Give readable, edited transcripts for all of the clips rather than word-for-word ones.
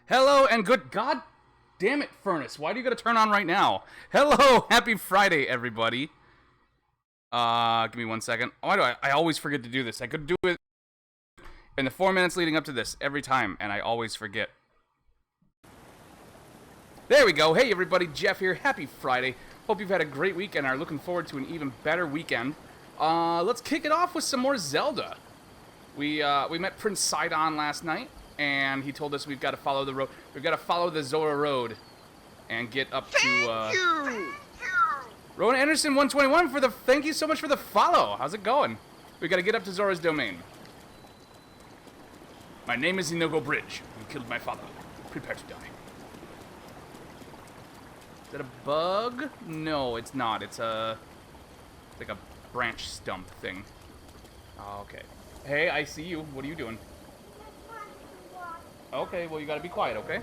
Hello and good God damn it, Furnace. Why do you gotta turn on right now? Hello, happy Friday, everybody. Give me 1 second. Why do I always forget to do this? I could do it in the 4 minutes leading up to this every time, and I always forget. There we go. Hey everybody, Jeff here. Happy Friday. Hope you've had a great week and are looking forward to an even better weekend. Let's kick it off with some more Zelda. We met Prince Sidon last night, and he told us we've got to follow the road. We've got to follow the Zora road and get up to. Rowan Anderson 121 for the. Thank you so much for the follow. How's it going? We got to get up to Zora's domain. My name is Inogo Bridge. You killed my father. Prepare to die. Is that a bug? No, it's not. It's like a branch stump thing. Oh, okay. Hey, I see you. What are you doing? Okay, well, you gotta be quiet, okay?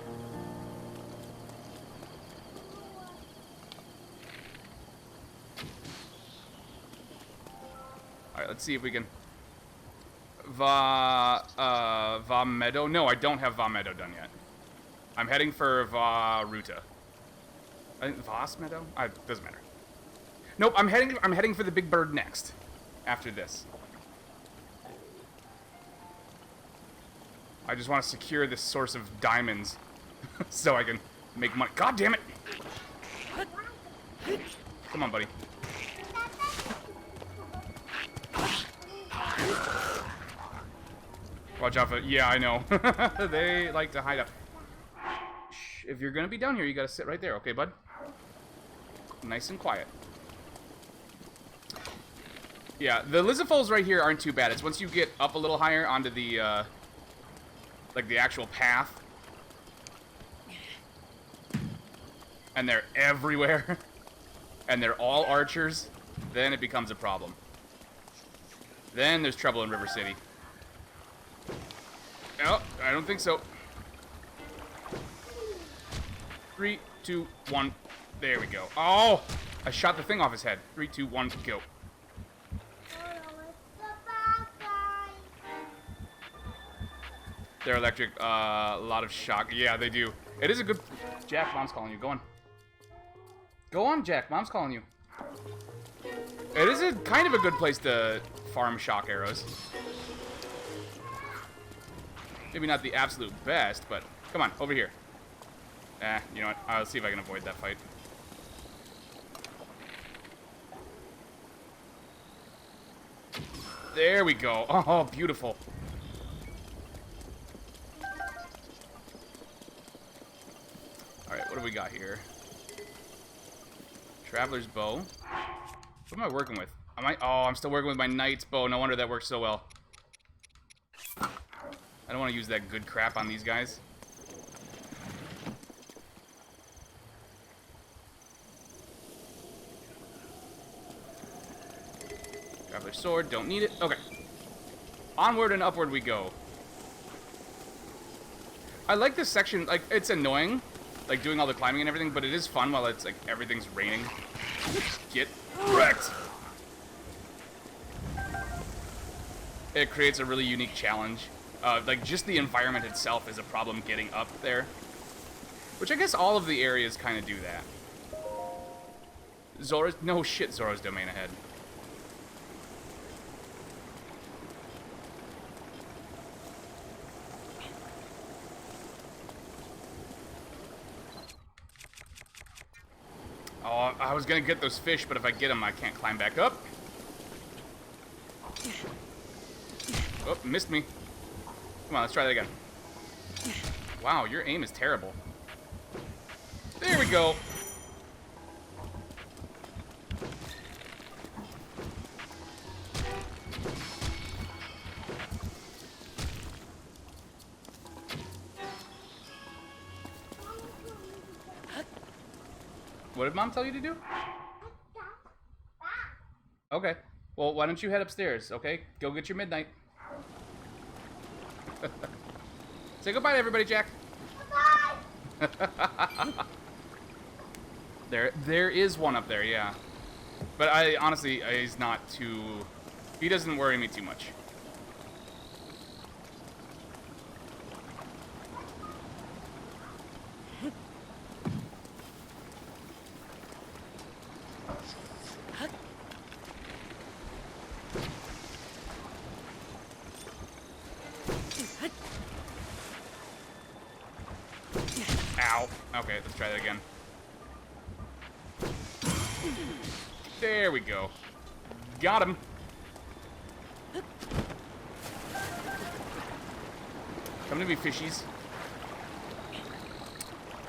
Alright, let's see if we can... Vah Meadow? No, I don't have Vah Meadow done yet. I'm heading for Vah Ruta. I think Voss Meadow? Doesn't matter. Nope, I'm heading for the big bird next. After this. I just want to secure this source of diamonds so I can make money. God damn it! Come on, buddy. Watch out for... Yeah, I know. They like to hide up. Shh, if you're gonna be down here, you gotta sit right there, okay, bud? Nice and quiet. Yeah, the Lizzifoles right here aren't too bad. It's once you get up a little higher onto the, like the actual path. And they're everywhere. And they're all archers. Then it becomes a problem. Then there's trouble in River City. No, I don't think so. 3, 2, 1. There we go. Oh! I shot the thing off his head. 3, 2, 1, go. They're electric. A lot of shock. Yeah, they do. It is a good... Jack, Mom's calling you. Go on. Go on, Jack. Mom's calling you. It is a kind of a good place to farm shock arrows. Maybe not the absolute best, but... Come on, over here. You know what? I'll see if I can avoid that fight. There we go. Oh, beautiful. Alright, what do we got here? Traveler's bow. What am I working with? Oh, I'm still working with my knight's bow. No wonder that works so well. I don't want to use that good crap on these guys. Traveler's sword, don't need it. Okay. Onward and upward we go. I like this section. Like, it's annoying, like doing all the climbing and everything, but it is fun while it's like everything's raining. Get wrecked. It creates a really unique challenge. Like just the environment itself is a problem getting up there, which I guess all of the areas kind of do that. Zora's Zora's domain ahead. Oh, I was gonna get those fish, but if I get them, I can't climb back up. Oh, missed me. Come on, let's try that again. Wow, your aim is terrible. There we go. What did Mom tell you to do? Okay. Well, why don't you head upstairs, okay? Go get your midnight. Say goodbye to everybody, Jack. Goodbye. There is one up there, yeah. But honestly, he's not too... He doesn't worry me too much. Ow. Okay, let's try that again. There we go. Got him. Come to me, fishies.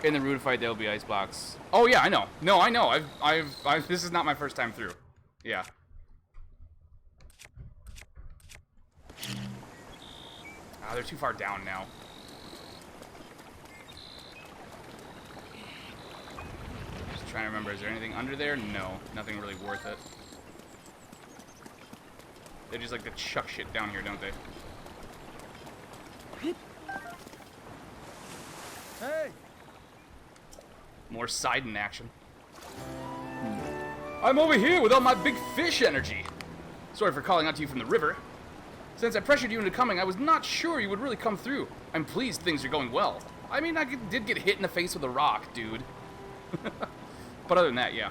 In the Ruta fight, there'll be ice blocks. Oh yeah, I know. No, I know. I've. This is not my first time through. Yeah. Ah, they're too far down now. Just trying to remember. Is there anything under there? No, nothing really worth it. They just like to chuck shit down here, don't they? Hey! More Sidon action. I'm over here with all my big fish energy. Sorry for calling out to you from the river. Since I pressured you into coming, I was not sure you would really come through. I'm pleased things are going well. I mean, I did get hit in the face with a rock, dude. But other than that, yeah.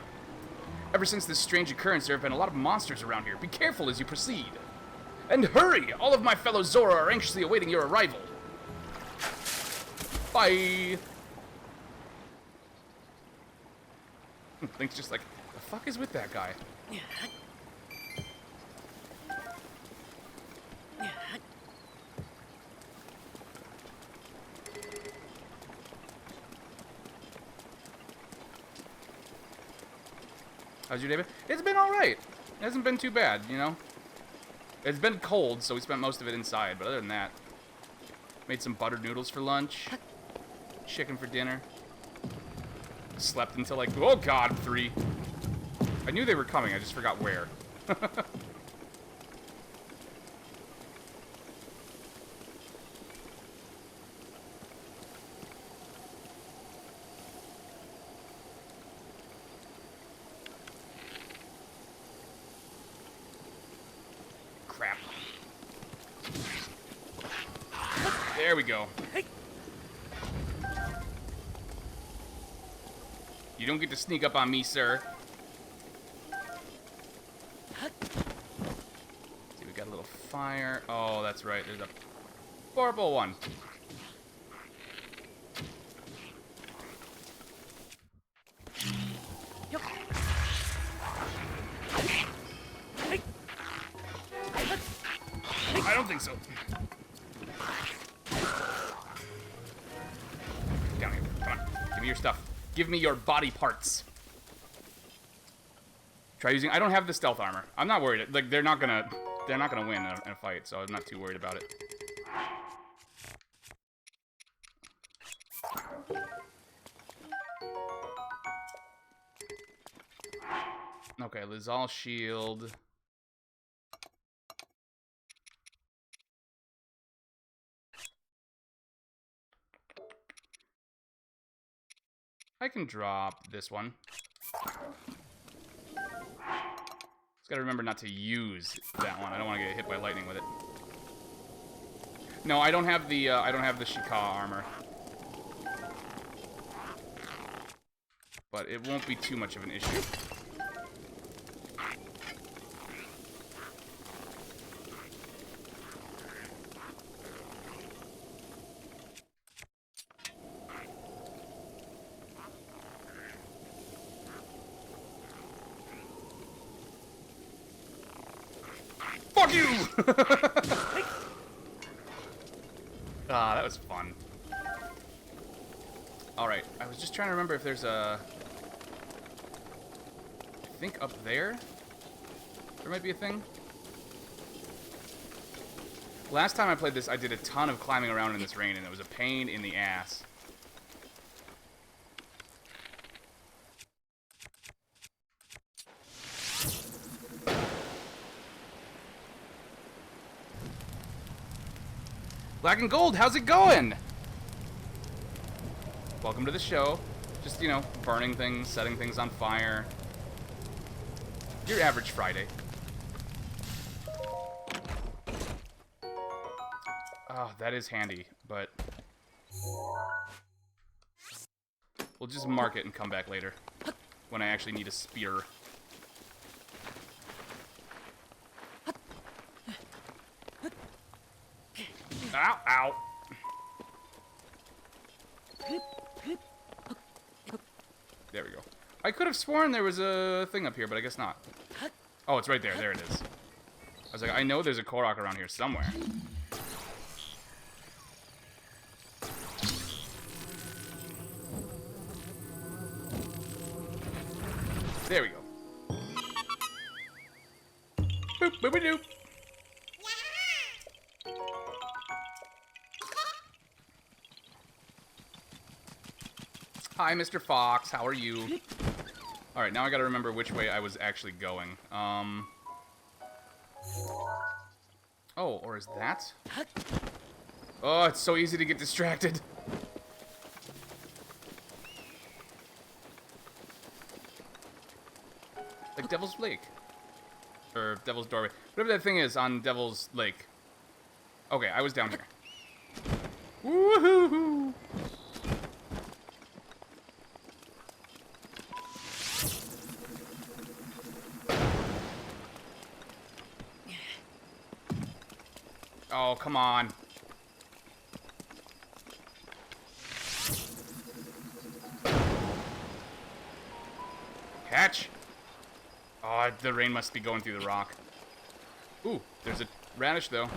Ever since this strange occurrence, there have been a lot of monsters around here. Be careful as you proceed. And hurry! All of my fellow Zora are anxiously awaiting your arrival. Bye! Link's just like, the fuck is with that guy? How's your day been? It's been alright. It hasn't been too bad, you know? It's been cold, so we spent most of it inside, but other than that, made some buttered noodles for lunch, chicken for dinner, slept until like, oh god, 3. I knew they were coming, I just forgot where. Crap. There we go. You don't get to sneak up on me, sir. See, we got a little fire. Oh, that's right. There's a purple one. I don't think so. Down here. Come on. Give me your stuff. Give me your body parts. Try using. I don't have the stealth armor. I'm not worried. Like they're not gonna win in a fight, so I'm not too worried about it. Okay, Lizal shield. I can drop this one. Just gotta remember not to use that one. I don't want to get hit by lightning with it. No, I don't have the Shika armor. But it won't be too much of an issue. Fuck you! Ah, that was fun. Alright, I was just trying to remember if there's a... I think up there? There might be a thing? Last time I played this, I did a ton of climbing around in this rain, and it was a pain in the ass. Black and Gold, how's it going? Welcome to the show. Just, you know, burning things, setting things on fire. Your average Friday. Oh, that is handy, but... we'll just mark it and come back later. When I actually need a spear. Ow, ow. I could have sworn there was a thing up here, but I guess not. Oh, it's right there. There it is. I was like, I know there's a Korok around here somewhere. There we go. Boop, boopy doop. Hi, Mr. Fox. How are you? Alright, now I gotta remember which way I was actually going. Oh, or is that? Oh, it's so easy to get distracted. Like Devil's Lake. Or Devil's Doorway. Whatever that thing is on Devil's Lake. Okay, I was down here. Woohoo! Oh, come on. Catch! Oh, the rain must be going through the rock. Ooh, there's a radish, though.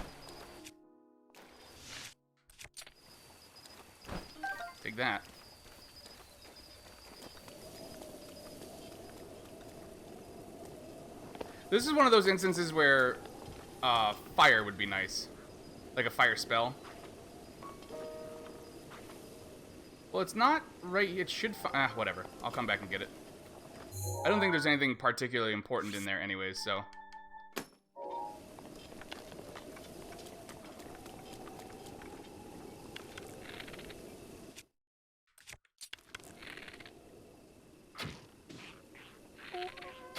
Take that. This is one of those instances where fire would be nice. Like a fire spell. Well, it's not right. It should. Whatever. I'll come back and get it. I don't think there's anything particularly important in there, anyways. So.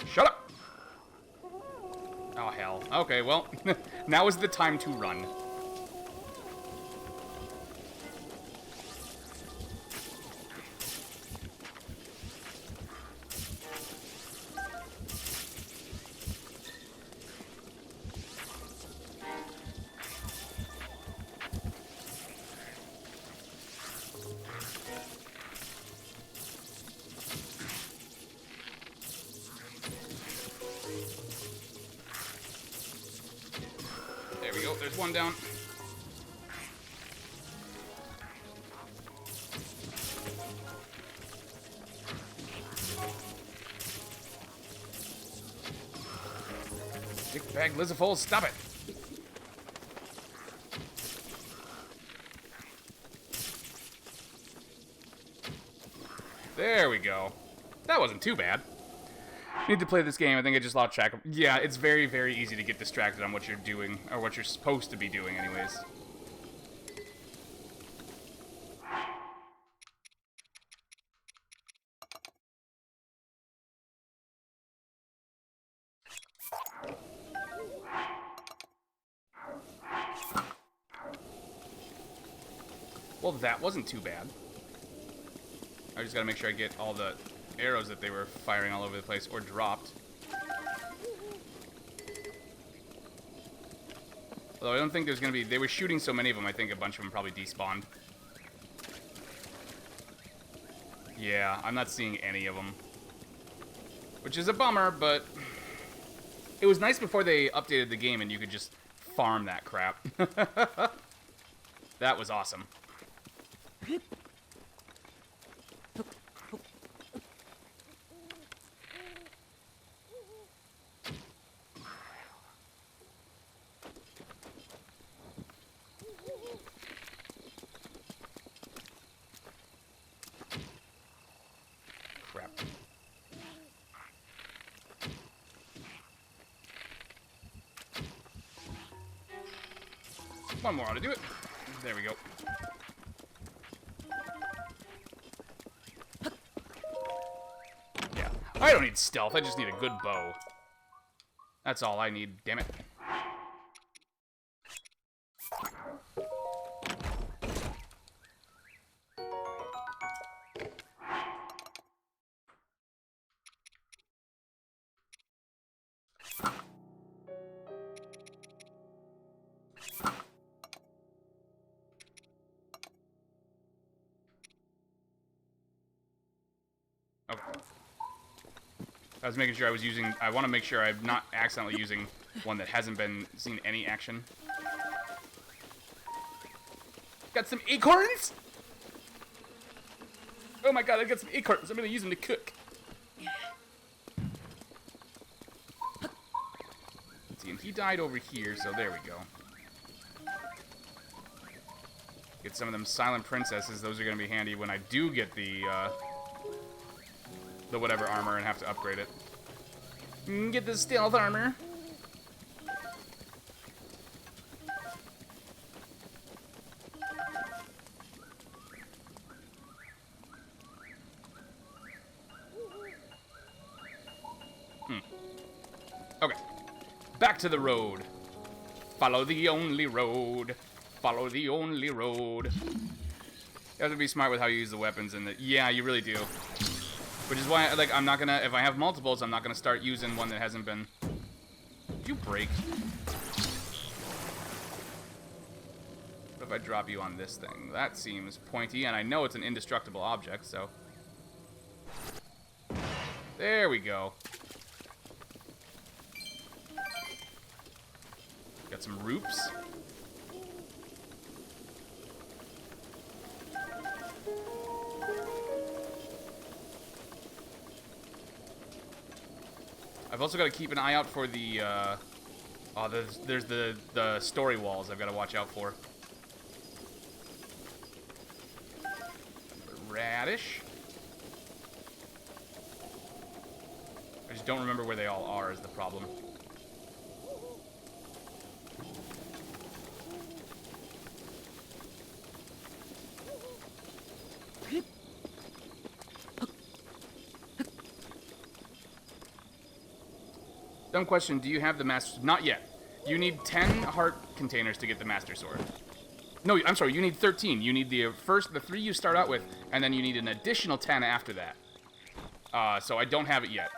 Shut up. Oh hell. Okay. Well, now is the time to run. There we go. There's one down. Dickbag Lizafole, stop it! There we go. That wasn't too bad. Need to play this game. I think I just lost track of... Yeah, it's very, very easy to get distracted on what you're doing, or what you're supposed to be doing anyways. Well, that wasn't too bad. I just gotta make sure I get all the arrows that they were firing all over the place, or dropped. Although I don't think there's gonna be... They were shooting so many of them, I think a bunch of them probably despawned. Yeah, I'm not seeing any of them. Which is a bummer, but... It was nice before they updated the game and you could just farm that crap. That was awesome. Crap. One more ought to do it. There we go. Yeah. I don't need stealth. I just need a good bow. That's all I need. Damn it. Okay. I was making sure I was using... I want to make sure I'm not accidentally using one that hasn't been seen any action. Got some acorns? Oh my god, I got some acorns. I'm going to use them to cook. Let's see, and he died over here, so there we go. Get some of them silent princesses. Those are going to be handy when I do get the whatever armor and have to upgrade it. Get the stealth armor. Okay. Back to the road. Follow the only road. Follow the only road. You have to be smart with how you use the weapons and yeah, you really do. Which is why, like, I'm not gonna, if I have multiples, I'm not gonna start using one that hasn't been... You break. What if I drop you on this thing? That seems pointy, and I know it's an indestructible object, so... There we go. Got some roops. I've also got to keep an eye out for the, oh, there's the story walls I've got to watch out for. Radish. I just don't remember where they all are is the problem. Dumb question, do you have the master... Not yet. You need 10 heart containers to get the master sword. No, I'm sorry, you need 13. You need the 3 you start out with, and then you need an additional 10 after that. So I don't have it yet.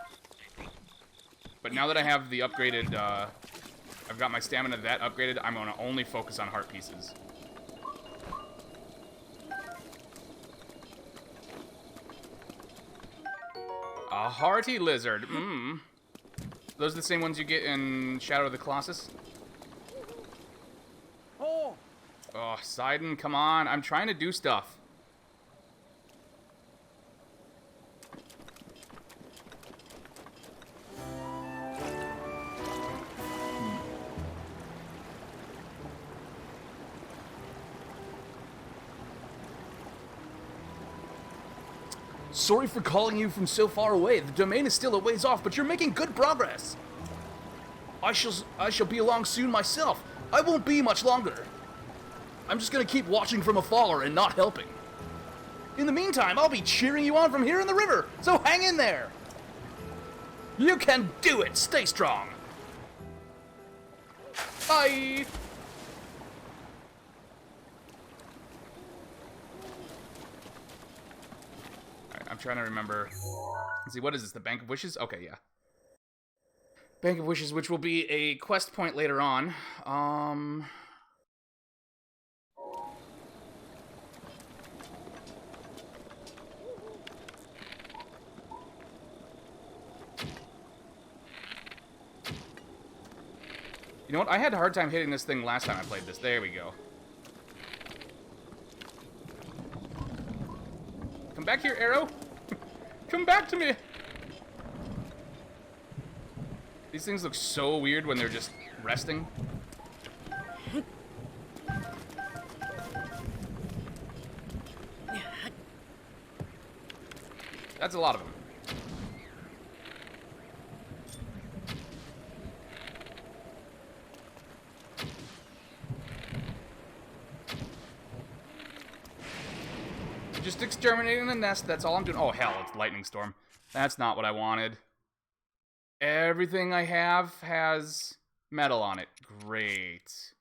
But now that I have the upgraded, I've got my stamina that upgraded, I'm going to only focus on heart pieces. A hearty lizard. Mmm. Those are the same ones you get in Shadow of the Colossus? Oh, Sidon, come on. I'm trying to do stuff. Sorry for calling you from so far away. The domain is still a ways off, but you're making good progress. I shall be along soon myself. I won't be much longer. I'm just gonna keep watching from afar and not helping. In the meantime, I'll be cheering you on from here in the river, so hang in there. You can do it. Stay strong. Bye. I'm trying to remember. Let's see, what is this? The Bank of Wishes? Okay, yeah. Bank of Wishes, which will be a quest point later on. You know what? I had a hard time hitting this thing last time I played this. There we go. Come back here, arrow. Come back to me. These things look so weird when they're just resting. That's a lot of them. Just exterminating the nest, that's all I'm doing. Oh, hell, it's lightning storm. That's not what I wanted. Everything I have has metal on it. Great.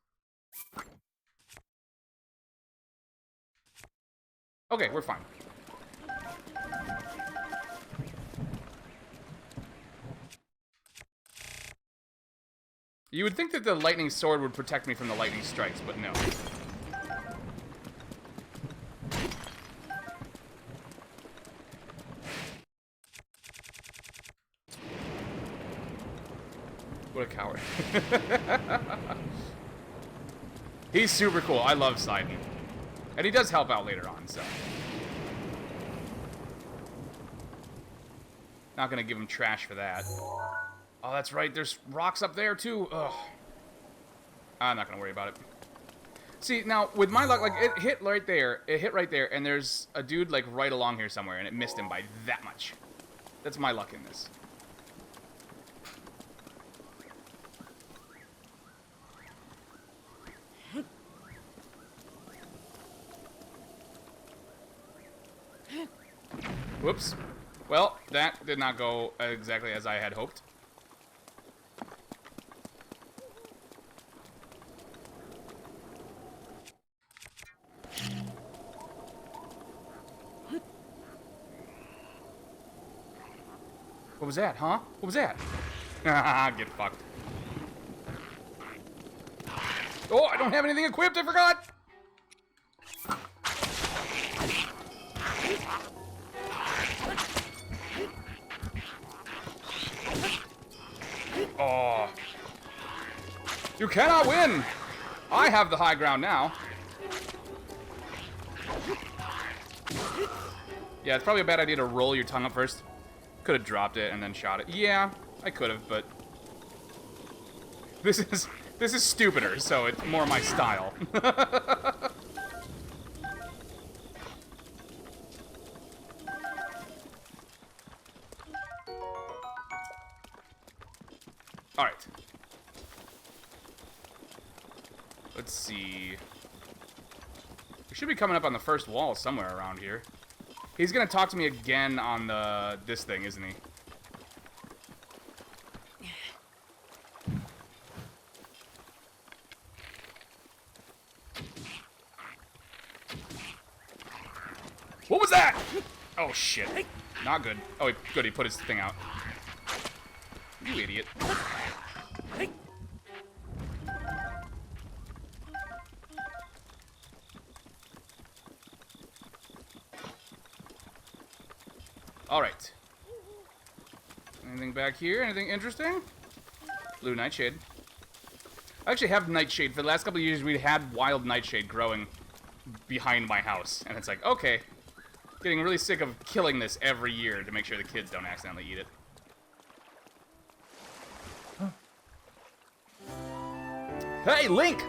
Okay, we're fine. You would think that the lightning sword would protect me from the lightning strikes, but no. What a coward. He's super cool. I love Sidon. And he does help out later on, so. Not gonna give him trash for that. Oh, that's right. There's rocks up there, too. Ugh. I'm not gonna worry about it. See, now, with my luck, like, it hit right there. It hit right there, and there's a dude, like, right along here somewhere, and it missed him by that much. That's my luck in this. Whoops. Well, that did not go exactly as I had hoped. What was that, huh? What was that? Get fucked. Oh, I don't have anything equipped, I forgot! Oh. You cannot win! I have the high ground now. Yeah, it's probably a bad idea to roll your tongue up first. Could have dropped it and then shot it. Yeah, I could have, but this is stupider, so it's more my style. All right. Let's see. We should be coming up on the first wall somewhere around here. He's gonna talk to me again on this thing, isn't he? What was that? Oh shit! Not good. Oh, good. He put his thing out. You idiot. Alright. Anything back here? Anything interesting? Blue nightshade. I actually have nightshade. For the last couple of years, we had wild nightshade growing behind my house. And it's like, okay. Getting really sick of killing this every year to make sure the kids don't accidentally eat it. Hey, Link!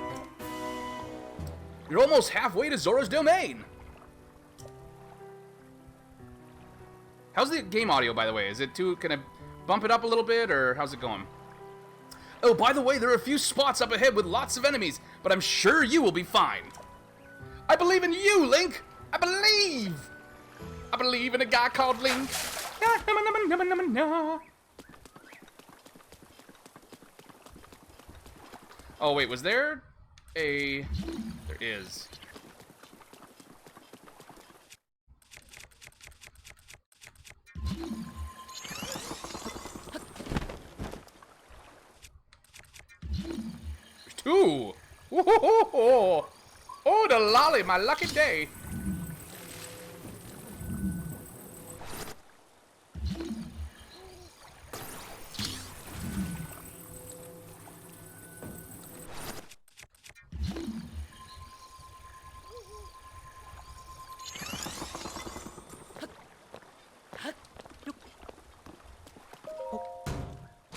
You're almost halfway to Zora's domain! How's the game audio, by the way? Is it too... Can I bump it up a little bit, or how's it going? Oh, by the way, there are a few spots up ahead with lots of enemies, but I'm sure you will be fine. I believe in you, Link! I believe! I believe in a guy called Link. Oh, wait, was there a... There is. There's two! Whoa! Oh, the lolly, my lucky day!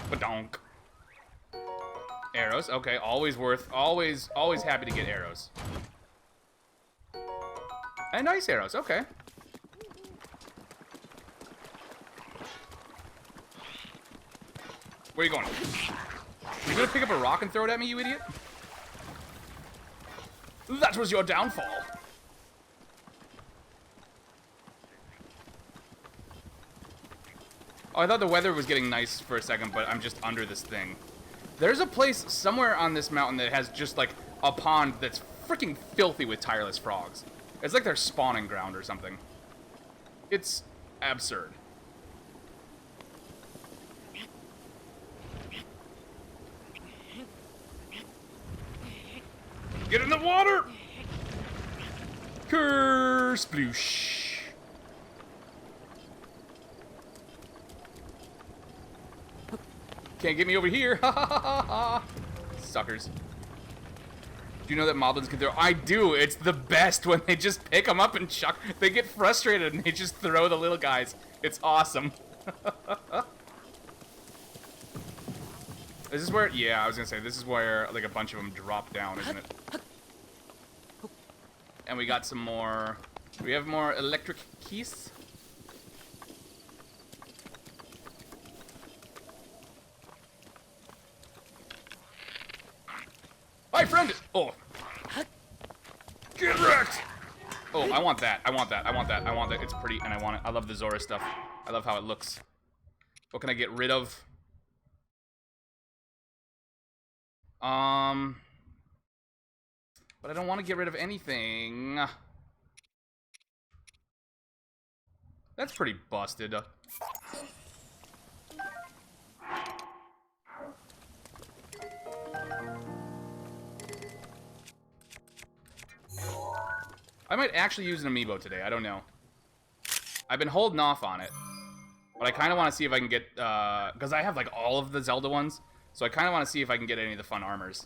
Badonk. Arrows, okay, always happy to get arrows. And nice arrows, okay. Where are you going? Are you gonna pick up a rock and throw it at me, you idiot? That was your downfall. Oh, I thought the weather was getting nice for a second, but I'm just under this thing. There's a place somewhere on this mountain that has just, like, a pond that's freaking filthy with tireless frogs. It's like their spawning ground or something. It's absurd. Get in the water! Kersploosh. Can't get me over here. Ha ha ha ha ha. Suckers. Do you know that moblins can throw? I do. It's the best when they just pick them up and chuck. They get frustrated and they just throw the little guys. It's awesome. Is this where? Yeah, I was gonna say this is where like a bunch of them drop down, isn't it? And we got some more. We have more electric keys. Hi, friend! Oh. Get wrecked! Oh, I want that. I want that. I want that. I want that. It's pretty, and I want it. I love the Zora stuff. I love how it looks. What can I get rid of? But I don't want to get rid of anything. That's pretty busted. I might actually use an amiibo today. I don't know. I've been holding off on it. But I kind of want to see if I can get... because I have, like, all of the Zelda ones. So I kind of want to see if I can get any of the fun armors.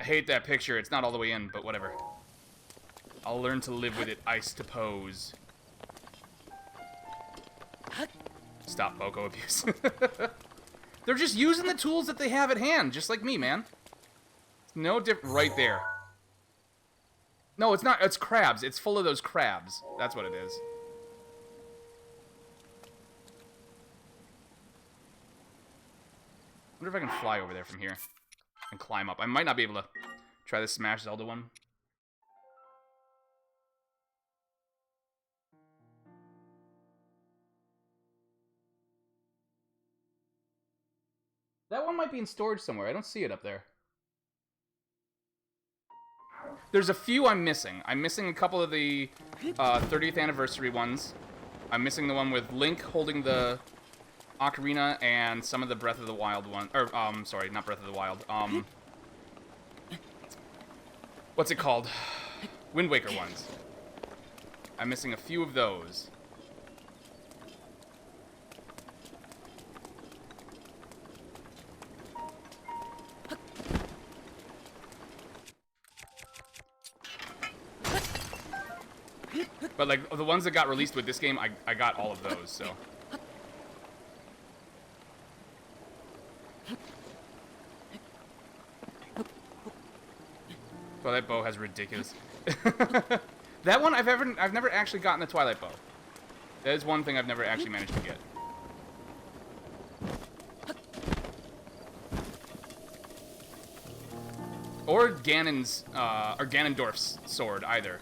I hate that picture. It's not all the way in, but whatever. I'll learn to live with it, I suppose. Stop Boko abuse. They're just using the tools that they have at hand, just like me, man. No different. Right there. No, it's not. It's crabs. It's full of those crabs. That's what it is. I wonder if I can fly over there from here and climb up. I might not be able to try this Smash Zelda one. That one might be in storage somewhere. I don't see it up there. There's a few I'm missing. I'm missing a couple of the 30th anniversary ones. I'm missing the one with Link holding the Ocarina and some of the Breath of the Wild ones. Or, sorry, not Breath of the Wild. What's it called? Wind Waker ones. I'm missing a few of those. But, like, the ones that got released with this game, I got all of those, so. Twilight Bow has ridiculous. That one, I've never actually gotten the Twilight Bow. That is one thing I've never actually managed to get. Or Ganon's, or Ganondorf's sword, either.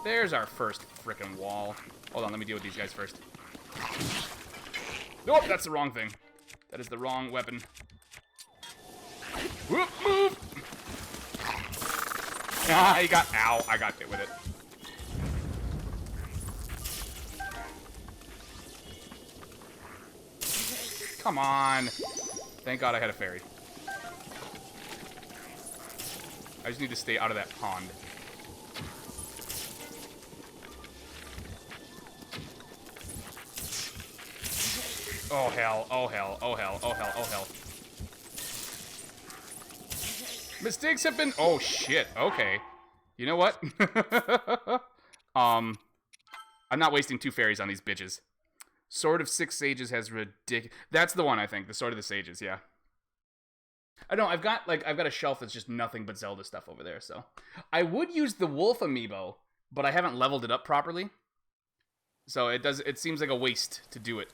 There's our first frickin' wall. Hold on, let me deal with these guys first. Nope, that's the wrong thing. That is the wrong weapon. Whoop, move! Ah, he got... Ow, I got hit with it. Come on. Thank God I had a fairy. I just need to stay out of that pond. Oh hell, oh hell, oh hell, oh hell, oh hell. Mistakes have been... Oh shit, okay. You know what? I'm not wasting 2 fairies on these bitches. Sword of 6 Sages has ridiculous... That's the one, I think. The Sword of the Sages, yeah. I don't know, I've got a shelf that's just nothing but Zelda stuff over there, so. I would use the Wolf amiibo, but I haven't leveled it up properly. So it seems like a waste to do it.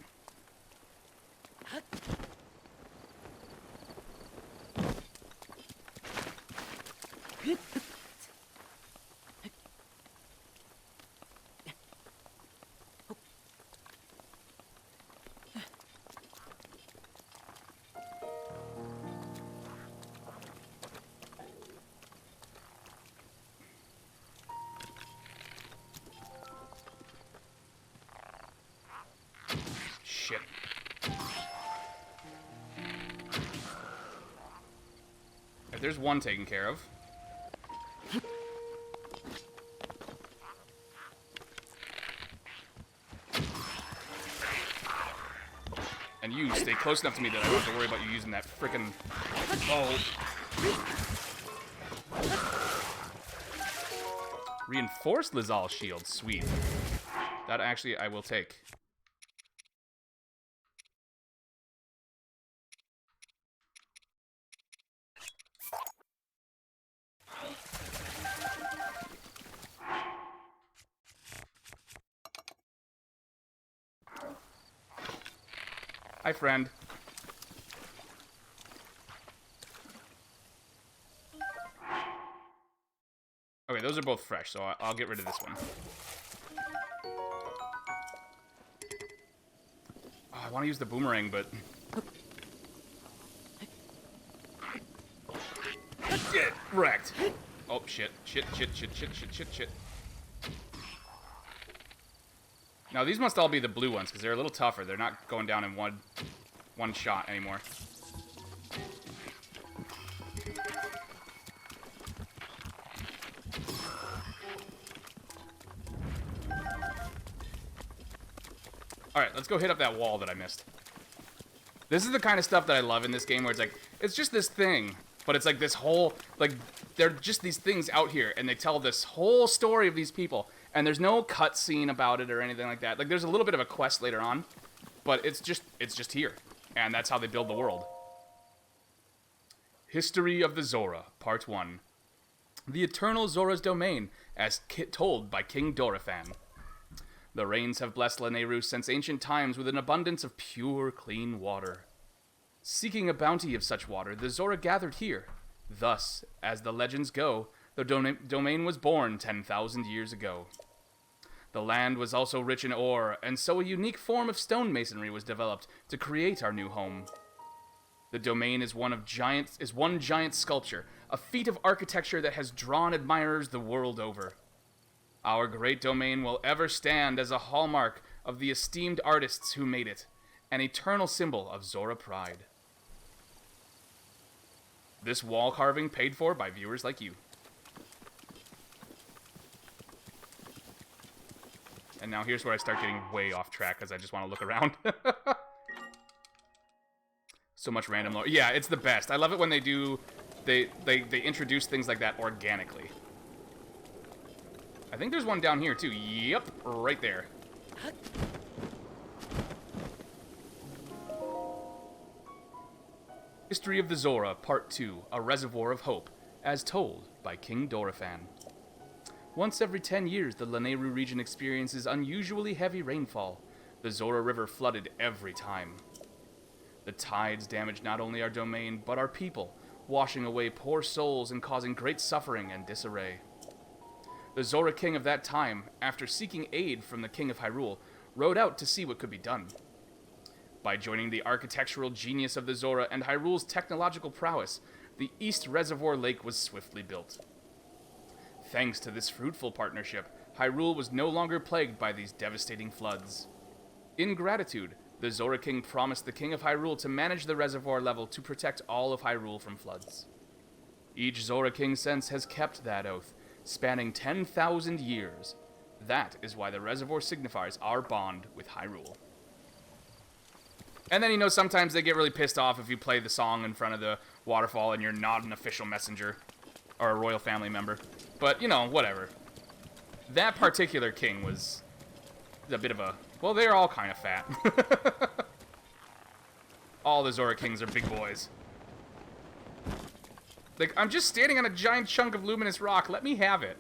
Shit. If there's one taken care of. And you stay close enough to me that I don't have to worry about you using that frickin' bow. Reinforced Lizal shield. Sweet. That actually I will take. Hi, friend. Okay, those are both fresh, so I'll get rid of this one. Oh, I want to use the boomerang, but... Get wrecked. Oh, shit. Shit. Now, these must all be the blue ones, because they're a little tougher. They're not going down in one shot anymore. Alright, let's go hit up that wall that I missed. This is the kind of stuff that I love in this game, where it's like, it's just this thing, but it's like this whole, like, they're just these things out here, and they tell this whole story of these people, and there's no cutscene about it or anything like that. Like, there's a little bit of a quest later on, but it's just here, and that's how they build the world. History of the Zora, Part 1. The Eternal Zora's Domain, as told by King Dorephan. The rains have blessed Lanayru since ancient times with an abundance of pure, clean water. Seeking a bounty of such water, the Zora gathered here. Thus, as the legends go, the domain was born 10,000 years ago. The land was also rich in ore, and so a unique form of stonemasonry was developed to create our new home. The domain is one giant sculpture, a feat of architecture that has drawn admirers the world over. Our great domain will ever stand as a hallmark of the esteemed artists who made it, an eternal symbol of Zora pride. This wall carving paid for by viewers like you. And now here's where I start getting way off track because I just want to look around. So much random lore. Yeah, it's the best. I love it when they do, they introduce things like that organically. I think there's one down here, too. Yep, right there. History of the Zora, Part 2, A Reservoir of Hope, as told by King Dorephan. Once every 10 years, the Lanayru region experiences unusually heavy rainfall. The Zora River flooded every time. The tides damage not only our domain, but our people, washing away poor souls and causing great suffering and disarray. The Zora king of that time, after seeking aid from the king of Hyrule, rode out to see what could be done. By joining the architectural genius of the Zora and Hyrule's technological prowess, the East Reservoir Lake was swiftly built. Thanks to this fruitful partnership, Hyrule was no longer plagued by these devastating floods. In gratitude, the Zora king promised the king of Hyrule to manage the reservoir level to protect all of Hyrule from floods. Each Zora king since has kept that oath, spanning 10,000 years. That is why the reservoir signifies our bond with Hyrule. And then, you know, sometimes they get really pissed off if you play the song in front of the waterfall and you're not an official messenger or a royal family member. But, you know, whatever. That particular king was a bit of a... Well, they're all kind of fat. All the Zora kings are big boys. Like, I'm just standing on a giant chunk of luminous rock. Let me have it.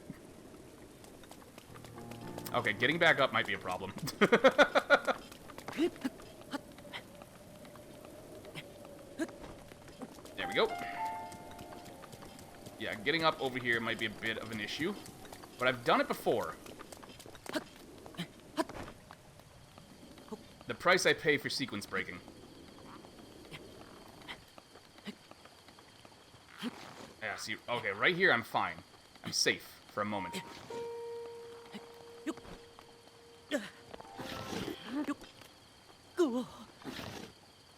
Okay, getting back up might be a problem. There we go. Yeah, getting up over here might be a bit of an issue. But I've done it before. The price I pay for sequence breaking. Yeah, see, okay, right here I'm fine. I'm safe for a moment.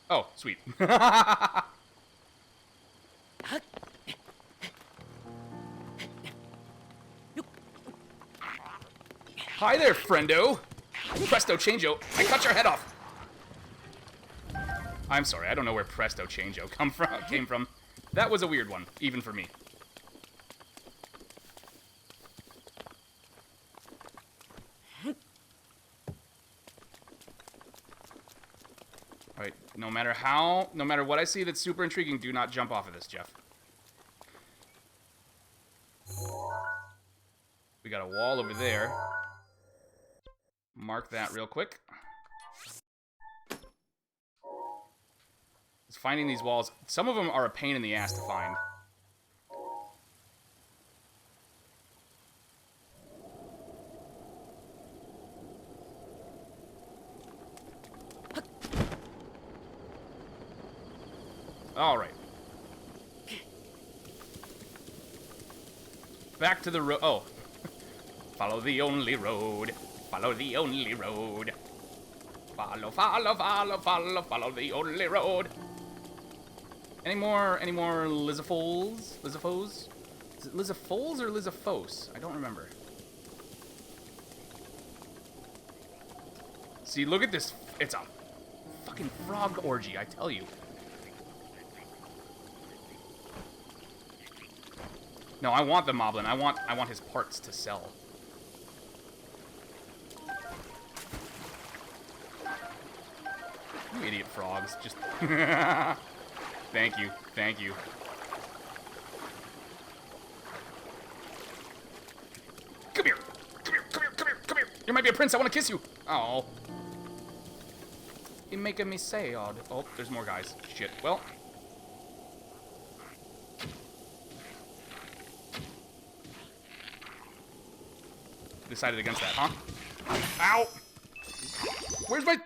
Oh, sweet. Hi there, friendo. Presto changeo. I cut your head off. I'm sorry, I don't know where Presto Changeo came from. That was a weird one, even for me. Alright, no matter what I see that's super intriguing, do not jump off of this, Jeff. We got a wall over there. Mark that real quick. Just finding these walls. Some of them are a pain in the ass to find. All right. Back to the road. Oh. Follow the only road. Follow the only road. Follow, follow, follow, follow, follow the only road. Any more Lizafoles? Lizafos? Is it Lizafoles or Lizafos? I don't remember. See, look at this. It's a fucking frog orgy, I tell you. No, I want the Moblin. I want his parts to sell. You idiot frogs. Just Thank you. Thank you. Come here. Come here. Come here. Come here. Come here. You might be a prince. I want to kiss you. Oh. You're making me sad. Oh, there's more guys. Shit. Well. Decided against that, huh? Ow! Where's my...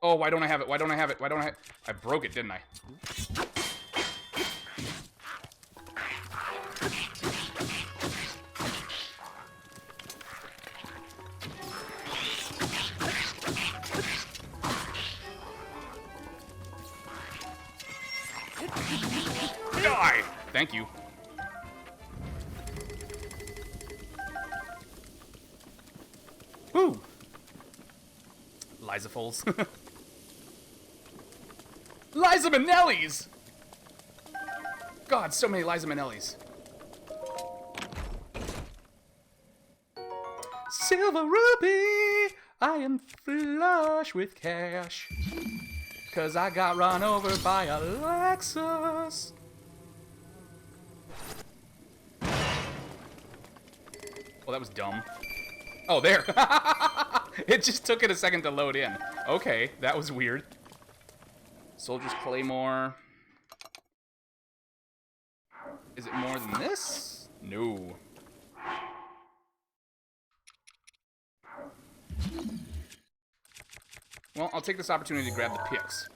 Oh, why don't I have it? Why don't I have it? Why don't I... I broke it, didn't I? Die! Thank you. Woo! Lizafoles. Liza Minnelli's! God, so many Liza Minnelli's. Silver Ruby, I am flush with cash. 'Cause I got run over by a Lexus. Well, that was dumb. Oh, there. It just took it a second to load in. Okay, that was weird. Soldier's Claymore. Is it more than this? No. Well, I'll take this opportunity to grab the picks.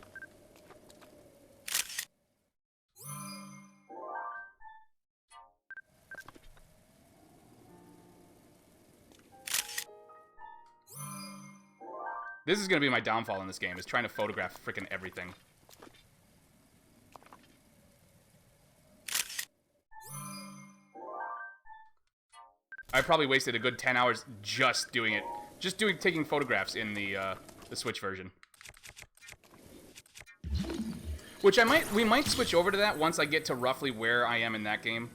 This is going to be my downfall in this game, is trying to photograph frickin' everything. I probably wasted a good 10 hours just doing it. Just taking photographs in the Switch version. Which we might switch over to that once I get to roughly where I am in that game.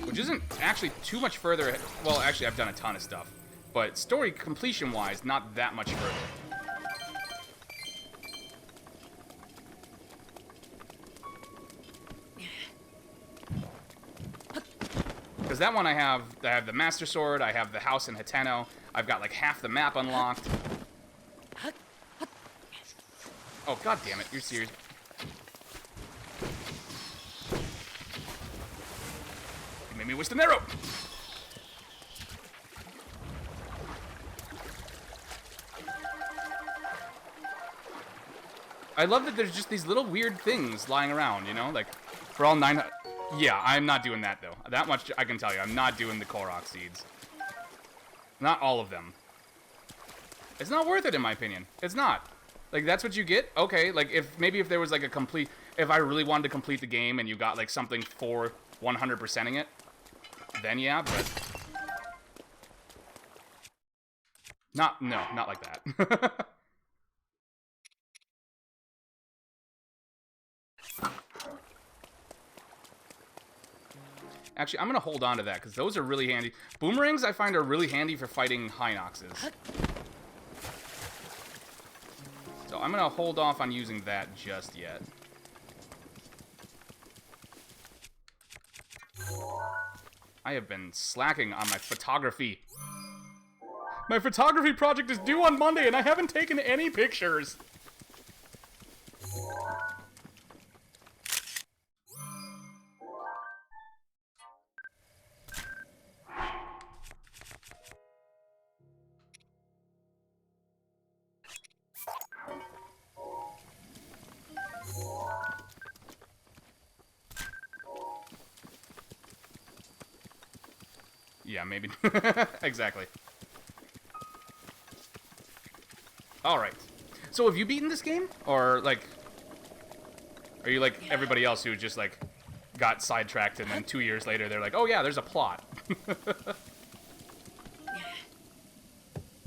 Which isn't actually too much further. Well, actually, I've done a ton of stuff. But story completion-wise, not that much further. Because that one I have the Master Sword, I have the house in Hateno, I've got like half the map unlocked. Oh, god damn it, you're serious. You made me waste an arrow! I love that there's just these little weird things lying around, you know? Like, for all 900... Yeah, I'm not doing that, though. That much I can tell you. I'm not doing the Korok seeds. Not all of them. It's not worth it, in my opinion. It's not. Like, that's what you get? Okay, like, maybe if there was, like, a complete... If I really wanted to complete the game and you got, like, something for 100%ing it, then yeah, but... No, not like that. Actually, I'm going to hold on to that, because those are really handy. Boomerangs, I find, are really handy for fighting Hinoxes. So I'm going to hold off on using that just yet. I have been slacking on my photography. My photography project is due on Monday, and I haven't taken any pictures. Yeah, maybe. Exactly. Alright. So have you beaten this game? Or, like... Are you like everybody else who just, like, got sidetracked and then 2 years later they're like, oh yeah, there's a plot.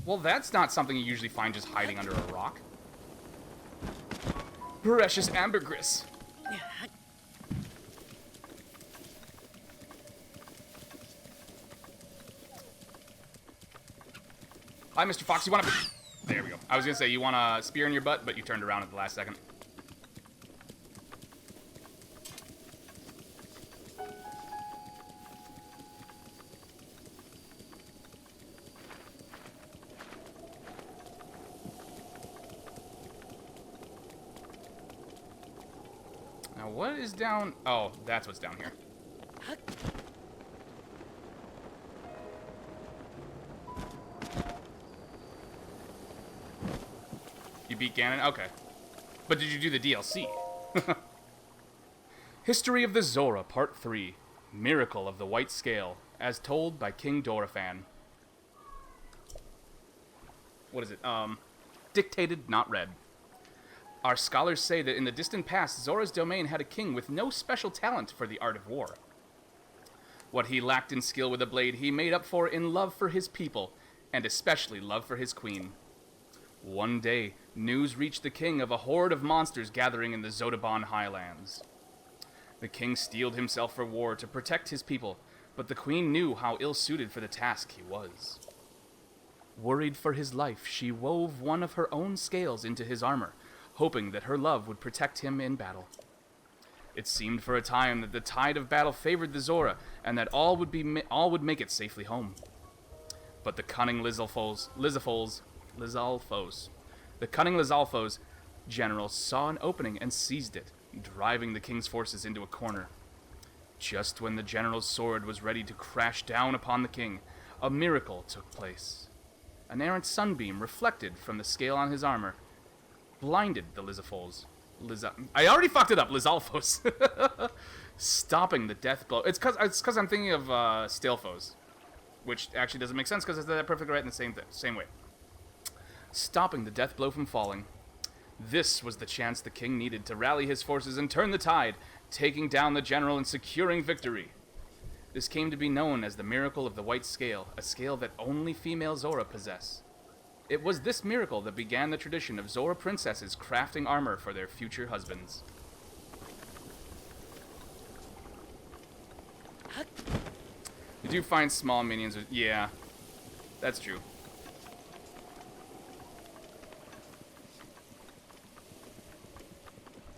Well, that's not something you usually find just hiding under a rock. Precious ambergris. Hi, Mr. Fox. You want to... There we go. I was going to say, you want a spear in your butt, but you turned around at the last second. Now, what is down... Oh, that's what's down here. You beat Ganon? Okay. But did you do the DLC? History of the Zora, Part 3. Miracle of the White Scale, as told by King Dorephan. What is it? Dictated, not read. Our scholars say that in the distant past, Zora's domain had a king with no special talent for the art of war. What he lacked in skill with a blade, he made up for in love for his people, and especially love for his queen. One day, news reached the king of a horde of monsters gathering in the Zodaban highlands. The king steeled himself for war to protect his people, but the queen knew how ill-suited for the task he was. Worried for his life, she wove one of her own scales into his armor, hoping that her love would protect him in battle. It seemed for a time that the tide of battle favored the Zora, and that all would make it safely home. But the cunning Lizalfos general saw an opening and seized it, driving the king's forces into a corner. Just when the general's sword was ready to crash down upon the king, a miracle took place. An errant sunbeam reflected from the scale on his armor, blinded the I already fucked it up, Lizalfos. Stopping the death blow. It's cause I'm thinking of Stalfos, which actually doesn't make sense because it's perfectly right in the same way. Stopping the death blow from falling. This was the chance the king needed to rally his forces and turn the tide, taking down the general and securing victory. This came to be known as the miracle of the White Scale, a scale that only female Zora possess. It was this miracle that began the tradition of Zora princesses crafting armor for their future husbands. You do find small minions with... Yeah, that's true.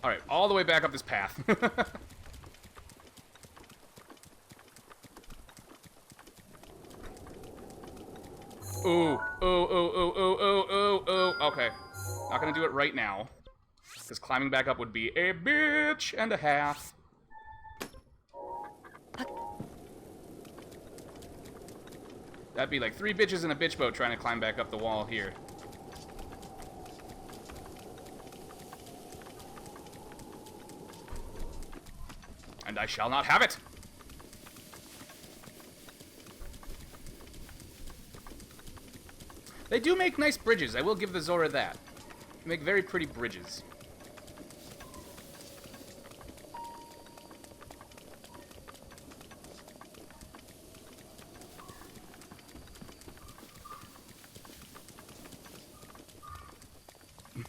Alright, all the way back up this path. Ooh, ooh, ooh, ooh, ooh, ooh, ooh, ooh. Okay. Not gonna do it right now. Because climbing back up would be a bitch and a half. That'd be like 3 bitches in a bitch boat trying to climb back up the wall here. And I shall not have it! They do make nice bridges, I will give the Zora that. They make very pretty bridges.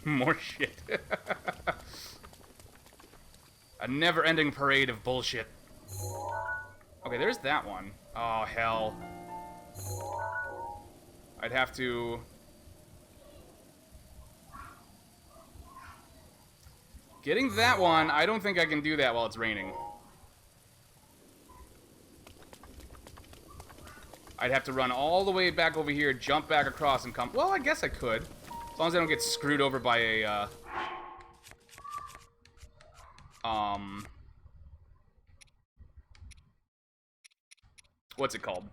More shit. A never-ending parade of bullshit. Okay, there's that one. Oh, hell. I'd have to... Getting that one, I don't think I can do that while it's raining. I'd have to run all the way back over here, jump back across, and come... Well, I guess I could. As long as I don't get screwed over by a, what's it called?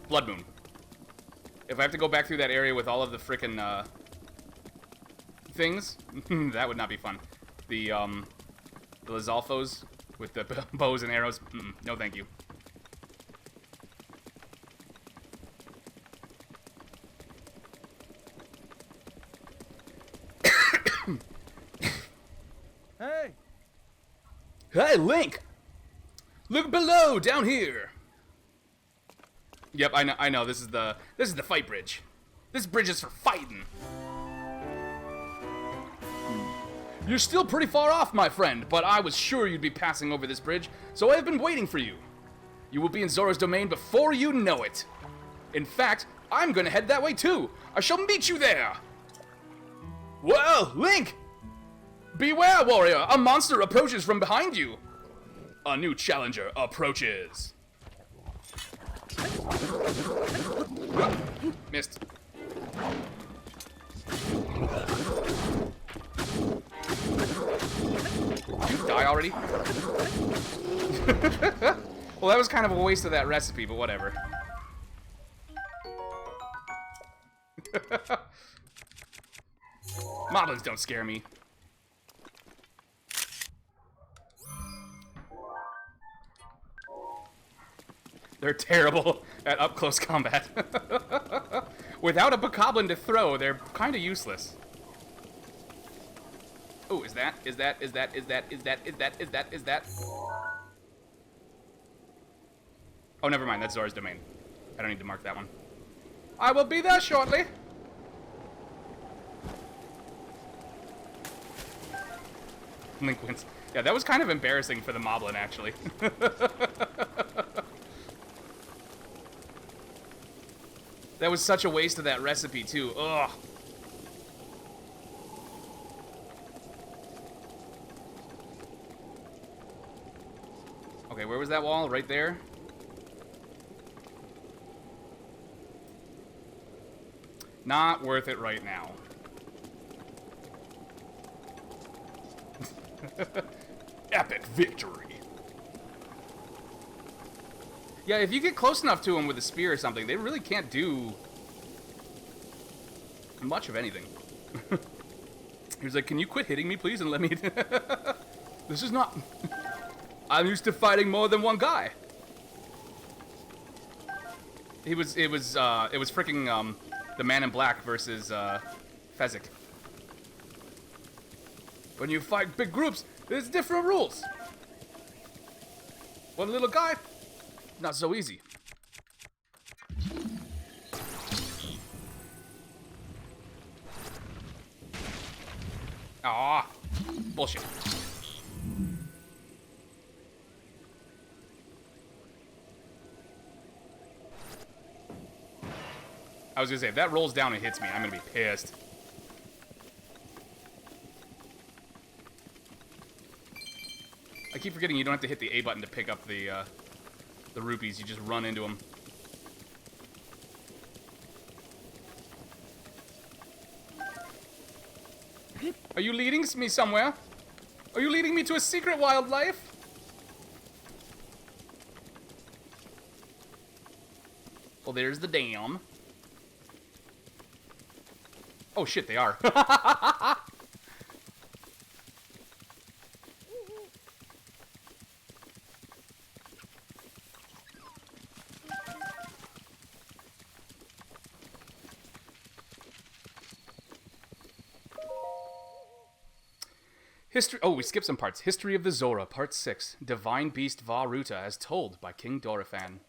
Blood Moon. If I have to go back through that area with all of the frickin', things, that would not be fun. The Lizalfos with the bows and arrows, no thank you. Hey! Hey, Link! Look below, down here! Yep, I know, this is the fight bridge. This bridge is for fighting. You're still pretty far off, my friend, but I was sure you'd be passing over this bridge, so I have been waiting for you. You will be in Zora's domain before you know it. In fact, I'm gonna head that way too. I shall meet you there. Whoa, Link! Beware, warrior! A monster approaches from behind you. A new challenger approaches. Missed. Did you die already? Well, that was kind of a waste of that recipe, but whatever. Moblins don't scare me. They're terrible at up-close combat. Without a bokoblin to throw, they're kind of useless. Oh, is that? Oh, never mind. That's Zora's domain. I don't need to mark that one. I will be there shortly. Link wins. Yeah, that was kind of embarrassing for the Moblin, actually. That was such a waste of that recipe, too. Ugh. Okay, where was that wall? Right there? Not worth it right now. Epic victory. Yeah, if you get close enough to them with a spear or something, they really can't do much of anything. He was like, can you quit hitting me, please, and let me... This is not... I'm used to fighting more than one guy. It was freaking, the Man in Black versus, Fezzik. When you fight big groups, there's different rules. One little guy, not so easy. Ah, bullshit. I was gonna say, if that rolls down and hits me, I'm gonna be pissed. I keep forgetting you don't have to hit the A button to pick up the rupees. You just run into them. Are you leading me somewhere? Are you leading me to a secret wildlife? Well, there's the dam. Oh shit, they are. History. Oh, we skipped some parts. History of the Zora, Part 6. Divine Beat Vah Ruta, as told by King Dorephan.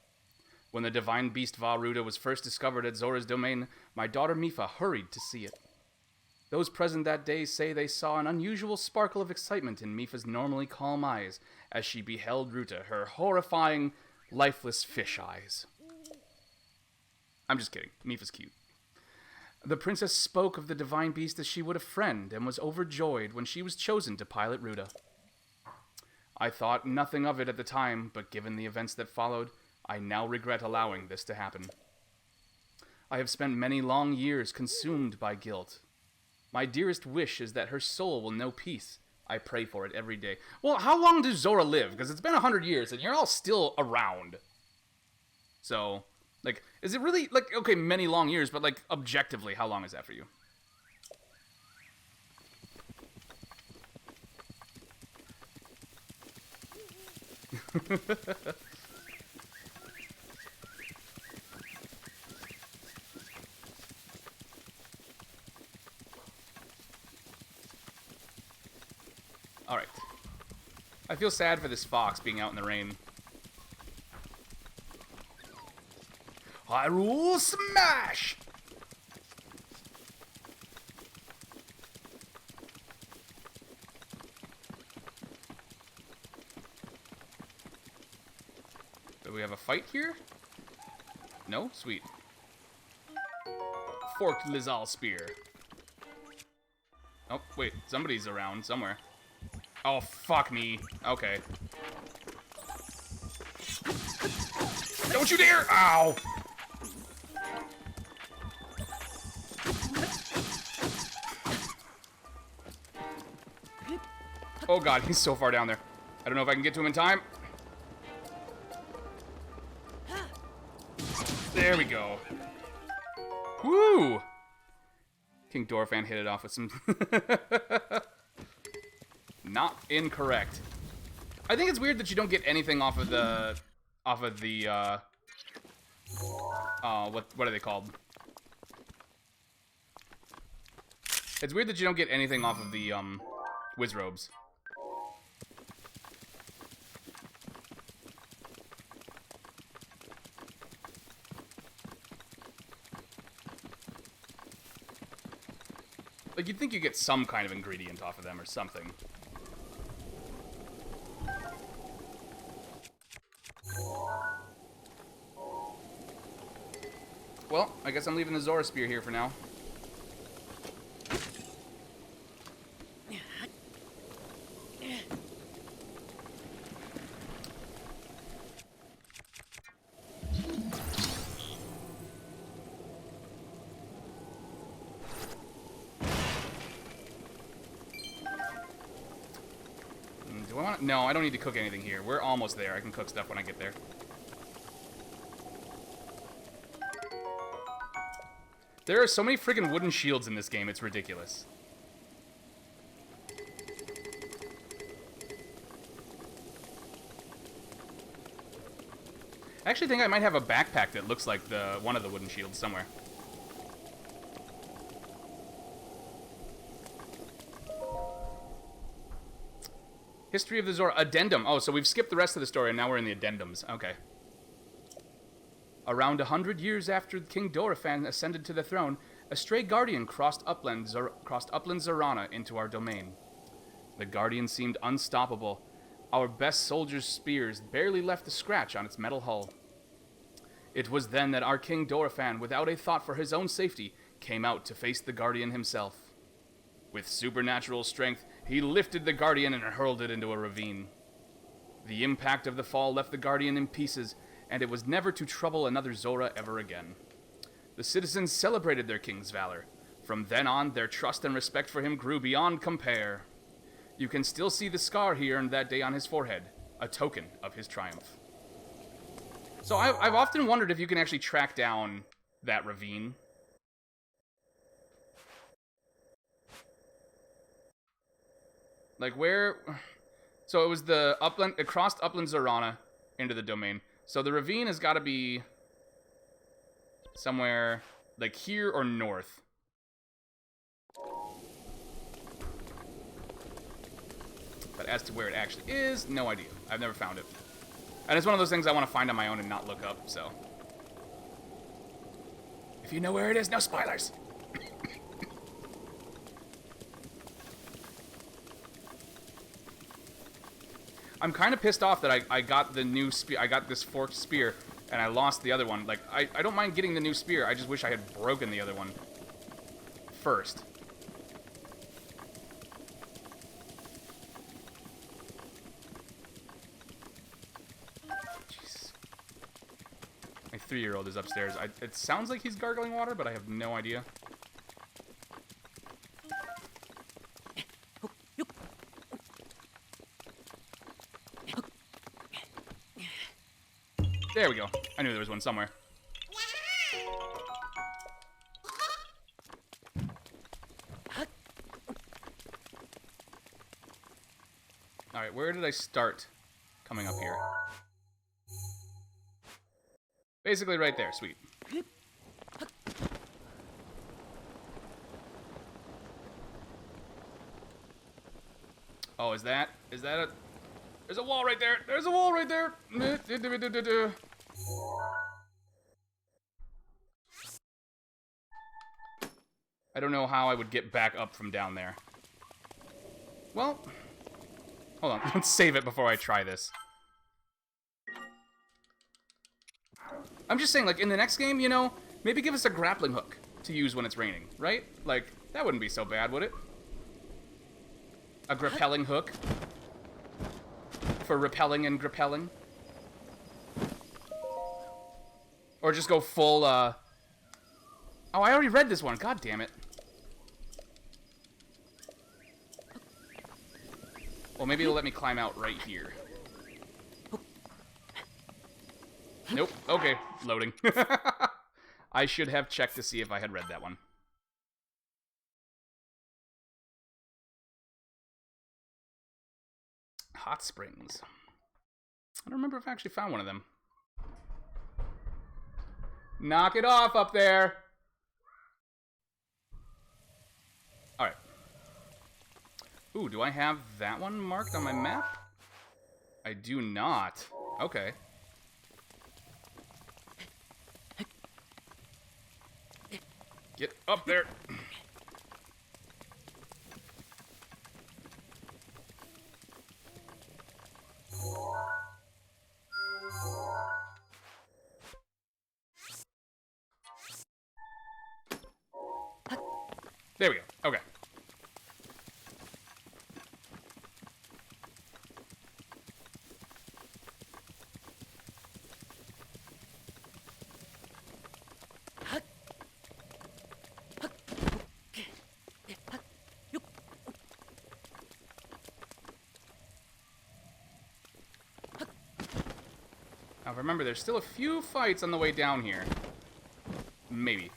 When the Divine Beat Vah Ruta was first discovered at Zora's domain, my daughter Mipha hurried to see it. Those present that day say they saw an unusual sparkle of excitement in Mipha's normally calm eyes as she beheld Ruta, her horrifying, lifeless fish eyes. I'm just kidding. Mipha's cute. The princess spoke of the divine beast as she would a friend and was overjoyed when she was chosen to pilot Ruta. I thought nothing of it at the time, but given the events that followed, I now regret allowing this to happen. I have spent many long years consumed by guilt. My dearest wish is that her soul will know peace. I pray for it every day. Well, how long does Zora live? Because it's been 100 years, and you're all still around. So, like, is it really, like, okay, many long years, but, like, objectively, how long is that for you? Alright. I feel sad for this fox being out in the rain. Hyrule Smash! Do we have a fight here? No? Sweet. Forked Lizal Spear. Oh, wait. Somebody's around somewhere. Oh, fuck me. Okay. Don't you dare! Ow! Oh god, he's so far down there. I don't know if I can get to him in time. There we go. Woo! King Dorephan hit it off with some... Not incorrect. I think it's weird that you don't get anything off of the... what are they called? It's weird that you don't get anything off of the, Wizrobes. Like, you'd think you get some kind of ingredient off of them or something. Well, I guess I'm leaving the Zora Spear here for now. Do I want to? No, I don't need to cook anything here. We're almost there. I can cook stuff when I get there. There are so many friggin' wooden shields in this game, it's ridiculous. I actually think I might have a backpack that looks like one of the wooden shields somewhere. History of the Zora. Addendum. Oh, so we've skipped the rest of the story and now we're in the addendums. Okay. Around 100 years after King Dorephan ascended to the throne, a stray guardian crossed upland Zorana into our domain. The guardian seemed unstoppable. Our best soldiers' spears barely left a scratch on its metal hull. It was then that our King Dorephan, without a thought for his own safety, came out to face the guardian himself. With supernatural strength, he lifted the guardian and hurled it into a ravine. The impact of the fall left the guardian in pieces, and it was never to trouble another Zora ever again. The citizens celebrated their king's valor. From then on, their trust and respect for him grew beyond compare. You can still see the scar he earned that day on his forehead, a token of his triumph. So I've often wondered if you can actually track down that ravine. Like where... So it was the upland... It crossed upland Zorana into the domain. So the ravine has got to be somewhere like here or north. But as to where it actually is, no idea. I've never found it. And it's one of those things I want to find on my own and not look up, so. If you know where it is, no spoilers! I'm kind of pissed off that I got the new spear. I got this forked spear, and I lost the other one. Like, I don't mind getting the new spear. I just wish I had broken the other one first. Jeez. My 3-year-old is upstairs. It sounds like he's gargling water, but I have no idea. There we go. I knew there was one somewhere. Alright, where did I start coming up here? Basically right there. Sweet. Oh, is that a... There's a wall right there. There's a wall right there. I don't know how I would get back up from down there. Well, hold on. Let's save it before I try this. I'm just saying, like, in the next game, you know, maybe give us a grappling hook to use when it's raining, right? Like, that wouldn't be so bad, would it? A grappelling hook. For repelling and grappelling. Or just go full, Oh, I already read this one. God damn it. Well, maybe it'll let me climb out right here. Nope. Okay. Loading. I should have checked to see if I had read that one. Hot springs. I don't remember if I actually found one of them. Knock it off up there. Alright. Ooh, do I have that one marked on my map? I do not. Okay. Get up there. There we go. Okay. Now remember, there's still a few fights on the way down here. Maybe.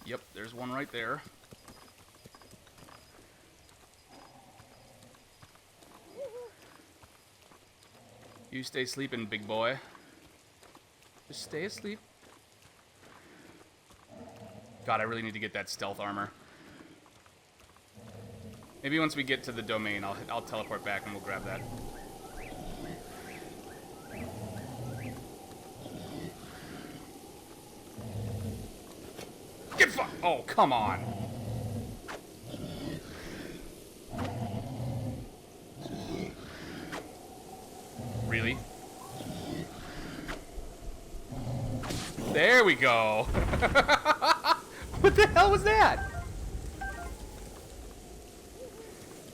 Yep, there's one right there. You stay sleeping, big boy. Just stay asleep. God, I really need to get that stealth armor. Maybe once we get to the domain, I'll teleport back and we'll grab that. Get fucked! Oh, come on! Really? There we go! What the hell was that?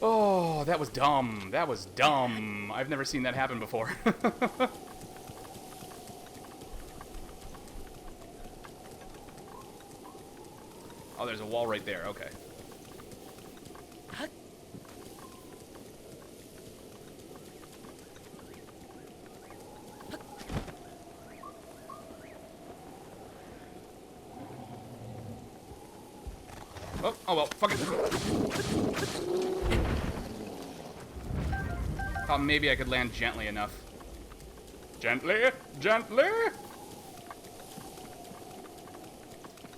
Oh, that was dumb. That was dumb. I've never seen that happen before. Oh, there's a wall right there. Okay. Oh well, fuck it. Thought maybe I could land gently enough. Gently, gently.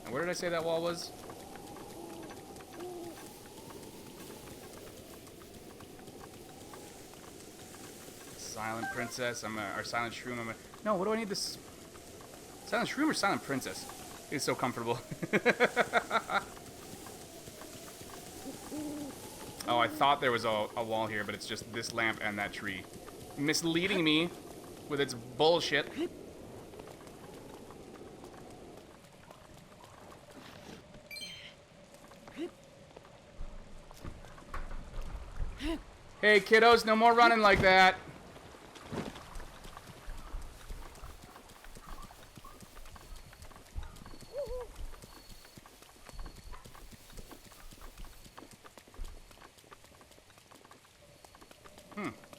And where did I say that wall was? Silent Princess. Or Silent Shroom. No, what do I need this? Silent Shroom or Silent Princess? It's so comfortable. Oh, I thought there was a wall here, but it's just this lamp and that tree. Misleading me with its bullshit. Hey, kiddos, no more running like that.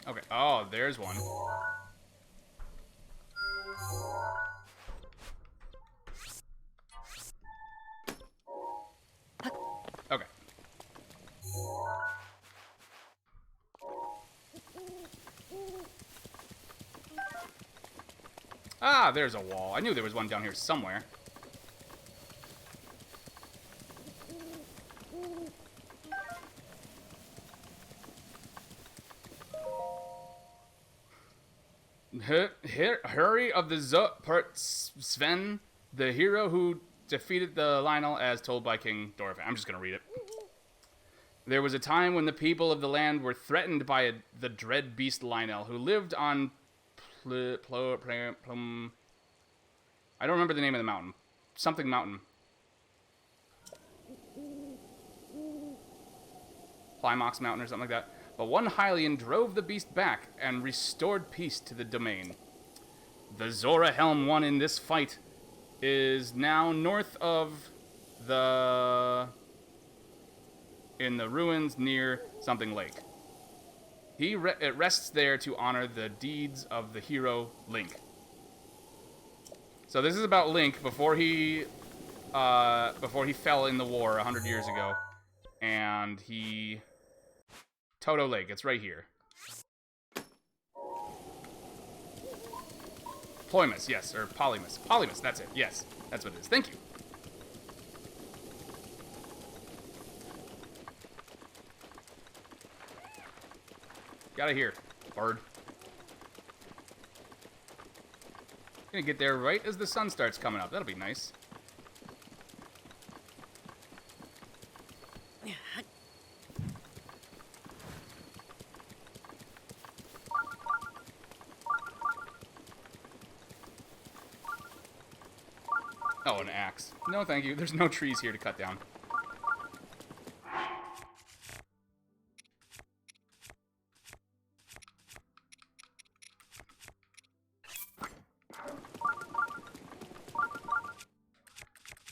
Okay. Oh, there's one. Okay. Ah, there's a wall. I knew there was one down here somewhere. Hurry of the Sven, the hero who defeated the Lionel as told by King Dorothy. I'm just going to read it. There was a time when the people of the land were threatened by the dread beast Lionel, who lived on I don't remember the name of the mountain. Something mountain. Climax Mountain or something like that. But one Hylian drove the beast back and restored peace to the domain. The Zora helm won in this fight is now north of in the ruins near something lake. It rests there to honor the deeds of the hero Link. So this is about Link before he fell in the war 100 years ago, and he Toto Lake. It's right here. Ploymus, yes, or Polymus. Polymus, that's it. Yes, that's what it is. Thank you. Get out of here, bird. Gonna get there right as the sun starts coming up. That'll be nice. Oh, an axe. No, thank you. There's no trees here to cut down.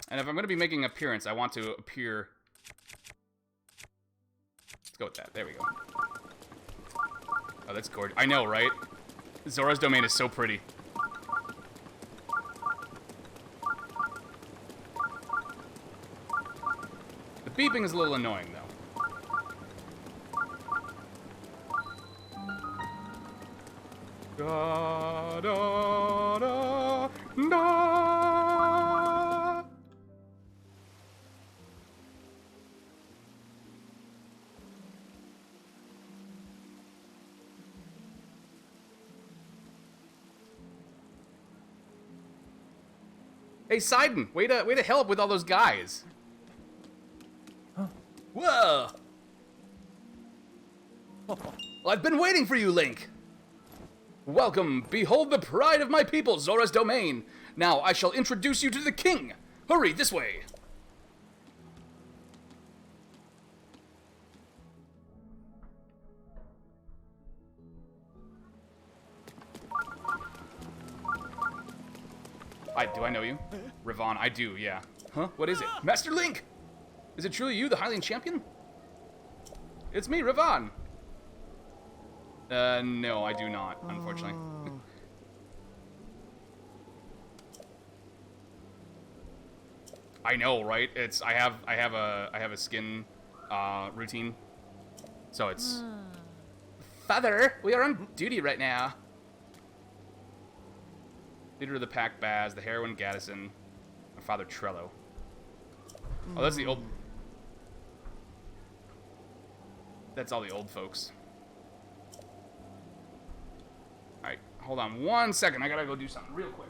And if I'm going to be making an appearance, I want to appear... Let's go with that. There we go. Oh, that's gorgeous. I know, right? Zora's domain is so pretty. The beeping is a little annoying, though. Da, da, da, da. Hey, Sidon, way to help with all those guys. Huh? Whoa! Well, I've been waiting for you, Link. Welcome, behold the pride of my people, Zora's domain. Now I shall introduce you to the king. Hurry, this way. Do I know you? Ravon, I do, yeah. Huh? What is it? Master Link! Is it truly you, the Hylian champion? It's me, Ravon. No, I do not, unfortunately. I know, right? I have a skin routine. So it's Father, we are on duty right now. Leader of the Pack Baz, the Heroine Gaddison, my father Trello. Oh, that's the old... That's all the old folks. Alright, hold on 1 second. I gotta go do something real quick.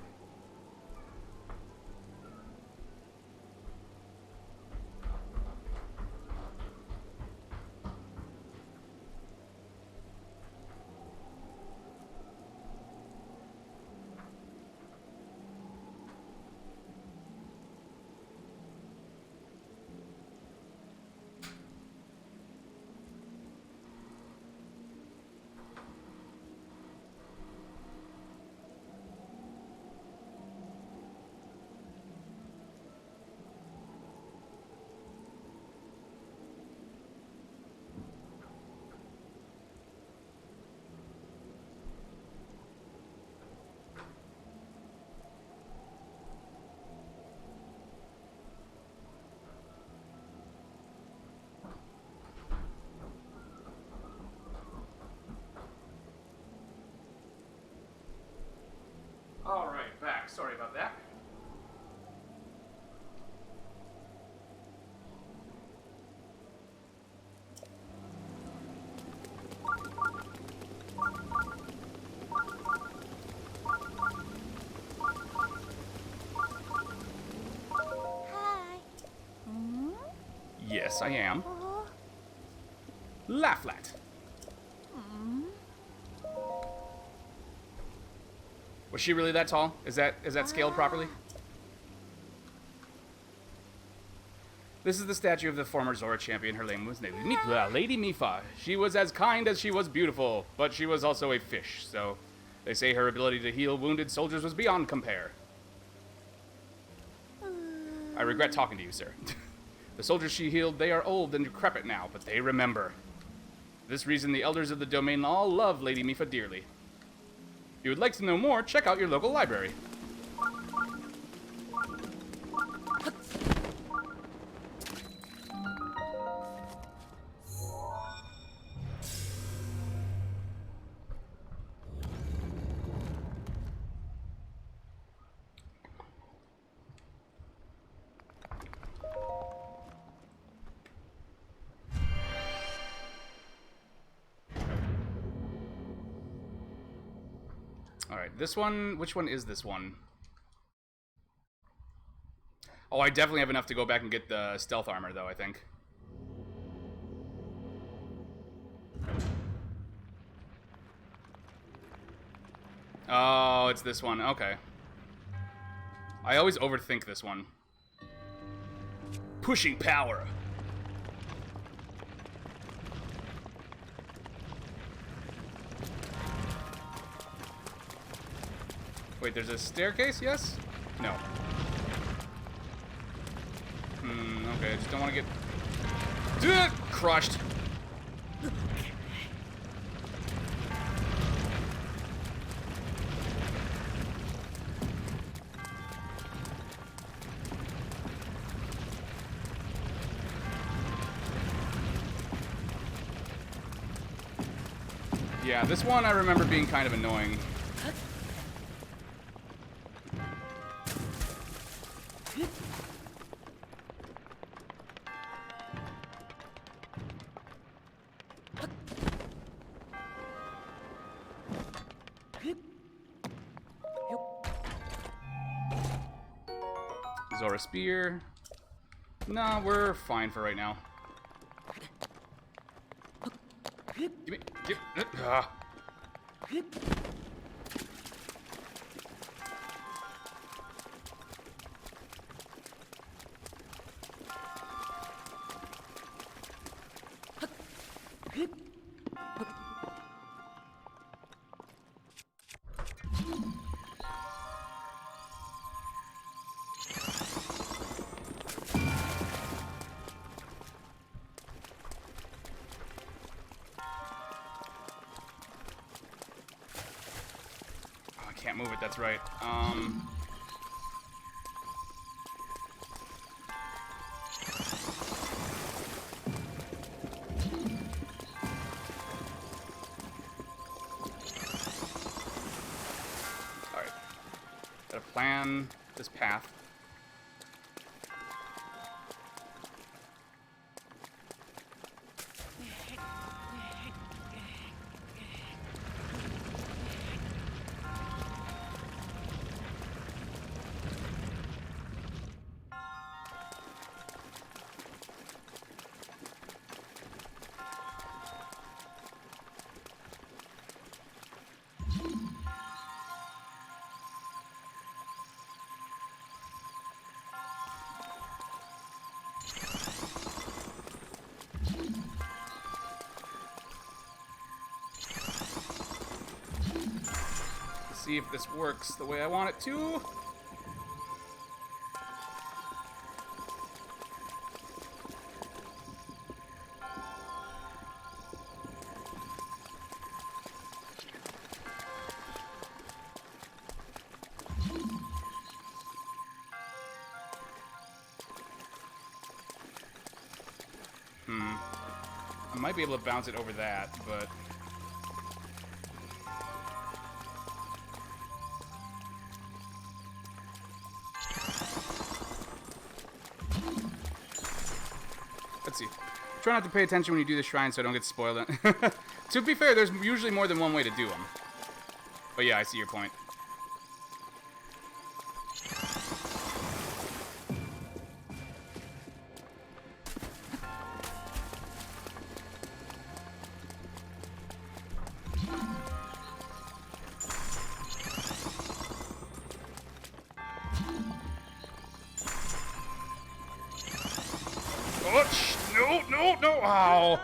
Alright, back. Sorry about that. Hi. Yes, I am. Laugh-lat. Was she really that tall? Is that scaled properly? This is the statue of the former Zora champion. Her name was Lady Mipha. She was as kind as she was beautiful, but she was also a fish, so they say her ability to heal wounded soldiers was beyond compare. I regret talking to you, sir. The soldiers she healed, they are old and decrepit now, but they remember. For this reason, the elders of the domain all love Lady Mipha dearly. If you would like to know more, check out your local library. Alright, this one, which one is this one? Oh, I definitely have enough to go back and get the stealth armor, though, I think. Oh, it's this one. Okay. I always overthink this one. Pushing power. Wait, there's a staircase? Yes? No. Okay, I just don't want to get... crushed. Yeah, this one I remember being kind of annoying. Zora spear. No, we're fine for right now. Give me, can't move it, that's right. Alright. Gotta plan this path. See if this works the way I want it to. I might be able to bounce it over that, but... Let's see. Try not to pay attention when you do the shrine so I don't get spoiled. To be fair, there's usually more than one way to do them. But yeah, I see your point. Oh, no! Ow!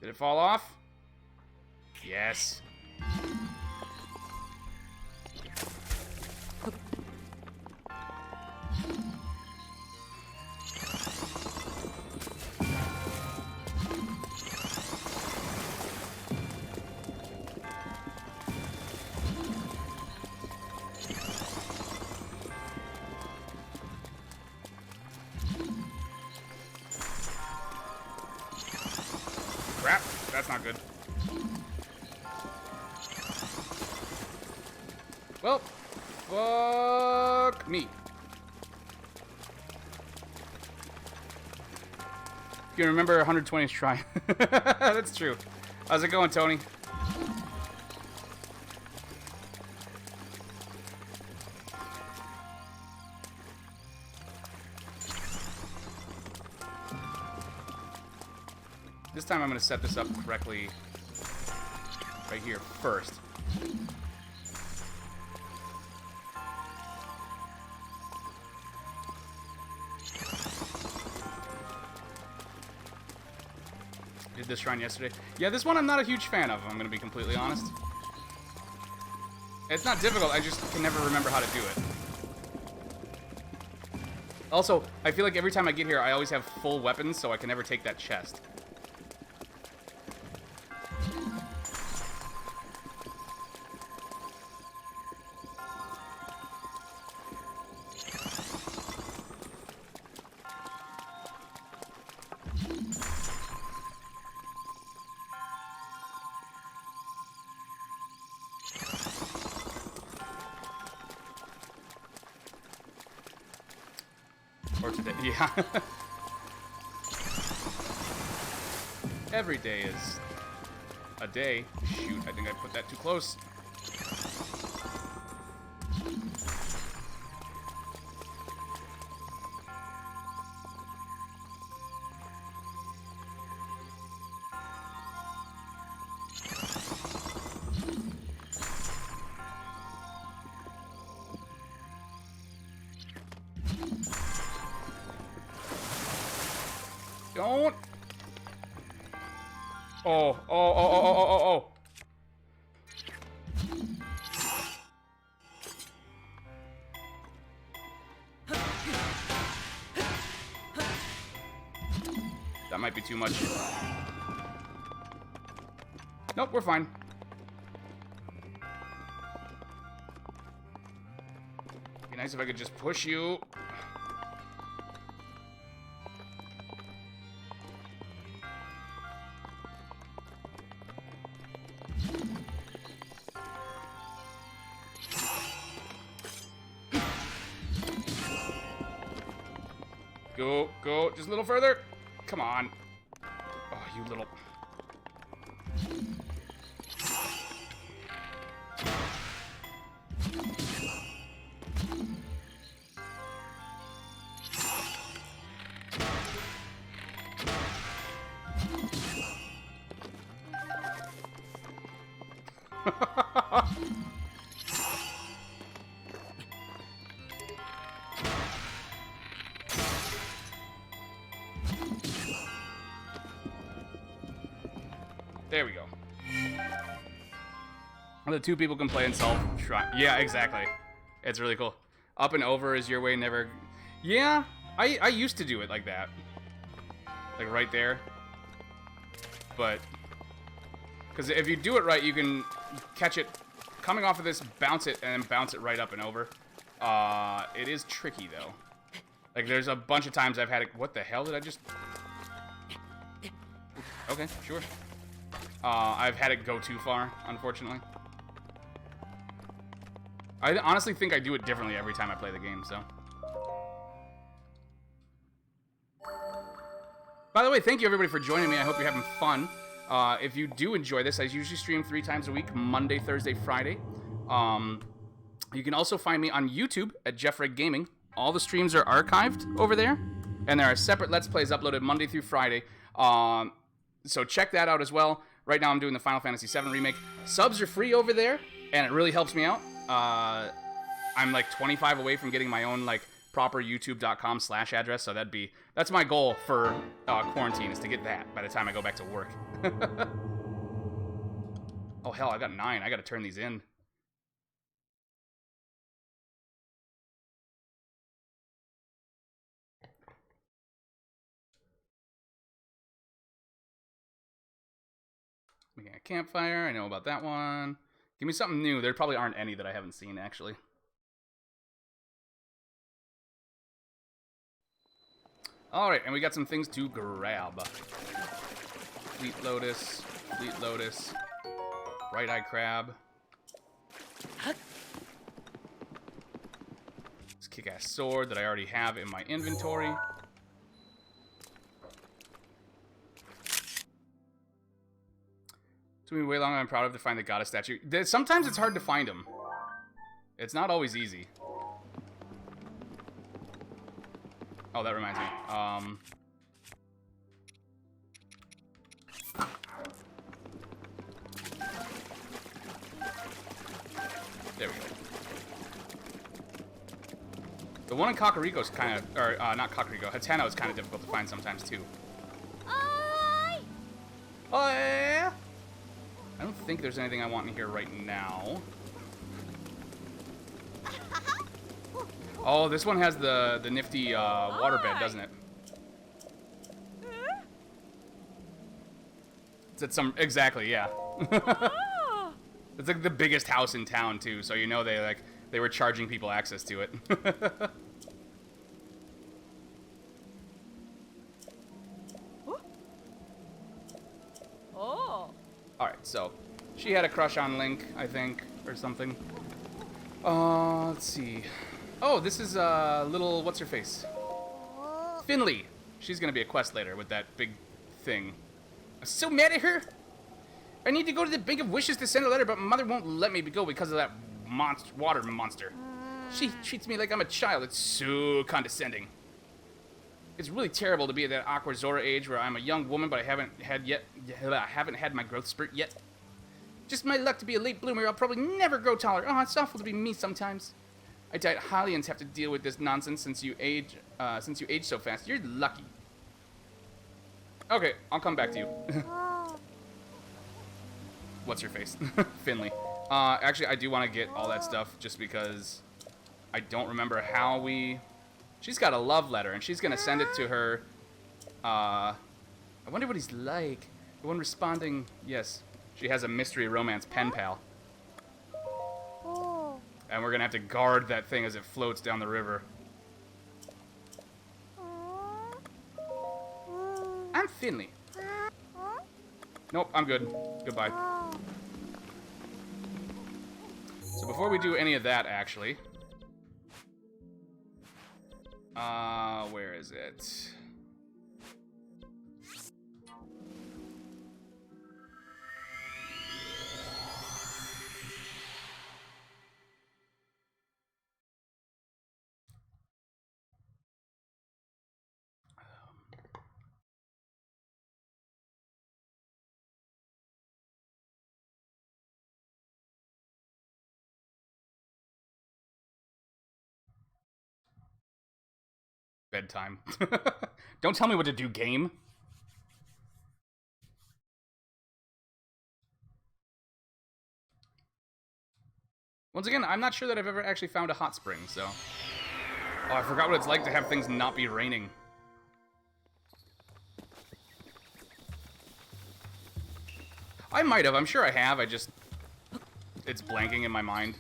Did it fall off? Yes. Crap, that's not good. Well, fuck me. If you remember 120th try. That's true. How's it going, Tony? This time I'm going to set this up correctly right here first. Did this shrine yesterday. Yeah, this one I'm not a huge fan of, I'm going to be completely honest. It's not difficult, I just can never remember how to do it. Also, I feel like every time I get here, I always have full weapons, so I can never take that chest. Or today, yeah. Every day is a day. Shoot, I think I put that too close. Don't. Oh. That might be too much. Nope, we're fine. Be nice if I could just push you. Go, just a little further. Come on. Oh, you little... There we go. The two people can play in self. Yeah, exactly. It's really cool. Up and over is your way, never. Yeah, I used to do it like that, like right there. But because if you do it right, you can catch it coming off of this, bounce it, and then bounce it right up and over. It is tricky though. Like there's a bunch of times I've had it. What the hell did I just? Okay, sure. I've had it go too far, unfortunately. I honestly think I do it differently every time I play the game, so. By the way, thank you everybody for joining me. I hope you're having fun. If you do enjoy this, I usually stream 3 times a week, Monday, Thursday, Friday. You can also find me on YouTube at Jeffreg Gaming. All the streams are archived over there, and there are separate Let's Plays uploaded Monday through Friday. So check that out as well. Right now I'm doing the Final Fantasy VII Remake. Subs are free over there, and it really helps me out. I'm like 25 away from getting my own like proper youtube.com/address, so that's my goal for quarantine, is to get that by the time I go back to work. Oh hell, I got 9. I gotta turn these in. Making a campfire, I know about that one. Give me something new. There probably aren't any that I haven't seen, actually. Alright, and we got some things to grab. Fleet Lotus, Bright-Eye Crab. This kick-ass sword that I already have in my inventory. It's been way longer than I'm proud of to find the goddess statue. Sometimes it's hard to find them. It's not always easy. Oh, that reminds me. There we go. The one in Kakariko's kind of, or not Kakariko, Hateno is kind of difficult to find sometimes too. Oi! Oh yeah. I don't think there's anything I want in here right now. Oh, this one has the nifty waterbed, doesn't it? It's at some, exactly, yeah. It's like the biggest house in town too, so you know they were charging people access to it. Alright, so she had a crush on Link, I think, or something. Let's see. Oh, this is little, what's her face? Finley. She's gonna be a quest later with that big thing. I'm so mad at her. I need to go to the Bank of Wishes to send a letter, but my mother won't let me go because of that water monster. She treats me like I'm a child. It's so condescending. It's really terrible to be at that awkward Zora age where I'm a young woman, but I haven't had my growth spurt yet. Just my luck to be a late bloomer. I'll probably never grow taller. Oh, it's awful to be me sometimes. I doubt Hylians have to deal with this nonsense since you age so fast. You're lucky. Okay, I'll come back to you. What's your face? Finley. Actually, I do want to get all that stuff just because I don't remember how we... She's got a love letter, and she's going to send it to her. I wonder what he's like. The one responding, yes. She has a mystery romance pen pal. And we're going to have to guard that thing as it floats down the river. I'm Finley. Nope, I'm good. Goodbye. So before we do any of that, actually... where is it? Bedtime. Don't tell me what to do, game. Once again, I'm not sure that I've ever actually found a hot spring, so... Oh, I forgot what it's like to have things not be raining. I might have. I'm sure I have. I just... It's blanking in my mind.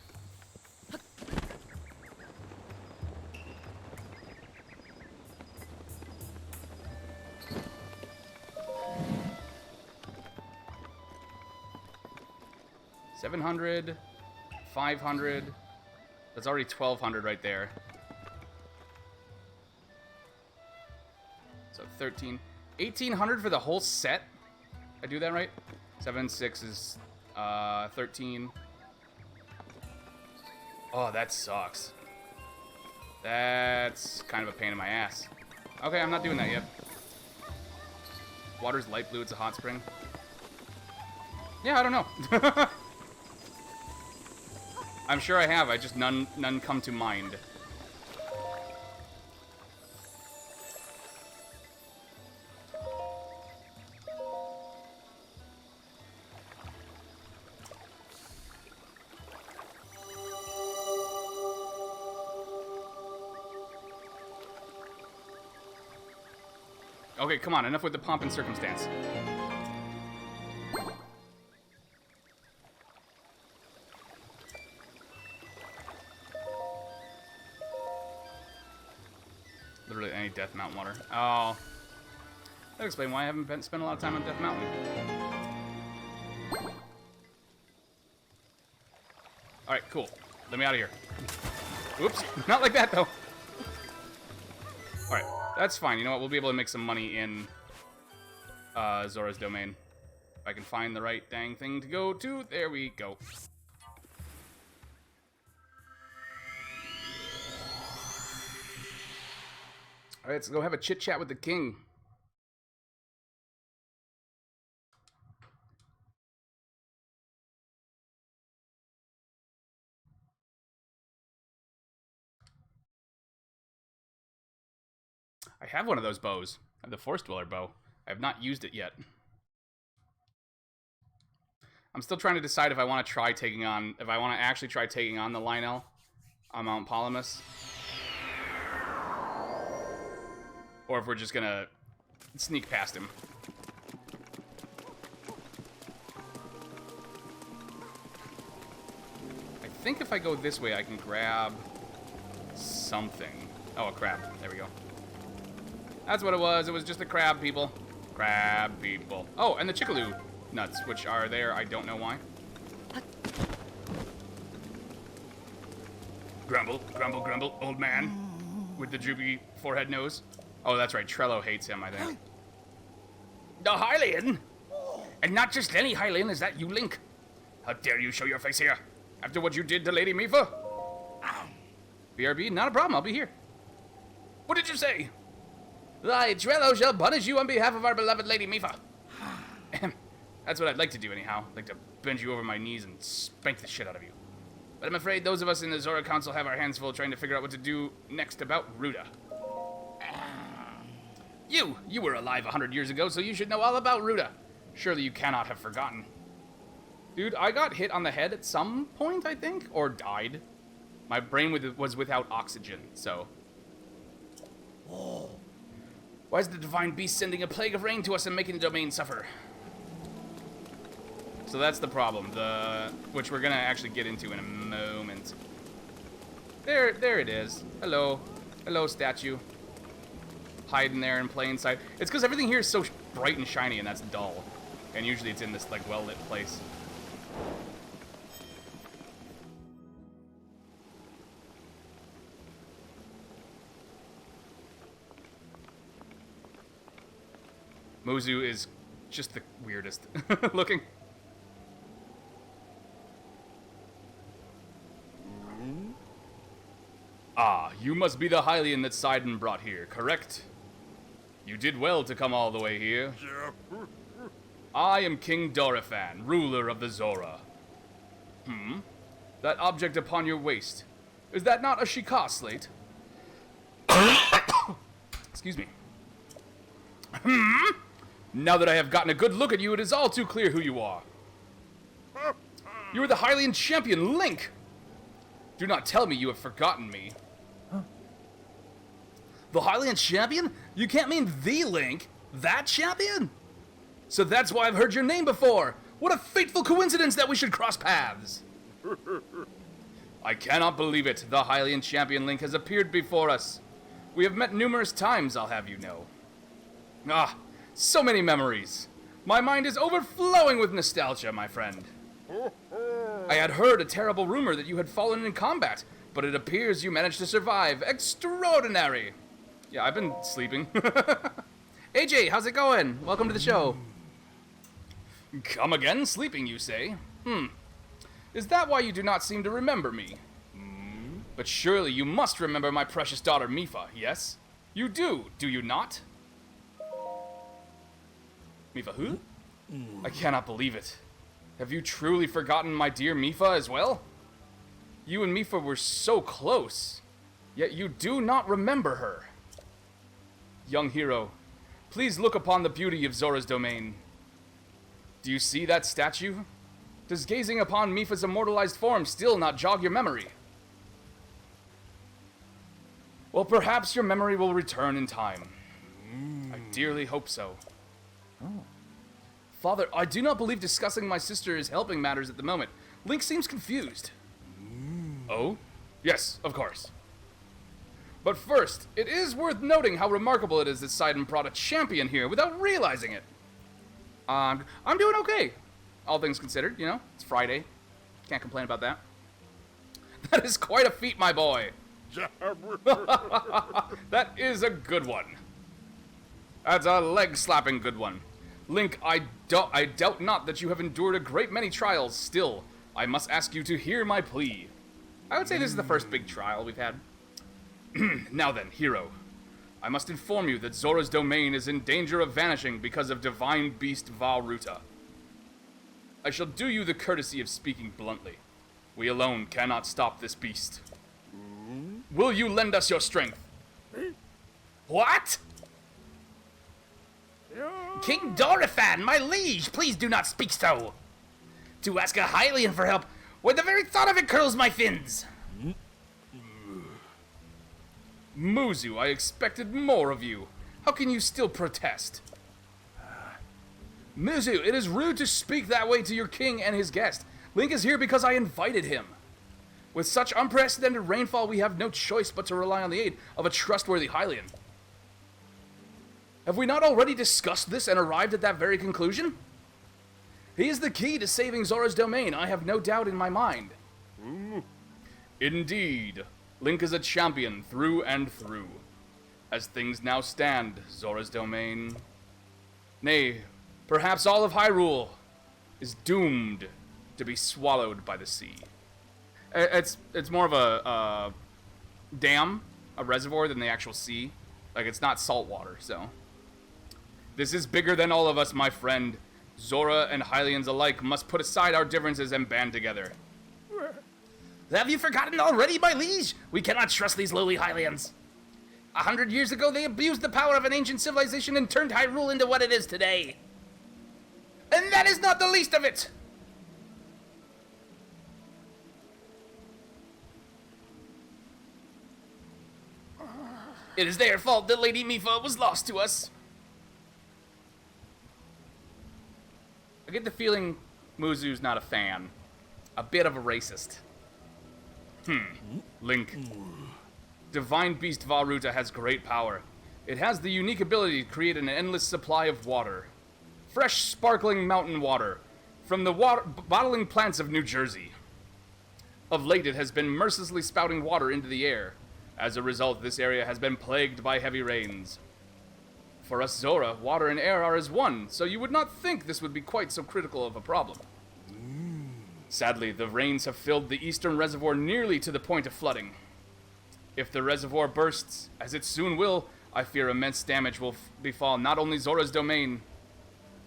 $700, $500. That's already $1,200 right there. So 13, $1,800 for the whole set. I do that right? 7, 6 is 13. Oh, that sucks. That's kind of a pain in my ass. Okay, I'm not doing that yet. Water's light blue. It's a hot spring. Yeah, I don't know. I'm sure I have. I just none come to mind. Okay, come on. Enough with the pomp and circumstance. Literally any Death Mountain water. Oh. That'll explain why I haven't spent a lot of time on Death Mountain. Alright, cool. Let me out of here. Oops. Not like that, though. Alright. That's fine. You know what? We'll be able to make some money in Zora's domain. If I can find the right dang thing to go to. There we go. Alright, let's go have a chit-chat with the king. I have one of those bows. I have the Forest Dweller bow. I have not used it yet. I'm still trying to decide if I want to try taking on... If I want to actually try taking on the Lionel on Mount Palamas. Or if we're just gonna sneak past him. I think if I go this way, I can grab something. Oh, a crab. There we go. That's what it was. It was just a crab, people. Crab, people. Oh, and the Chickaloo nuts, which are there. I don't know why. Grumble, grumble, grumble, old man with the droopy forehead nose. Oh, that's right. Trello hates him, I think. The Hylian? And not just any Hylian, is that you, Link? How dare you show your face here? After what you did to Lady Mifa? BRB, not a problem. I'll be here. What did you say? Thy Trello shall punish you on behalf of our beloved Lady Mifa. That's what I'd like to do, anyhow. I'd like to bend you over my knees and spank the shit out of you. But I'm afraid those of us in the Zora Council have our hands full trying to figure out what to do next about Ruta. You were alive 100 years ago, so you should know all about Ruta. Surely you cannot have forgotten. Dude, I got hit on the head at some point, I think, or died. My brain was without oxygen, so... Why is the Divine Beast sending a plague of rain to us and making the domain suffer? So that's the problem, which we're gonna actually get into in a moment. There it is. Hello. Hello, statue. Hiding there in plain sight. It's because everything here is so bright and shiny, and that's dull. And usually it's in this, like, well-lit place. Mozu is just the weirdest looking. Ah, you must be the Hylian that Sidon brought here, correct? You did well to come all the way here. I am King Dorephan, ruler of the Zora. That object upon your waist, is that not a Shikah slate? Excuse me. Now that I have gotten a good look at you, it is all too clear who you are. You are the Hylian champion, Link! Do not tell me you have forgotten me. Huh? The Hylian champion? You can't mean the Link? That champion? So that's why I've heard your name before. What a fateful coincidence that we should cross paths. I cannot believe it. The Hylian champion Link has appeared before us. We have met numerous times, I'll have you know. Ah, so many memories. My mind is overflowing with nostalgia, my friend. I had heard a terrible rumor that you had fallen in combat, but it appears you managed to survive. Extraordinary! Yeah, I've been sleeping. AJ, how's it going? Welcome to the show. Come again, sleeping, you say? Is that why you do not seem to remember me? But surely you must remember my precious daughter Mipha, yes? You do you not? Mipha who? I cannot believe it. Have you truly forgotten my dear Mipha as well? You and Mipha were so close, yet you do not remember her. Young hero, please look upon the beauty of Zora's domain. Do you see that statue? Does gazing upon Mipha's immortalized form still not jog your memory? Well, perhaps your memory will return in time. I dearly hope so. Oh. Father, I do not believe discussing my sister is helping matters at the moment. Link seems confused. Oh? Yes, of course. But first, it is worth noting how remarkable it is that Sidon brought a champion here without realizing it. I'm doing okay. All things considered, you know, it's Friday. Can't complain about that. That is quite a feat, my boy. That is a good one. That's a leg-slapping good one. Link, I doubt not that you have endured a great many trials. Still, I must ask you to hear my plea. I would say this is the first big trial we've had. Now then, hero. I must inform you that Zora's domain is in danger of vanishing because of Divine Beat Vah Ruta. I shall do you the courtesy of speaking bluntly. We alone cannot stop this beast. Will you lend us your strength? What? King Dorifan, my liege, please do not speak so. To ask a Hylian for help, when the very thought of it curls my fins. Muzu, I expected more of you. How can you still protest? Muzu, it is rude to speak that way to your king and his guest. Link is here because I invited him. With such unprecedented rainfall, we have no choice but to rely on the aid of a trustworthy Hylian. Have we not already discussed this and arrived at that very conclusion? He is the key to saving Zora's domain, I have no doubt in my mind. Indeed, Link is a champion through and through. As things now stand, Zora's domain... Nay, perhaps all of Hyrule is doomed to be swallowed by the sea. It's more of a dam, a reservoir, than the actual sea. Like, it's not salt water, so... This is bigger than all of us, my friend. Zora and Hylians alike must put aside our differences and band together. Have you forgotten already, my liege? We cannot trust these lowly Hylians. 100 years ago, they abused the power of an ancient civilization and turned Hyrule into what it is today. And that is not the least of it! It is their fault that Lady Mipha was lost to us. I get the feeling Muzu's not a fan. A bit of a racist. Link. Divine Beat Vah Ruta has great power. It has the unique ability to create an endless supply of water. Fresh, sparkling mountain water from the bottling plants of New Jersey. Of late, it has been mercilessly spouting water into the air. As a result, this area has been plagued by heavy rains. For us Zora, water and air are as one, so you would not think this would be quite so critical of a problem. Sadly, the rains have filled the eastern reservoir nearly to the point of flooding. If the reservoir bursts, as it soon will, I fear immense damage will befall not only Zora's domain,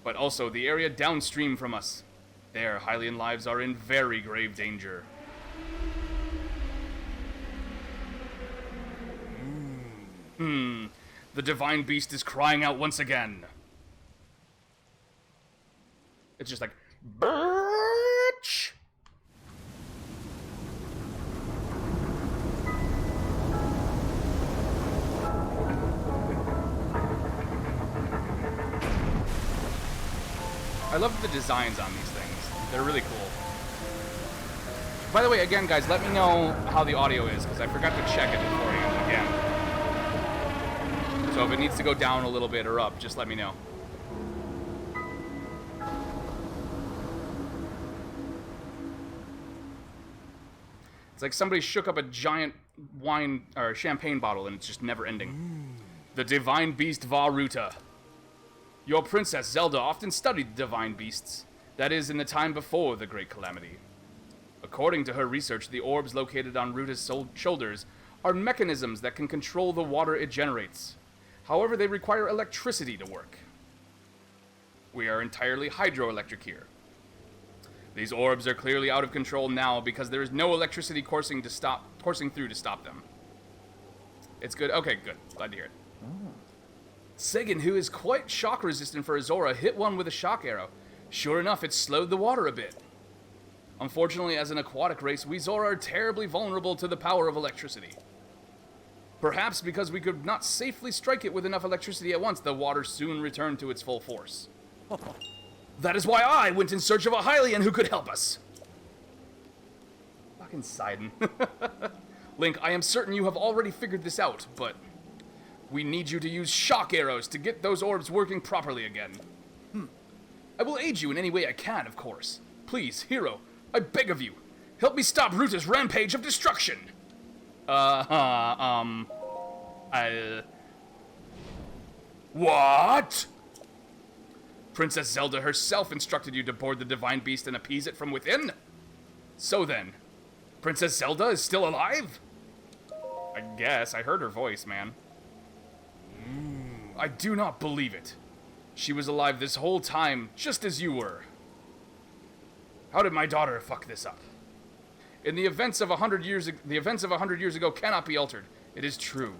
but also the area downstream from us. There, Hylian lives are in very grave danger. The Divine Beast is crying out once again. It's just like, Birch! love the designs on these things. They're really cool. By the way, again, guys, let me know how the audio is, because I forgot to check it beforehand again. So if it needs to go down a little bit or up, just let me know. It's like somebody shook up a giant wine or champagne bottle and it's just never ending. The Divine Beat Vah Ruta. Your princess Zelda often studied divine beasts. That is, in the time before the Great Calamity. According to her research, the orbs located on Ruta's shoulders are mechanisms that can control the water it generates. However, they require electricity to work. We are entirely hydroelectric here. These orbs are clearly out of control now because there is no electricity coursing through to stop them. It's good. Okay, good. Glad to hear it. Sagan, who is quite shock resistant for a Zora, hit one with a shock arrow. Sure enough, it slowed the water a bit. Unfortunately, as an aquatic race, we Zora are terribly vulnerable to the power of electricity. Perhaps because we could not safely strike it with enough electricity at once, the water soon returned to its full force. That is why I went in search of a Hylian who could help us. Fucking Sidon. Link, I am certain you have already figured this out, but we need you to use shock arrows to get those orbs working properly again. I will aid you in any way I can, of course. Please, hero, I beg of you, help me stop Ruta's rampage of destruction. What? Princess Zelda herself instructed you to board the Divine Beast and appease it from within? So then, Princess Zelda is still alive? I guess. I heard her voice, man. I do not believe it. She was alive this whole time, just as you were. How did my daughter fuck this up? In the events of 100 years ago cannot be altered. It is true.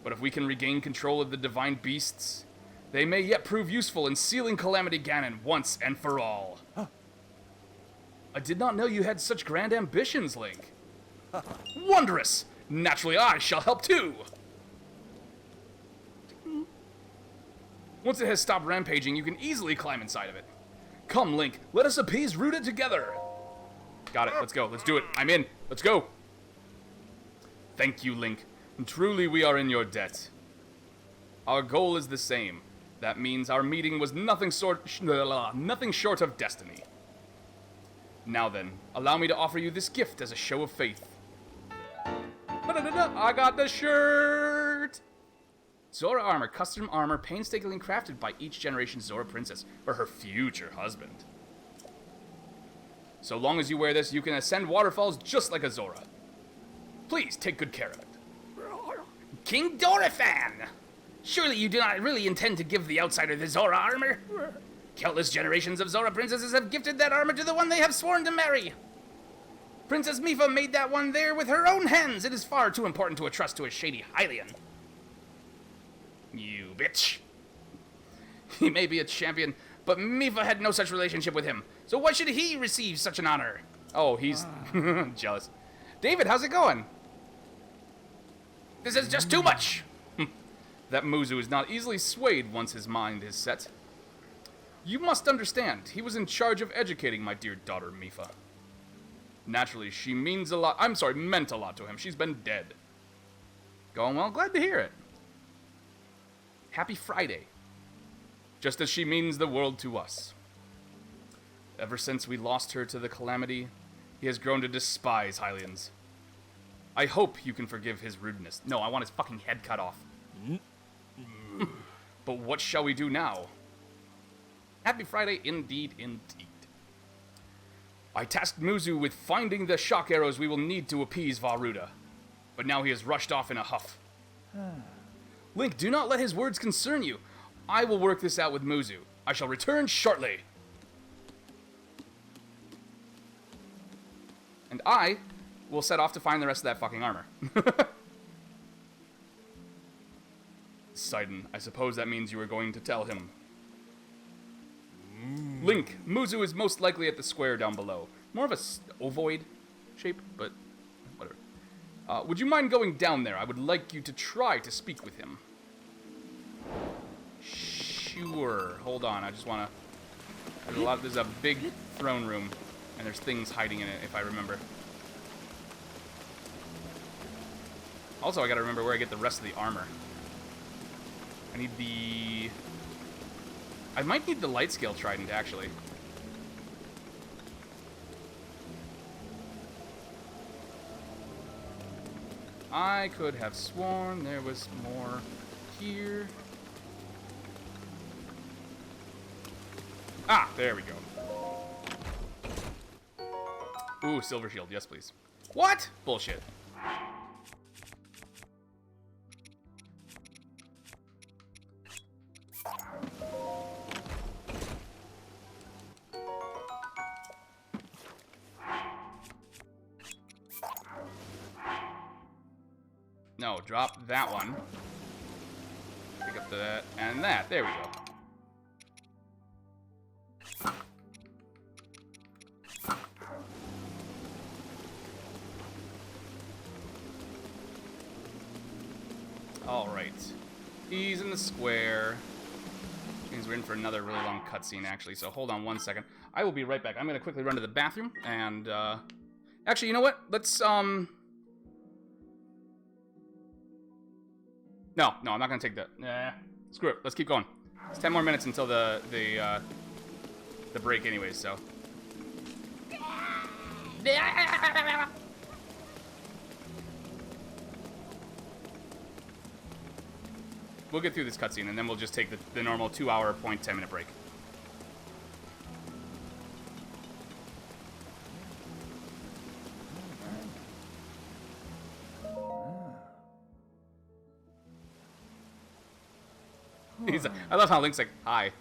But if we can regain control of the Divine Beasts, they may yet prove useful in sealing Calamity Ganon once and for all. I did not know you had such grand ambitions, Link. Wondrous! Naturally, I shall help too! Once it has stopped rampaging, you can easily climb inside of it. Come, Link, let us appease Ruta together! Got it, let's go, let's do it. I'm in, let's go! Thank you, Link. Truly we are in your debt. Our goal is the same. That means our meeting was nothing short of destiny. Now then, allow me to offer you this gift as a show of faith. I got the shirt! Zora armor, custom armor, painstakingly crafted by each generation Zora princess for her future husband. So long as you wear this, you can ascend waterfalls just like a Zora. Please take good care of it. King Dorephan! Surely you do not really intend to give the outsider the Zora armor? Countless generations of Zora princesses have gifted that armor to the one they have sworn to marry. Princess Mipha made that one there with her own hands. It is far too important to entrust to a shady Hylian. You bitch. He may be a champion, but Mipha had no such relationship with him. So why should he receive such an honor? Oh, he's jealous. David, how's it going? This is just too much. That Muzu is not easily swayed once his mind is set. You must understand, he was in charge of educating my dear daughter, Mipha. Naturally, she meant a lot to him. She's been dead. Going well, glad to hear it. Happy Friday. Just as she means the world to us. Ever since we lost her to the Calamity, he has grown to despise Hylians. I hope you can forgive his rudeness. No, I want his fucking head cut off. But what shall we do now? Happy Friday, indeed, indeed. I tasked Muzu with finding the shock arrows we will need to appease Vah Ruta. But now he has rushed off in a huff. Link, do not let his words concern you. I will work this out with Muzu. I shall return shortly. And I will set off to find the rest of that fucking armor. Sidon, I suppose that means you are going to tell him. Link, Muzu is most likely at the square down below. More of a ovoid shape, but whatever. Would you mind going down there? I would like you to try to speak with him. Sure. Hold on, I just want to There's a big throne room, and there's things hiding in it, if I remember. Also, I gotta remember where I get the rest of the armor. I need the... I might need the light scale trident, actually. I could have sworn there was more here. Ah, there we go. Ooh, silver shield. Yes, please. What? Bullshit. No, drop that one. Pick up that and that. There we go. Alright. He's in the square. Which means we're in for another really long cutscene, actually. So hold on one second. I will be right back. I'm going to quickly run to the bathroom. And, actually, you know what? Let's, No, I'm not going to take that. Nah. Screw it. Let's keep going. It's 10 more minutes until the break anyways, so. We'll get through this cutscene, and then we'll just take the normal 2-hour, 10-minute break. I love how Link's like, hi.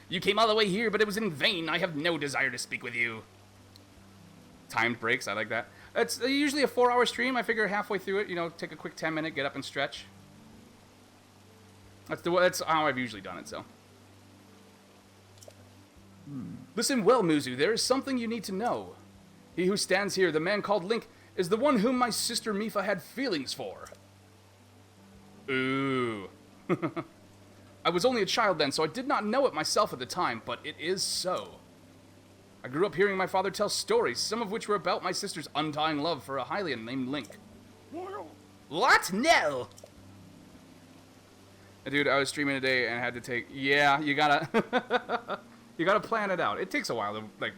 You came all the way here, but it was in vain. I have no desire to speak with you. Timed breaks, I like that. It's usually a 4-hour stream. I figure halfway through it, you know, take a quick 10-minute, get up and stretch. That's how I've usually done it, so. Listen well, Muzu, there is something you need to know. He who stands here, the man called Link, is the one whom my sister Mipha had feelings for. Ooh. I was only a child then, so I did not know it myself at the time, but it is so. I grew up hearing my father tell stories, some of which were about my sister's undying love for a Hylian named Link. What? No! Dude, I was streaming today and had to take... Yeah, you gotta... you gotta plan it out. It takes a while to, like...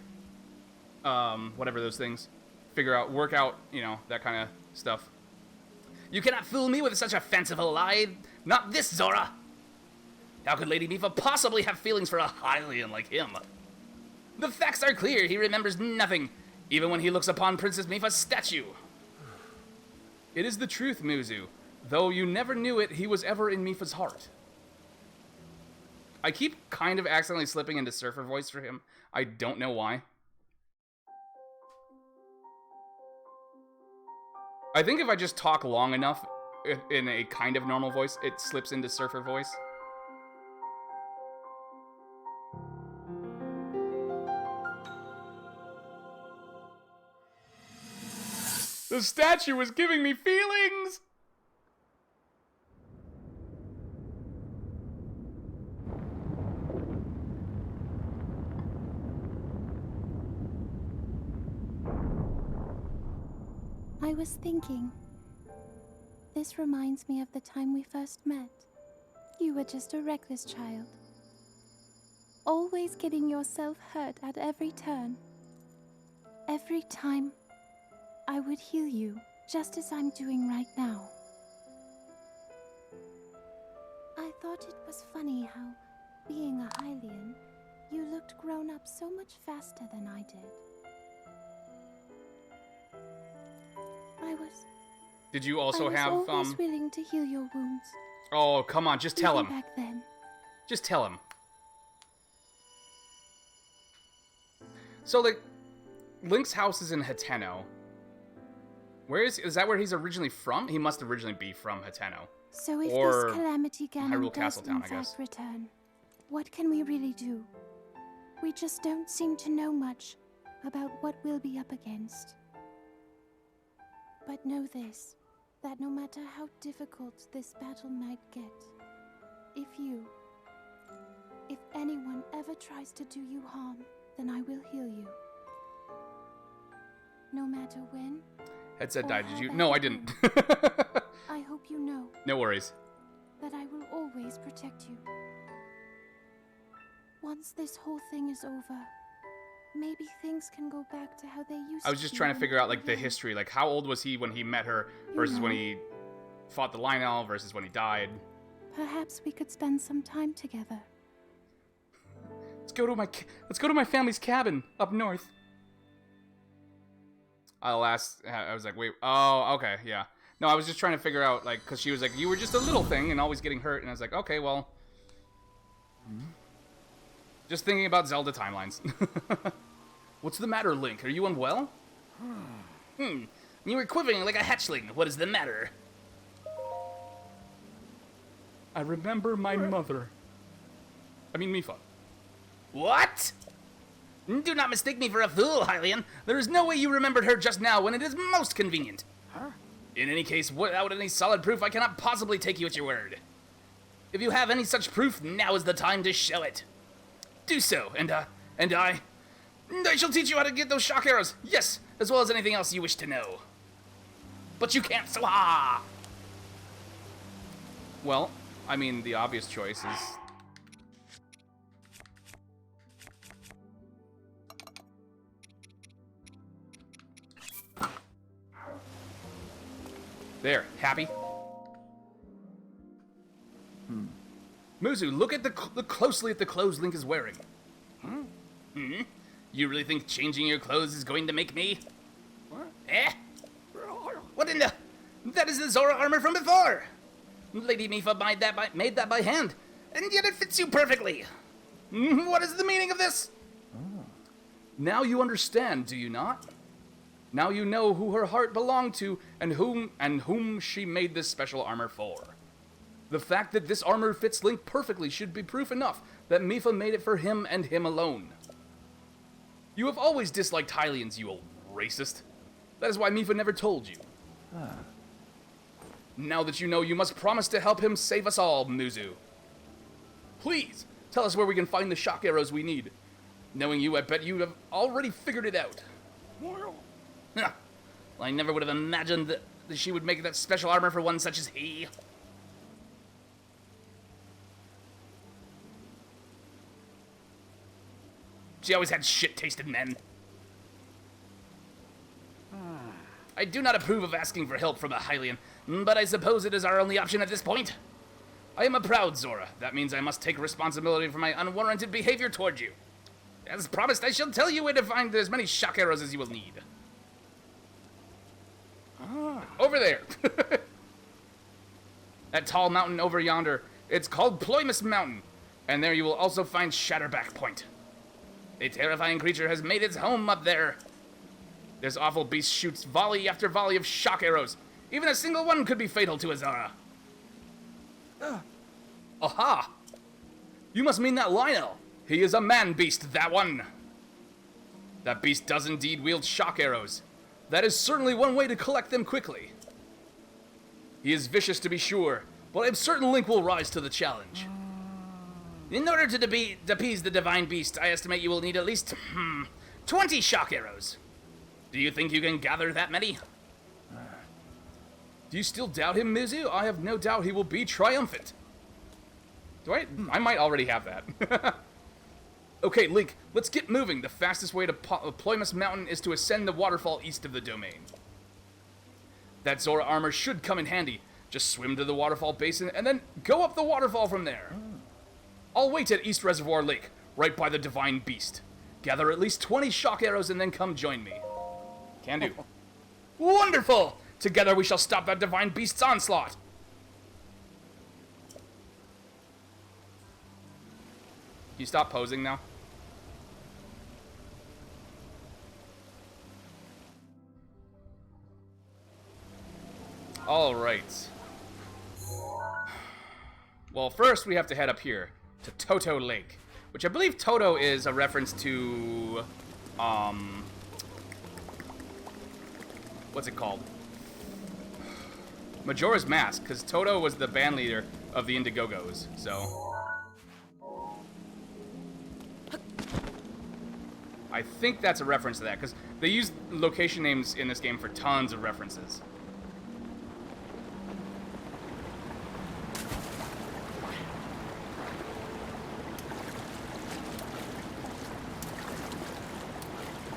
whatever those things. Figure out, work out, you know, that kind of stuff. You cannot fool me with such a fanciful lie. Not this, Zora! How could Lady Mipha possibly have feelings for a Hylian like him? The facts are clear. He remembers nothing, even when he looks upon Princess Mipha's statue. It is the truth, Muzu. Though you never knew it, he was ever in Mipha's heart. I keep kind of accidentally slipping into surfer voice for him. I don't know why. I think if I just talk long enough in a kind of normal voice, it slips into surfer voice. The statue was giving me feelings! I was thinking. This reminds me of the time we first met. You were just a reckless child. Always getting yourself hurt at every turn. Every time, I would heal you, just as I'm doing right now. I thought it was funny how, being a Hylian, you looked grown up so much faster than I did. Did you also have, I was always willing to heal your wounds. Oh, come on, just tell him. Back then. Just tell him. So, like, Link's house is in Hateno. Where is that where he's originally from? He must originally be from Hateno. So if or this Calamity Ganon does in I guess. fact return, what can we really do? We just don't seem to know much about what we'll be up against. But know this, that no matter how difficult this battle might get, if you, If anyone ever tries to do you harm, then I will heal you. No matter when. Headset or died. Did how you? that No, I happened. didn't. I hope you know No worries. that I will always protect you. Once this whole thing is over, maybe things can go back to how they used to be. I was just trying to when figure we out, were like, the young. history. Like, how old was he when he met her versus when know. he fought the Lionel versus when he died? Perhaps we could spend some time together. Let's go to my family's cabin up north. I was like, wait, oh, okay, yeah. No, I was just trying to figure out, like, because she was like, you were just a little thing and always getting hurt, and I was like, okay, well. Just thinking about Zelda timelines. What's the matter, Link? Are you unwell? You were quivering like a hatchling. What is the matter? I remember my mother. I mean, Mipha. What? Do not mistake me for a fool, Hylian. There is no way you remembered her just now when it is most convenient. In any case, without any solid proof, I cannot possibly take you at your word. If you have any such proof, now is the time to show it. Do so, and I shall teach you how to get those shock arrows. Yes, as well as anything else you wish to know. But you can't, so ha! Well, I mean, the obvious choice is... There, happy? Muzu, look closely at the clothes Link is wearing. You really think changing your clothes is going to make me? What? Eh? What in the... That is the Zora armor from before! Lady Mipha made that by hand, and yet it fits you perfectly! What is the meaning of this? Now you understand, do you not? Now you know who her heart belonged to and whom she made this special armor for. The fact that this armor fits Link perfectly should be proof enough that Mipha made it for him and him alone. You have always disliked Hylians, you old racist. That is why Mipha never told you. Now that you know, you must promise to help him save us all, Muzu. Please, tell us where we can find the shock arrows we need. Knowing you, I bet you have already figured it out. Well, I never would have imagined that she would make that special armor for one such as he. She always had shit-tasted men. I do not approve of asking for help from a Hylian, but I suppose it is our only option at this point. I am a proud Zora. That means I must take responsibility for my unwarranted behavior toward you. As promised, I shall tell you where to find as many shock arrows as you will need. Over there. That tall mountain over yonder. It's called Ploymus Mountain. And there you will also find Shatterback Point. A terrifying creature has made its home up there. This awful beast shoots volley after volley of shock arrows. Even a single one could be fatal to a Zora. Aha! You must mean that Lionel. He is a man-beast, that one. That beast does indeed wield shock arrows. That is certainly one way to collect them quickly. He is vicious to be sure, but I am certain Link will rise to the challenge. In order to appease the Divine Beast, I estimate you will need at least, 20 shock arrows. Do you think you can gather that many? Do you still doubt him, Mizu? I have no doubt he will be triumphant. I might already have that. Okay, Link, let's get moving. The fastest way to Ploymus Mountain is to ascend the waterfall east of the domain. That Zora armor should come in handy. Just swim to the waterfall basin and then go up the waterfall from there. I'll wait at East Reservoir Lake, right by the Divine Beast. Gather at least 20 shock arrows and then come join me. Can do. Wonderful! Together we shall stop that Divine Beast's onslaught. Can you stop posing now? All right. Well, first we have to head up here to Toto Lake, which I believe Toto is a reference to, what's it called? Majora's Mask, because Toto was the band leader of the Indigogos, so. I think that's a reference to that, because they use location names in this game for tons of references.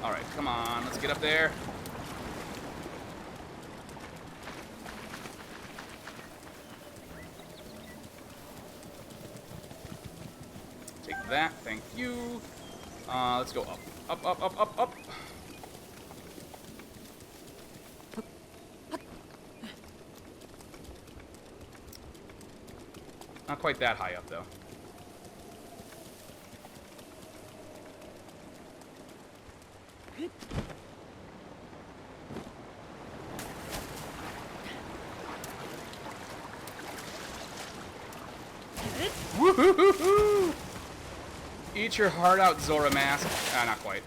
Alright, come on, let's get up there. Take that, thank you. Let's go up. Up, up, up, up, up. Not quite that high up, though. Woo-hoo-hoo-hoo! Eat your heart out, Zora mask. Ah, not quite.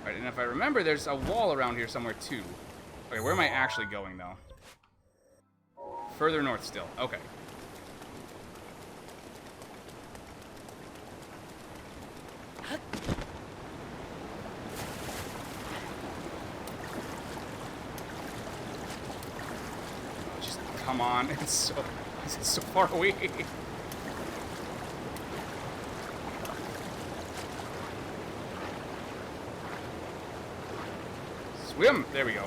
Alright, and if I remember, there's a wall around here somewhere, too. Okay, where am I actually going, though? Further north still. Okay. Just come on. It's so far away. Swim! There we go.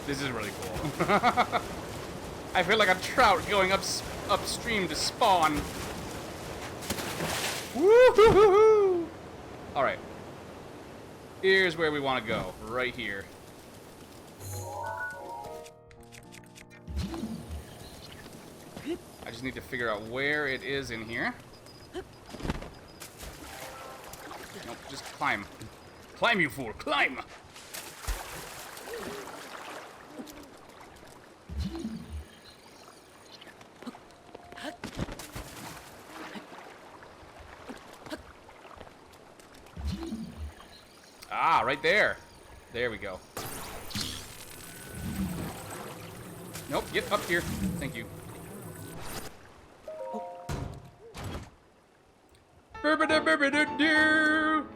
This is really cool. I feel like a trout going upstream to spawn. Woo-hoo-hoo-hoo! Alright. Here's where we want to go. Right here. I just need to figure out where it is in here. Nope, just climb. Climb, you fool, climb! Ah, right there. There we go. Nope, get up here. Thank you.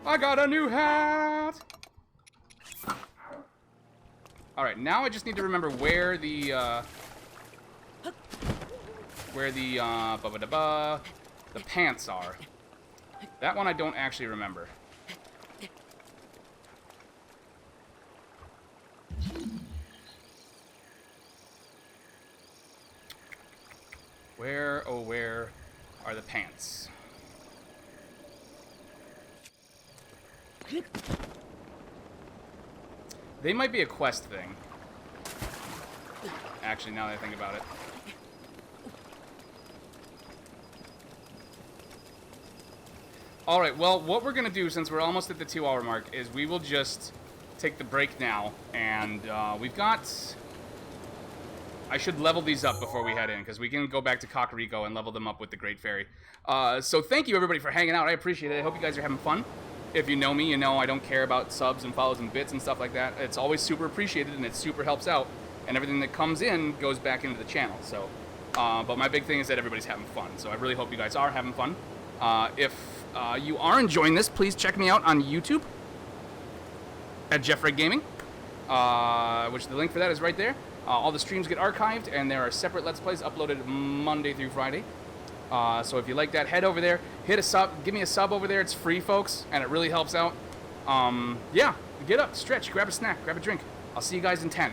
I got a new hat. Alright, now I just need to remember where the pants are. That one I don't actually remember. Where, oh where are the pants? They might be a quest thing. Actually, now that I think about it. Alright, well, what we're going to do, since we're almost at the 2-hour mark, is we will just take the break now. And we've got... I should level these up before we head in, because we can go back to Kakariko and level them up with the Great Fairy. So thank you, everybody, for hanging out. I appreciate it. I hope you guys are having fun. If you know me, you know I don't care about subs and follows and bits and stuff like that. It's always super appreciated, and it super helps out. And everything that comes in goes back into the channel. So, but my big thing is that everybody's having fun. So I really hope you guys are having fun. If you are enjoying this, please check me out on YouTube at Jeffrey Gaming, which the link for that is right there. All the streams get archived, and there are separate Let's Plays uploaded Monday through Friday. So if you like that, head over there, hit a sub, give me a sub over there. It's free, folks, and it really helps out. Yeah, get up, stretch, grab a snack, grab a drink. I'll see you guys in 10.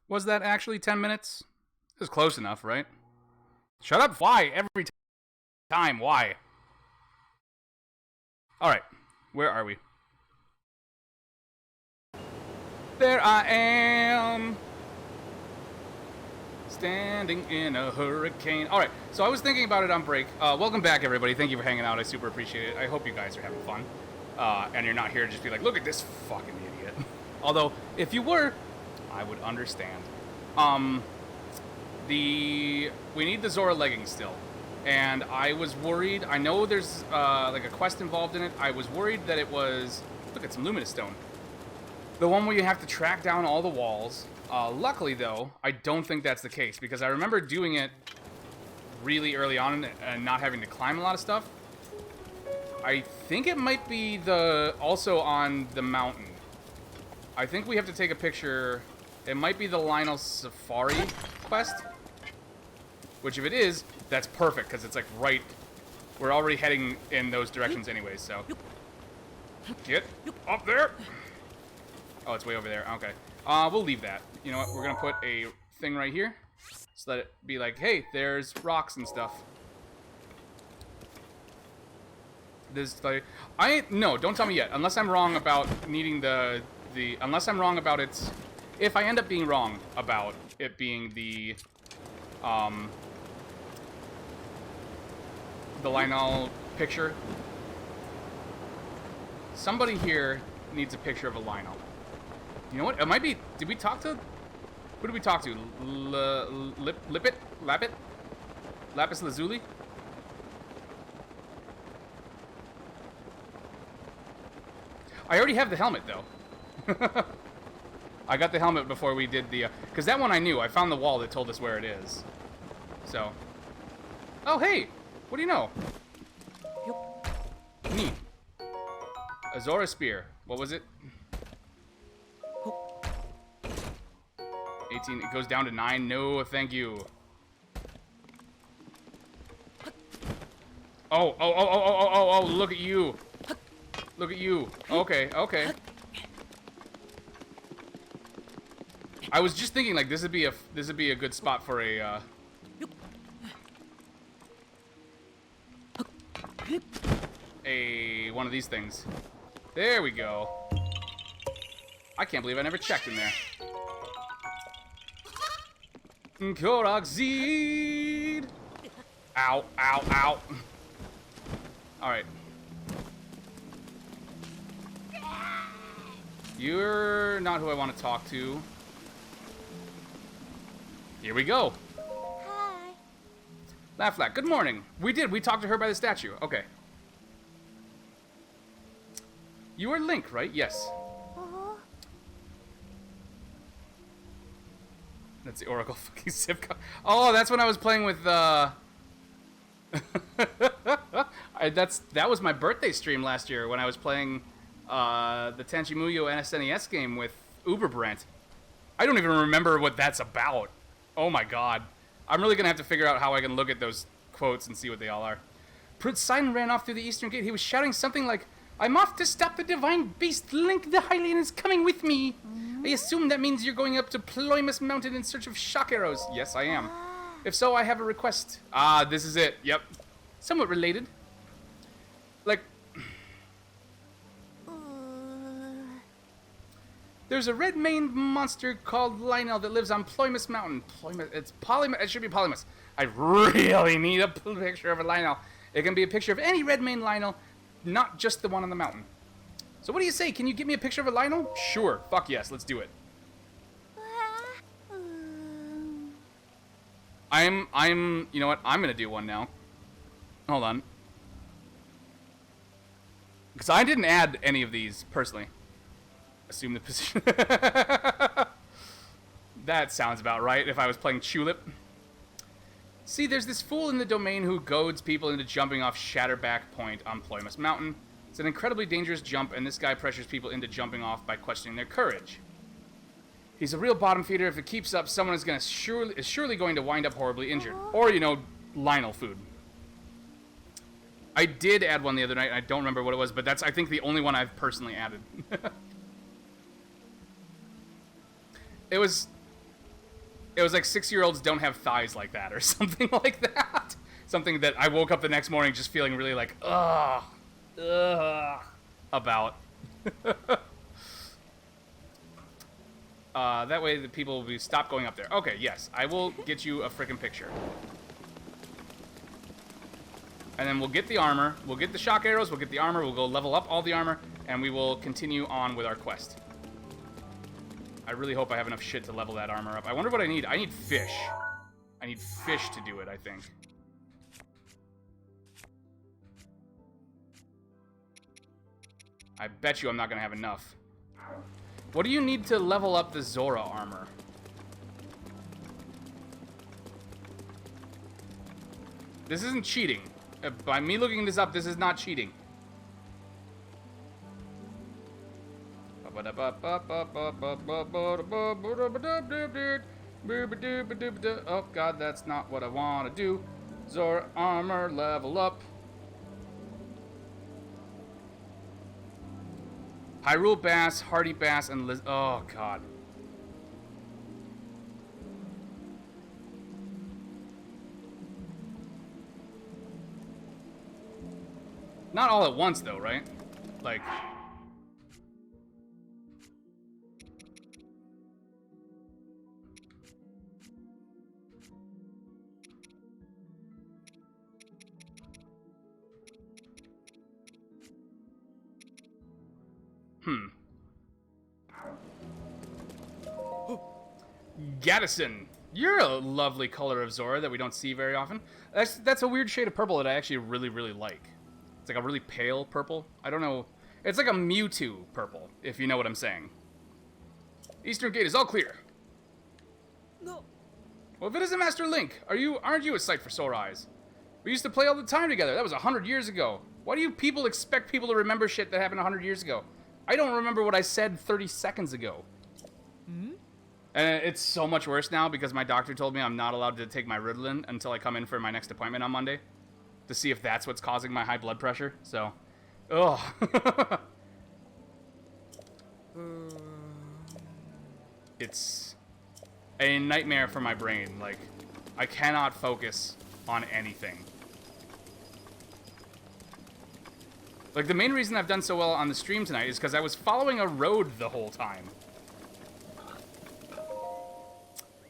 Was that actually 10 minutes? It was close enough, right? Shut up, why? Every time, why? Alright, where are we? There I am, standing in a hurricane. Alright, so I was thinking about it on break. Welcome back, everybody. Thank you for hanging out. I super appreciate it. I hope you guys are having fun. And you're not here to just be like, look at this fucking idiot. Although, if you were, I would understand. We need the Zora leggings still. And I was worried, I know there's like a quest involved in it. I was worried that it was, look at some luminous stone. The one where you have to track down all the walls. Luckily though, I don't think that's the case because I remember doing it really early on and not having to climb a lot of stuff. I think it might be also on the mountain. I think we have to take a picture. It might be the Lionel Safari quest. Which if it is, that's perfect, because it's like right... We're already heading in those directions anyways, so... Get up there! Oh, it's way over there. Okay. We'll leave that. You know what? We're gonna put a thing right here. So that it be like, hey, there's rocks and stuff. This, like... No, don't tell me yet. Unless I'm wrong about needing unless I'm wrong about its... If I end up being wrong about it being the Lionel picture. Somebody here needs a picture of a Lionel. You know what? It might be... Did we talk to... Who did we talk to? Lapis Lazuli? I already have the helmet, though. I got the helmet before we did the... Because that one I knew. I found the wall that told us where it is. So... Oh, hey! What do you know? Neat. A Zora spear. What was it? 18. It goes down to 9. No, thank you. Oh, look at you. Look at you. Okay, okay. I was just thinking like this would be a good spot for a one of these things. There we go. I can't believe I never checked in there. Koraxid. Ow, ow, ow. Alright. You're not who I want to talk to. Here we go. Hi. Laugh. Good morning. We talked to her by the statue. Okay. You are Link, right? Yes. That's the Oracle fucking Sivka. Oh, that's when I was playing with, that was my birthday stream last year when I was playing, the Tanchimuyo SNES game with Uberbrant. I don't even remember what that's about. Oh my god. I'm really gonna have to figure out how I can look at those quotes and see what they all are. Prince Sidon ran off through the eastern gate. He was shouting something like, I'm off to stop the divine beast. Link the Hylian is coming with me. I assume that means you're going up to Ploymus Mountain in search of shock arrows. Yes, I am. If so, I have a request. Ah, this is it. Yep. Somewhat related. Like... There's a red-maned monster called Lionel that lives on Ploymus Mountain. It should be Polymus. I really need a picture of a Lionel. It can be a picture of any red-maned Lionel, not just the one on the mountain. So what do you say? Can you get me a picture of a Lionel? Sure. Fuck yes. Let's do it. You know what? I'm gonna do one now. Hold on. Because I didn't add any of these, personally. Assume the position. That sounds about right if I was playing Tulip. See, there's this fool in the domain who goads people into jumping off Shatterback Point on Ploymus Mountain. It's an incredibly dangerous jump, and this guy pressures people into jumping off by questioning their courage. He's a real bottom feeder. If it keeps up, someone is surely going to wind up horribly injured. Or, you know, Lionel food. I did add one the other night, and I don't remember what it was, but that's, I think, the only one I've personally added. It was... It was like 6-year-olds don't have thighs like that or something like that. Something that I woke up the next morning just feeling really like, ugh, about. That way the people will stop going up there. Okay, yes, I will get you a freaking picture. And then we'll get the armor, we'll get the shock arrows, we'll get the armor, we'll go level up all the armor, and we will continue on with our quest. I really hope I have enough shit to level that armor up. I wonder what I need. I need fish. I need fish to do it, I think. I bet you I'm not going to have enough. What do you need to level up the Zora armor? This isn't cheating. By me looking this up, this is not cheating. Oh god, that's not what I want to do. Zora armor, level up. Hyrule Bass, Hardy Bass, and Liz. Oh god. Not all at once, though, right? Like... Gaddison. You're a lovely color of Zora that we don't see very often. That's a weird shade of purple that I actually really, really like. It's like a really pale purple. I don't know. It's like a Mewtwo purple, if you know what I'm saying. Eastern Gate is all clear. No. Well, if it isn't Master Link, aren't you a sight for sore eyes? We used to play all the time together. That was 100 years ago. Why do you people expect people to remember shit that happened 100 years ago? I don't remember what I said 30 seconds ago. Hmm? And it's so much worse now because my doctor told me I'm not allowed to take my Ritalin until I come in for my next appointment on Monday to see if that's what's causing my high blood pressure. So, ugh. It's a nightmare for my brain. Like, I cannot focus on anything. Like, the main reason I've done so well on the stream tonight is because I was following a road the whole time.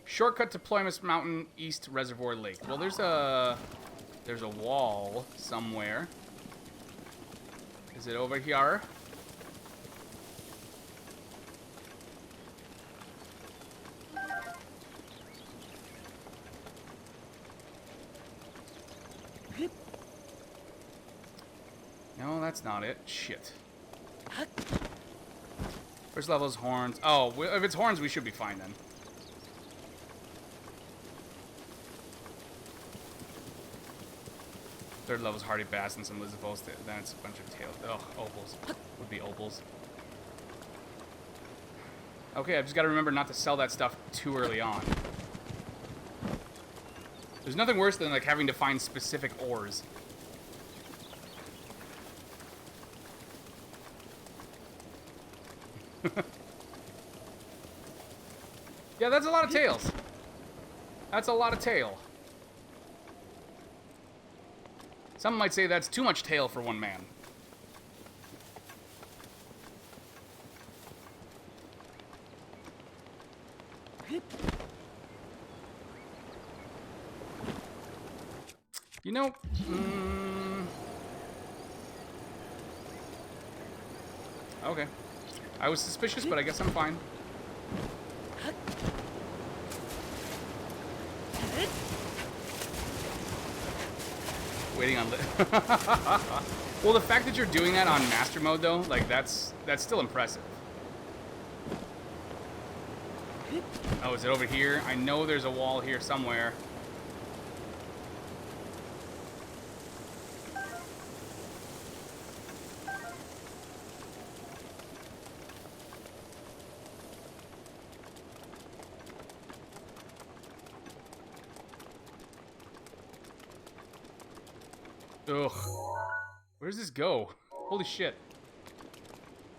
Shortcut to Ploymus Mountain, East Reservoir Lake. Well, there's a wall somewhere. Is it over here? No, that's not it. Shit. First level is horns. Oh, if it's horns, we should be fine then. Third level is Hardy Bass and some Lizapos. Then it's a bunch of tails. Oh, opals. Would be opals. Okay, I've just got to remember not to sell that stuff too early on. There's nothing worse than like having to find specific ores. Yeah, that's a lot of tails. That's a lot of tail. Some might say that's too much tail for one man. You know, okay. I was suspicious, but I guess I'm fine. Waiting on well, the fact that you're doing that on master mode though, like that's still impressive. Oh, is it over here? I know there's a wall here somewhere. Ugh. Where does this go? Holy shit.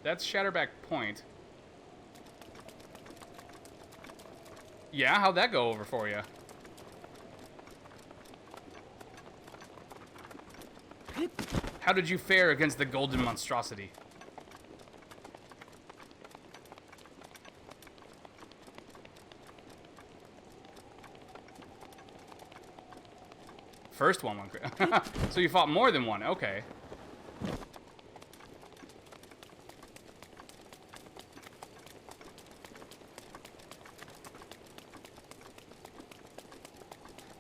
That's Shatterback Point. Yeah, how'd that go over for you? How did you fare against the golden monstrosity? First one went great. So you fought more than one. Okay.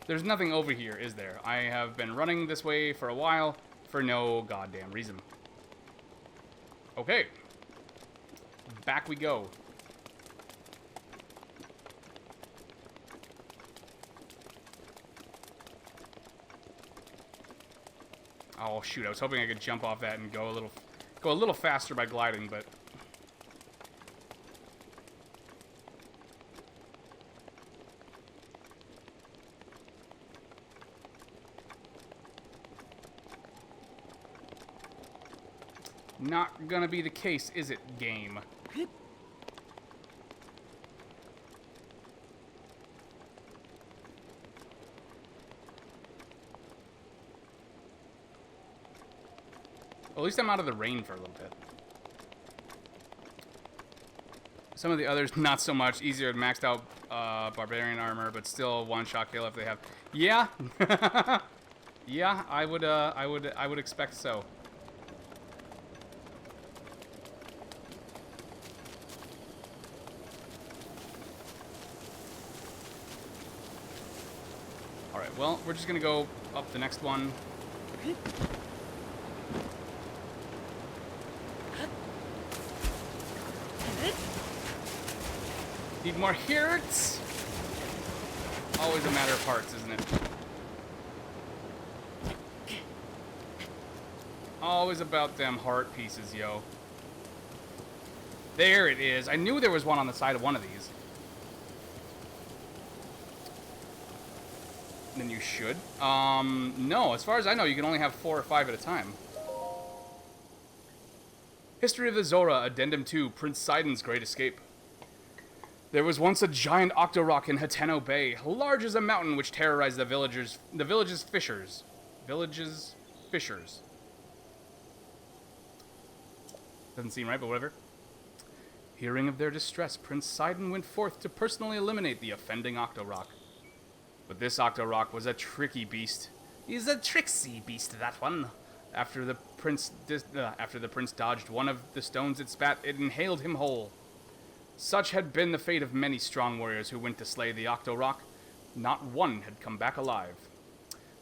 There's nothing over here, is there? I have been running this way for a while for no goddamn reason. Okay. Back we go. Oh shoot, I was hoping I could jump off that and go a little faster by gliding, but not gonna be the case, is it, game? Well, at least I'm out of the rain for a little bit. Some of the others, not so much. Easier, maxed out barbarian armor, but still one-shot kill if they have. Yeah, yeah, I would expect so. All right, well, we're just gonna go up the next one. Need more hearts? Always a matter of hearts, isn't it? Always about them heart pieces, yo. There it is. I knew there was one on the side of one of these. Then you should. No, as far as I know, you can only have 4 or 5 at a time. History of the Zora, Addendum 2, Prince Sidon's Great Escape. There was once a giant octorock in Hateno Bay, large as a mountain, which terrorized the village's fishers. Doesn't seem right, but whatever. Hearing of their distress, Prince Sidon went forth to personally eliminate the offending octorock. But this octorock was a tricky beast. He's a tricksy beast, that one. After the prince dodged one of the stones it spat, it inhaled him whole. Such had been the fate of many strong warriors who went to slay the octorock. Not one had come back alive.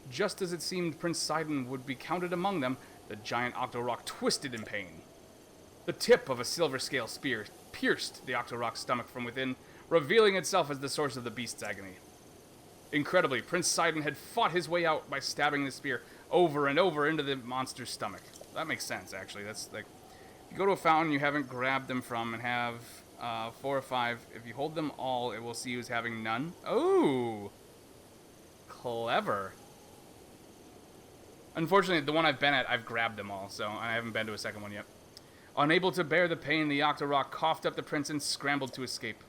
Just as it seemed Prince Sidon would be counted among them, the giant octorock twisted in pain. The tip of a silver scale spear pierced the octorock's stomach from within, revealing itself as the source of the beast's agony. Incredibly, Prince Sidon had fought his way out by stabbing the spear over and over into the monster's stomach. That makes sense, actually. That's like, you go to a fountain you haven't grabbed them from and have 4 or 5. If you hold them all, it will see you as having none. Oh, clever. Unfortunately, the one I've been at, I've grabbed them all, so I haven't been to a second one yet. Unable to bear the pain, the octorock coughed up the prince and scrambled to escape.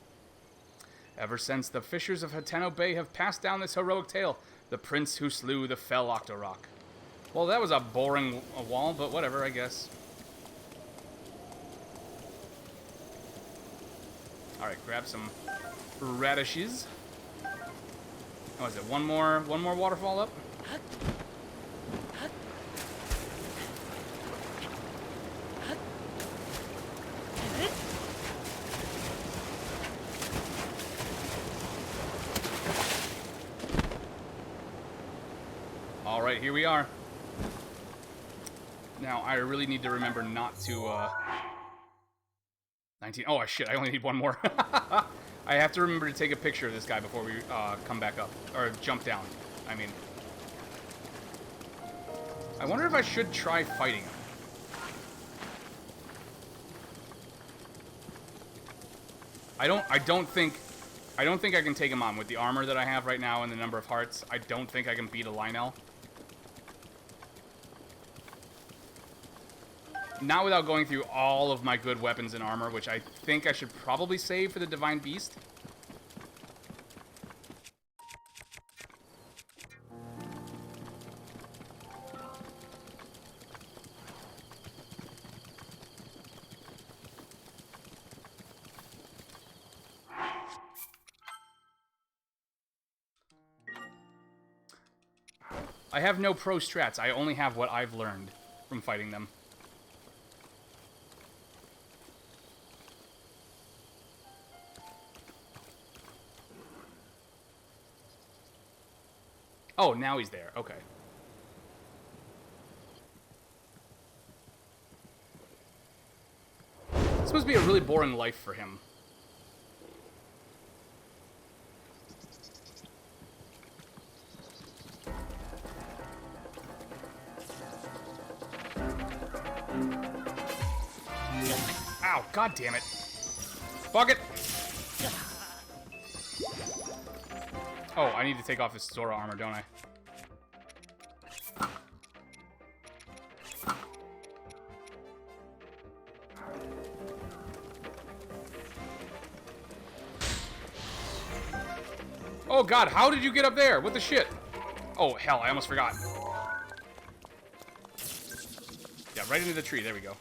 Ever since, the fishers of Hateno Bay have passed down this heroic tale, the prince who slew the fell octorock. Well, that was a boring wall, but whatever, I guess. Alright, grab some radishes. Oh, is it one more waterfall up? Alright, here we are. Now, I really need to remember not to, 19. Oh, shit, I only need one more. I have to remember to take a picture of this guy before we come back up. Or jump down, I mean. I wonder if I should try fighting him. I don't think I can take him on with the armor that I have right now and the number of hearts. I don't think I can beat a Lionel. Not without going through all of my good weapons and armor, which I think I should probably save for the Divine Beast. I have no pro strats. I only have what I've learned from fighting them. Oh, now he's there. Okay. This must be a really boring life for him. Ow, god damn it. Fuck it! Oh, I need to take off this Zora armor, don't I? Oh god, how did you get up there? What the shit? Oh, hell, I almost forgot. Yeah, right into the tree. There we go.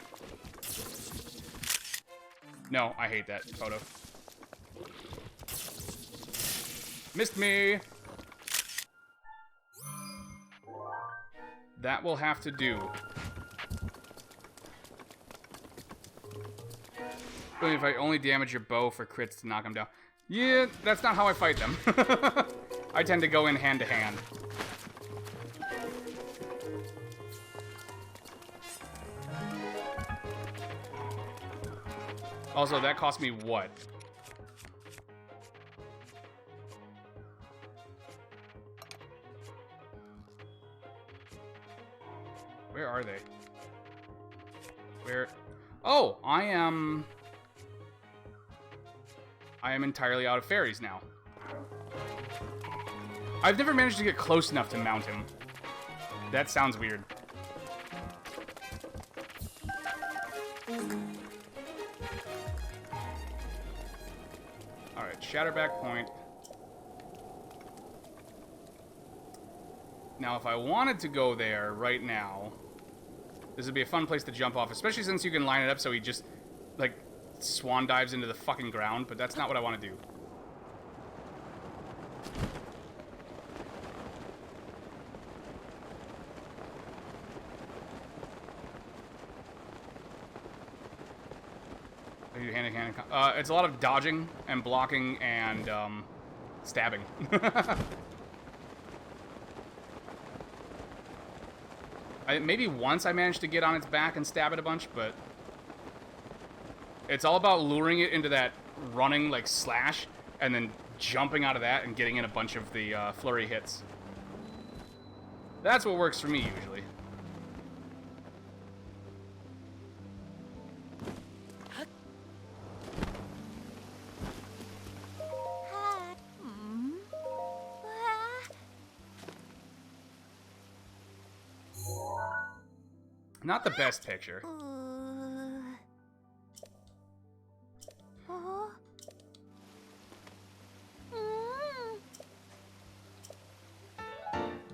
No, I hate that photo. Missed me. That will have to do. If I only damage your bow for crits to knock them down. Yeah, that's not how I fight them. I tend to go in hand to hand. Also, that cost me what? Where are they? Where? Oh, I am entirely out of fairies now. I've never managed to get close enough to mount him. That sounds weird. Alright, Shatterback Point. Now, if I wanted to go there right now, this would be a fun place to jump off, especially since you can line it up so he just, like, swan dives into the fucking ground, but that's not what I want to do. I do hand-to-hand. It's a lot of dodging and blocking and stabbing. Maybe once I managed to get on its back and stab it a bunch, but it's all about luring it into that running, like, slash, and then jumping out of that and getting in a bunch of the flurry hits. That's what works for me, usually. Not the best picture.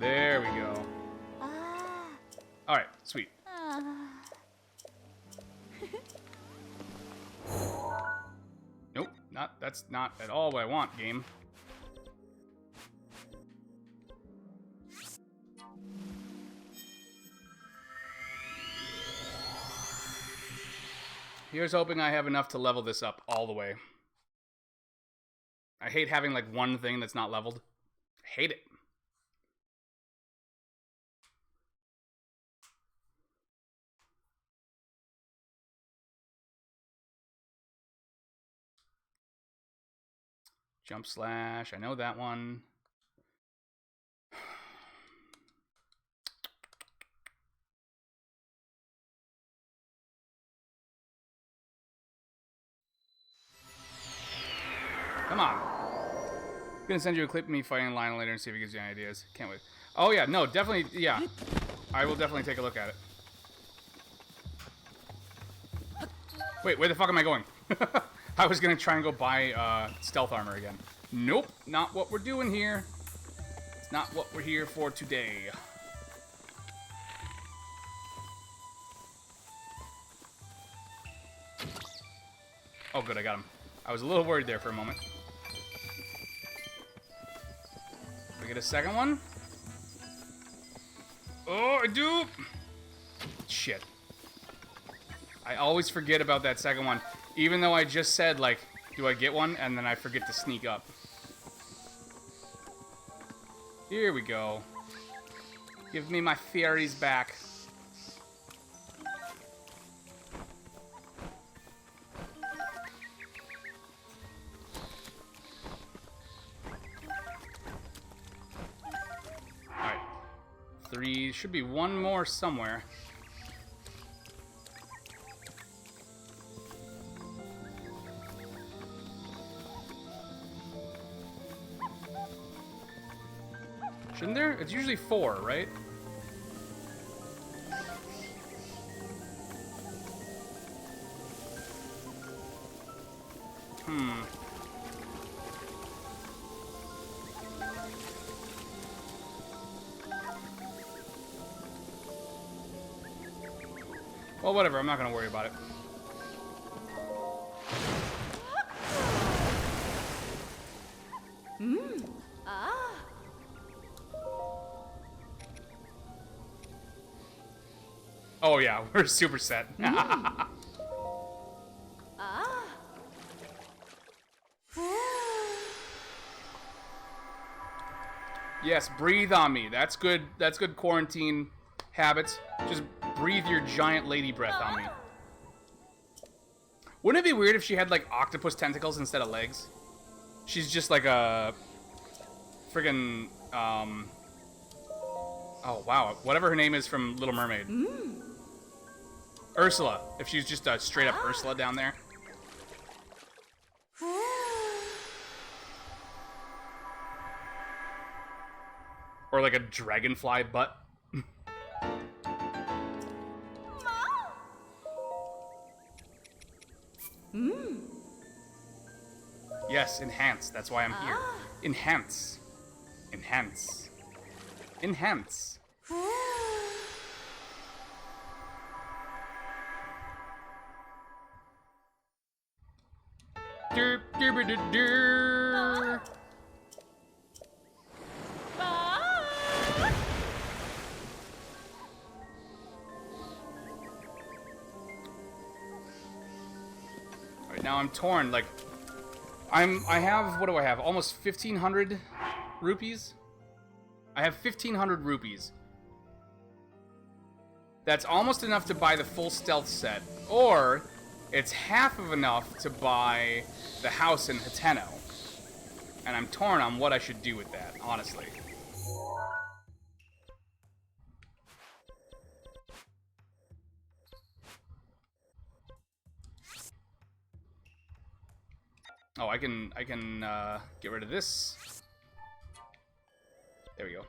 There we go. Alright, sweet. Nope, that's not at all what I want, game. Here's hoping I have enough to level this up all the way. I hate having, like, one thing that's not leveled. I hate it. Jump slash, I know that one. Come on. I'm gonna send you a clip of me fighting Lionel later and see if it gives you any ideas. Can't wait. Oh yeah, no, definitely, yeah. I will definitely take a look at it. Wait, where the fuck am I going? I was gonna try and go buy stealth armor again. Nope, not what we're doing here. It's not what we're here for today. Oh good, I got him. I was a little worried there for a moment. We get a second one. Oh, I do. Shit. I always forget about that second one. Even though I just said, like, do I get one? And then I forget to sneak up. Here we go. Give me my fairies back. Alright. 3. Should be one more somewhere. Shouldn't there? It's usually 4, right? Well, whatever. I'm not gonna worry about it. Oh yeah, we're super set. Yes, breathe on me. That's good. That's good quarantine habits. Just breathe your giant lady breath on me. Wouldn't it be weird if she had like octopus tentacles instead of legs? She's just like a friggin' oh wow, whatever her name is from Little Mermaid. Ursula. If she's just a straight up Ursula down there. Or like a dragonfly butt. Yes, enhance. That's why I'm here. Enhance. Enhance. Enhance. Derp, derp, derp, derp. Alright, now I'm torn. Like, I have, what do I have? Almost 1,500 rupees? I have 1,500 rupees. That's almost enough to buy the full stealth set. Or, it's half of enough to buy the house in Hateno. And I'm torn on what I should do with that, honestly. Oh, I can get rid of this. There we go.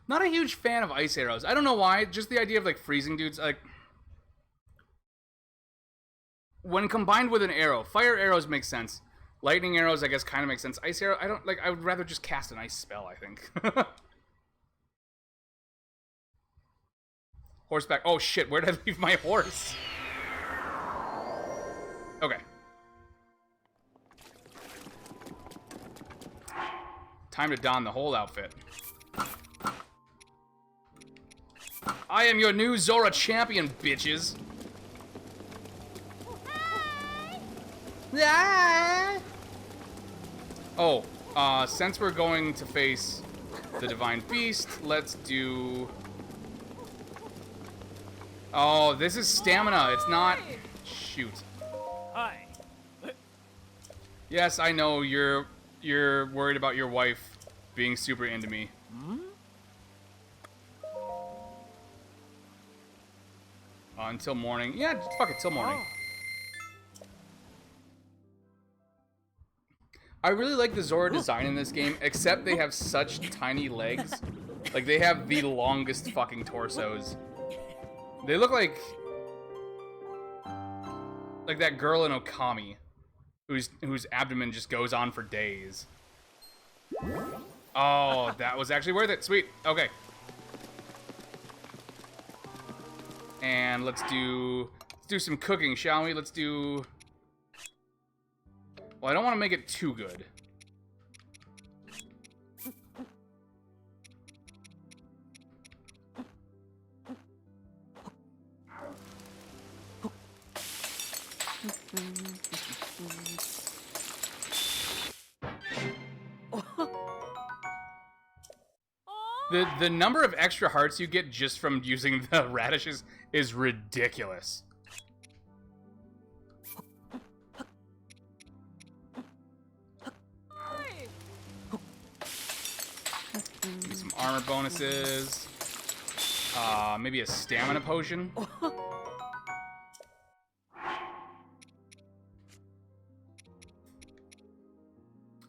Not a huge fan of ice arrows. I don't know why. Just the idea of like freezing dudes, like when combined with an arrow, fire arrows make sense. Lightning arrows, I guess, kind of make sense. Ice arrow, I don't like. I would rather just cast an ice spell. I think. Horseback. Oh shit! Where did I leave my horse? Okay. Time to don the whole outfit. I am your new Zora champion, bitches. Oh, since we're going to face the Divine Beast, let's do... Oh, this is stamina. It's not... Shoot. Hi. Yes, I know you're worried about your wife being super into me. Until morning. Yeah, fuck it, till morning. I really like the Zora design in this game, except they have such tiny legs. Like, they have the longest fucking torsos. They look like that girl in Okami, whose abdomen just goes on for days. Oh, that was actually worth it. Sweet. Okay. And let's do some cooking, shall we? Let's do... Well, I don't want to make it too good. The number of extra hearts you get just from using the radishes is ridiculous. Get some armor bonuses. Maybe a stamina potion.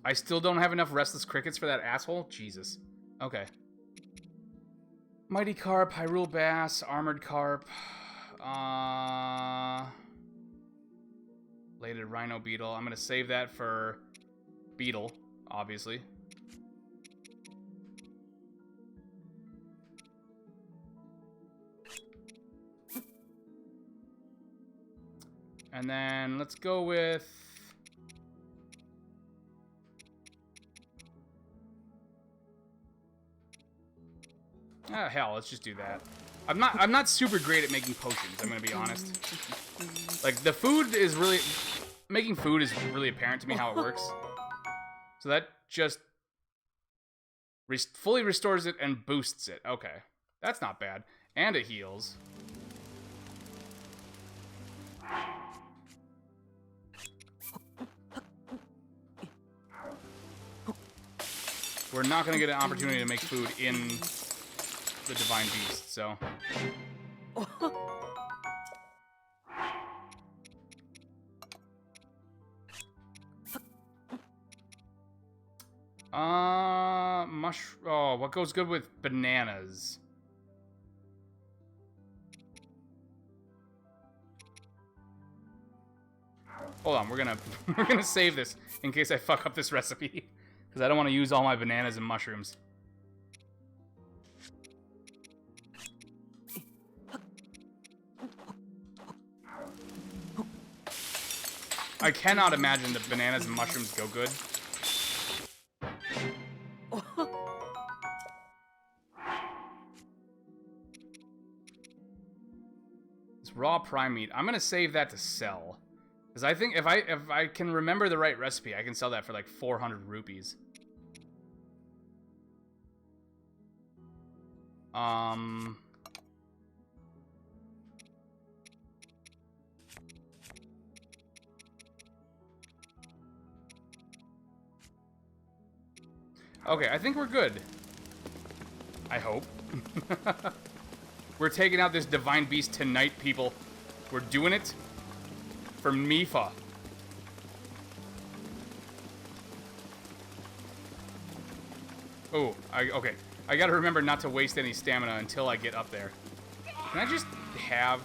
I still don't have enough restless crickets for that asshole? Jesus. Okay. Mighty Carp, Hyrule Bass, Armored Carp, Bladed Rhino Beetle. I'm gonna save that for Beetle, obviously. And then let's go with... Ah, hell, let's just do that. I'm not super great at making potions, I'm gonna be honest. Like, the food is really... Making food is really apparent to me how it works. So that just... fully restores it and boosts it. Okay. That's not bad. And it heals. We're not gonna get an opportunity to make food in... the Divine Beast, so... Oh, what goes good with bananas? Hold on, we're gonna save this in case I fuck up this recipe. Because I don't want to use all my bananas and mushrooms. I cannot imagine that bananas and mushrooms go good. This raw prime meat, I'm gonna save that to sell. Because I think if I can remember the right recipe, I can sell that for like 400 rupees. Okay, I think we're good. I hope. We're taking out this Divine Beast tonight, people. We're doing it for Mipha. Oh, okay. I gotta remember not to waste any stamina until I get up there. Can I just have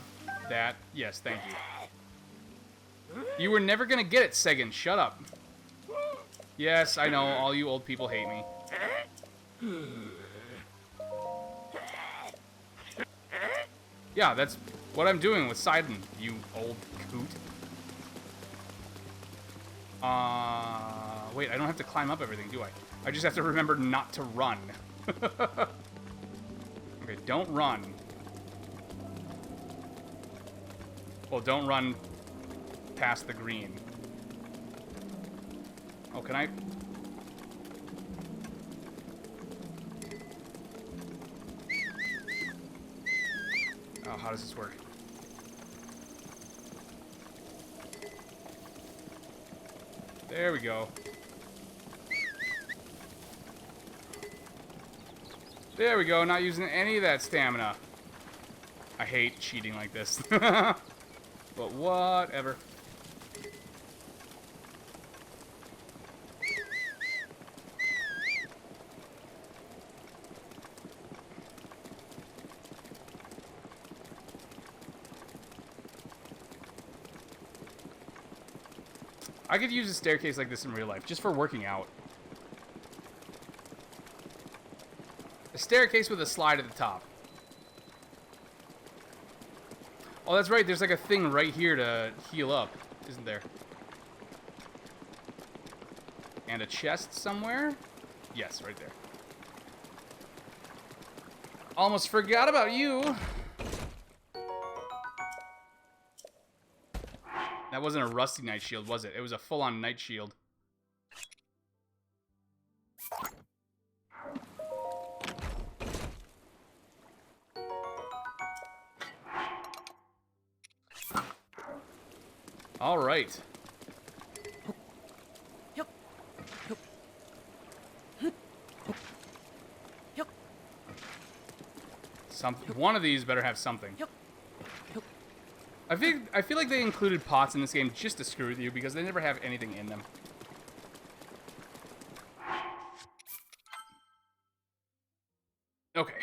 that? Yes, thank you. You were never gonna get it, Segan. Shut up. Yes, I know. All you old people hate me. Yeah, that's what I'm doing with Sidon, you old coot. Wait, I don't have to climb up everything, do I? I just have to remember not to run. Okay, don't run. Well, don't run past the green. Oh, can I? Oh, how does this work? There we go. There we go, not using any of that stamina. I hate cheating like this. But whatever. I could use a staircase like this in real life, just for working out. A staircase with a slide at the top. Oh, that's right. There's like a thing right here to heal up, isn't there? And a chest somewhere? Yes, right there. Almost forgot about you. That wasn't a rusty night shield, was it? It was a full-on night shield. All right. One of these better have something. I feel like they included pots in this game just to screw with you because they never have anything in them. Okay.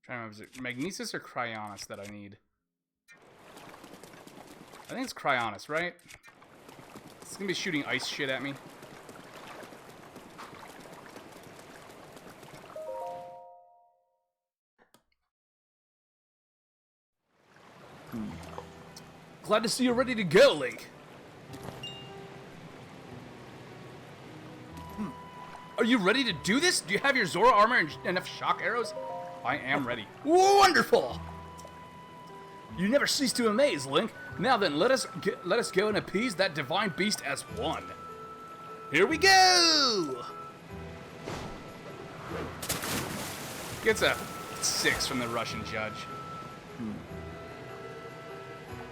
Trying to remember, is it Magnesis or Cryonis that I need? I think it's Cryonis, right? It's gonna be shooting ice shit at me. Glad to see you're ready to go, Link. Are you ready to do this? Do you have your Zora armor and enough shock arrows? I am ready. Wonderful! You never cease to amaze, Link. Now then, let us go and appease that divine beast as one. Here we go! Gets a 6 from the Russian judge.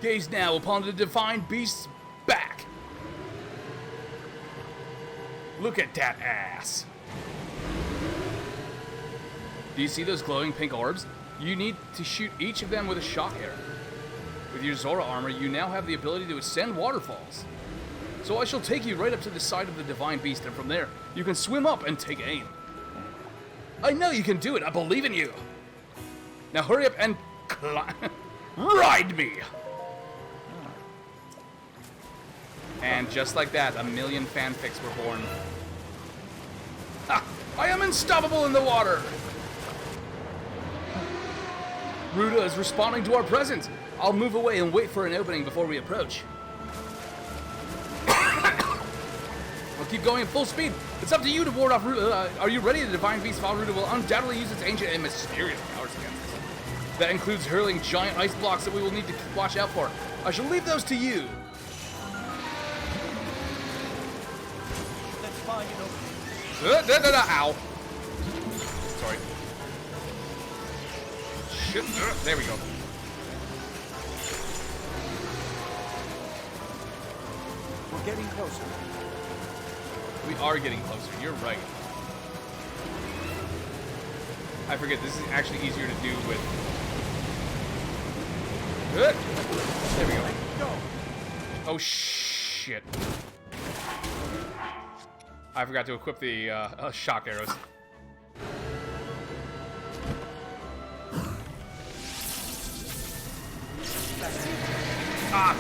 Gaze now upon the divine beast's back. Look at that ass. Do you see those glowing pink orbs? You need to shoot each of them with a shock arrow. With your Zora armor, you now have the ability to ascend waterfalls. So I shall take you right up to the side of the divine beast, and from there, you can swim up and take aim. I know you can do it. I believe in you. Now hurry up and ride me. And just like that, a million fanfics were born. Ha! I am unstoppable in the water! Ruta is responding to our presence. I'll move away and wait for an opening before we approach. We'll keep going at full speed. It's up to you to ward off Ruta. Are you ready? The Divine Beat Vah Ruta will undoubtedly use its ancient and mysterious powers against us. That includes hurling giant ice blocks that we will need to watch out for. I shall leave those to you. Ow. Sorry. Shit. There we go. We're getting closer. We are getting closer. You're right. I forget, this is actually easier to do with... There we go. Oh, shit. I forgot to equip the shock arrows. Ah,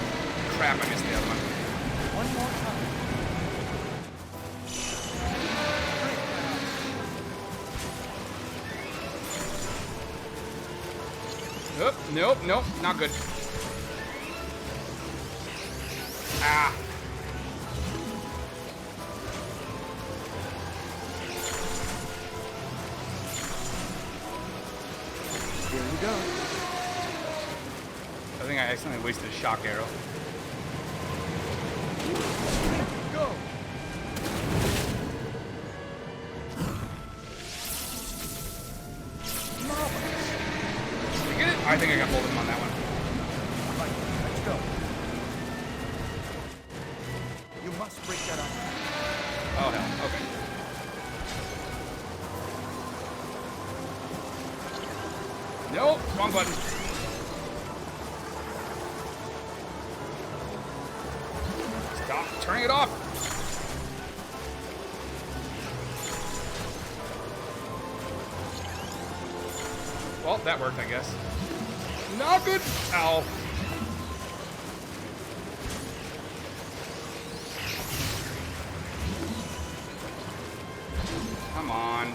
crap, I missed the other one. One more time. Oh, nope, nope, not good. Ah. Here we go. I think I accidentally wasted a shock arrow. Go. Did we get it? I think I got both of them on that one. Right, let's go. You must break that up. Oh, hell. Okay. Nope, wrong button. Stop turning it off. Well, that worked, I guess. Not good. Ow. Come on.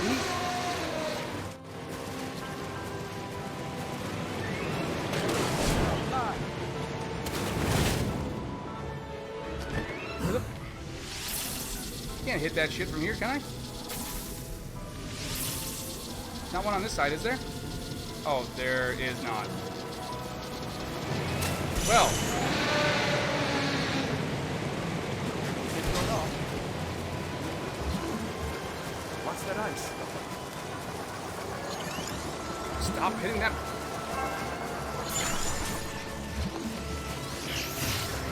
Ready? Can't hit that shit from here, can I? Not one on this side, is there? Oh, there is not. Well. It's going off. What's that ice? Stop hitting that.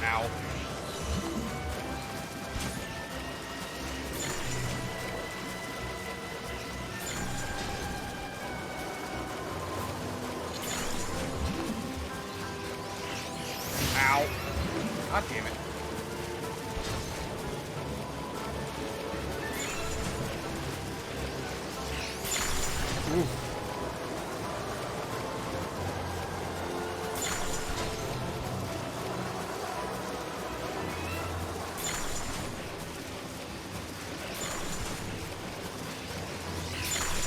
Ow. Ow. God damn it. Oof.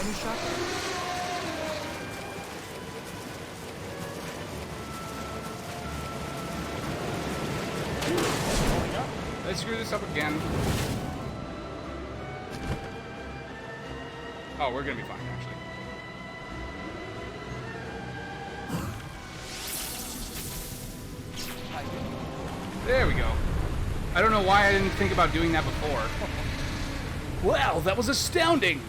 Any shot? Let's screw this up again. Oh, we're gonna be fine, actually. There we go. I don't know why I didn't think about doing that before. Well, that was astounding!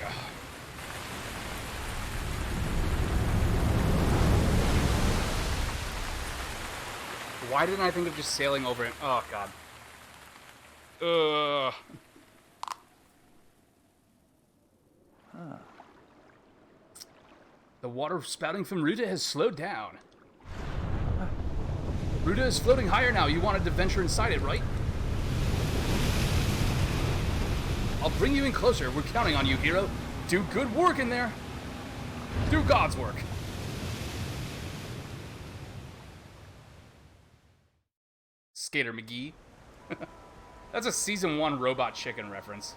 Why didn't I think of just sailing over it? Oh, God. The water spouting from Ruta has slowed down. Ruta is floating higher now. You wanted to venture inside it, right? I'll bring you in closer. We're counting on you, hero. Do good work in there. Do God's work. Skater McGee. That's a Season 1 Robot Chicken reference.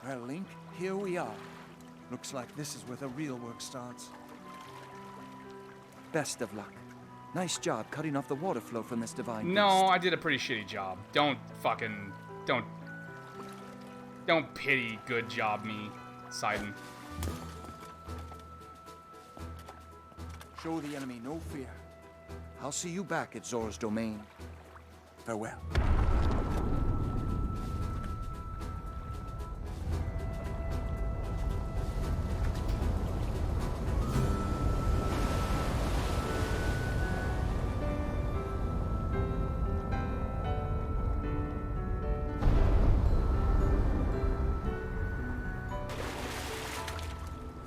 Well, Link, here we are. Looks like this is where the real work starts. Best of luck. Nice job cutting off the water flow from this divine beast. No, I did a pretty shitty job. Don't pity good job me, Sidon. Show the enemy no fear. I'll see you back at Zora's domain. Farewell.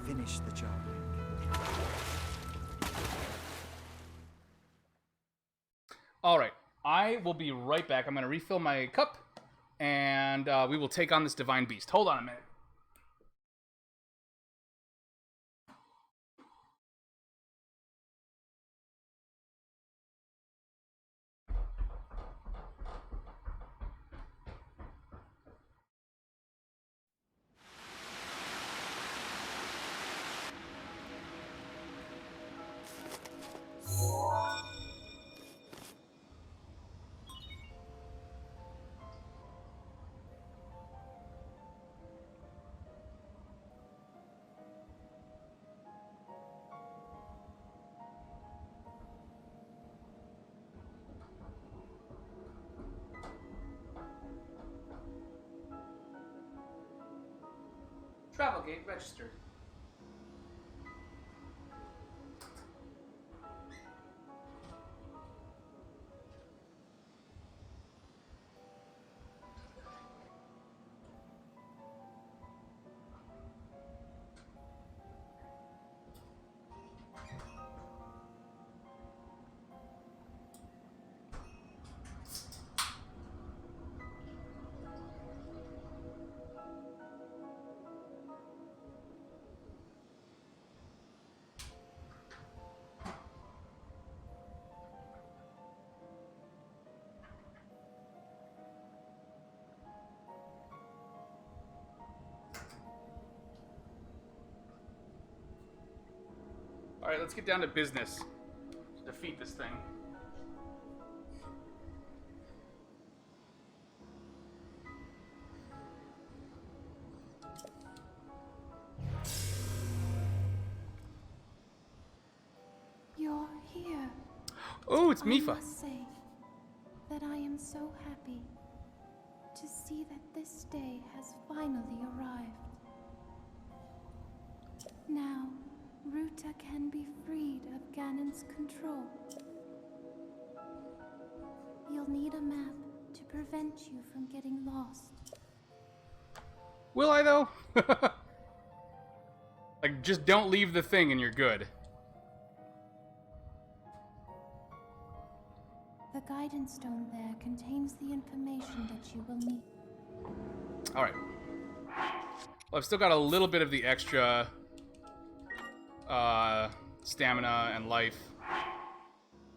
Finish the job, Link. All right, I will be right back. I'm going to refill my cup, and we will take on this Divine Beast. Hold on a minute. Travel gate registered. Alright, let's get down to business. To defeat this thing. You're here. Oh, it's I Mipha. must say that I am so happy to see that this day has finally arrived. Now, Ruta can be freed of Ganon's control. You'll need a map to prevent you from getting lost. Will I, though? Like, just don't leave the thing and you're good. The guidance stone there contains the information that you will need. Alright. Well, I've still got a little bit of the extra stamina and life.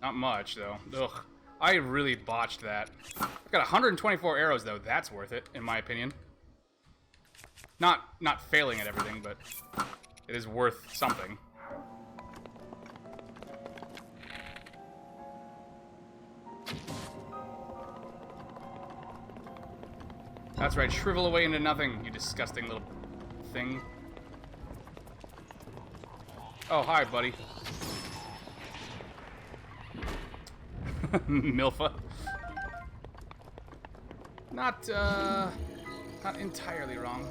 Not much, though. Ugh. I really botched that. I've got 124 arrows, though. That's worth it, in my opinion. Not failing at everything, but it is worth something. That's right, shrivel away into nothing, you disgusting little thing. Oh, hi, buddy. Milfa. Not entirely wrong.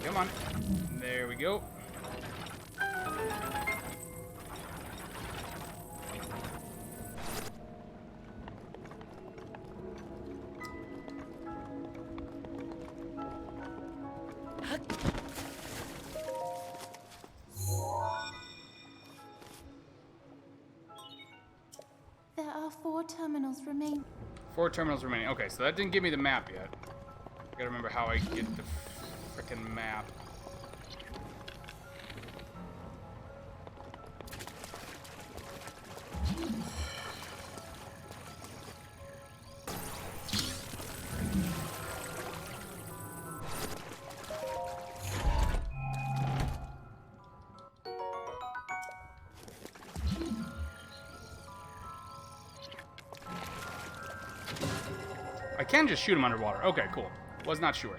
Come on. There we go. There are 4 terminals remaining. 4 terminals remaining. Okay, so that didn't give me the map yet. I gotta remember how I get the frickin' map. I can just shoot him underwater. Okay, cool. Was not sure.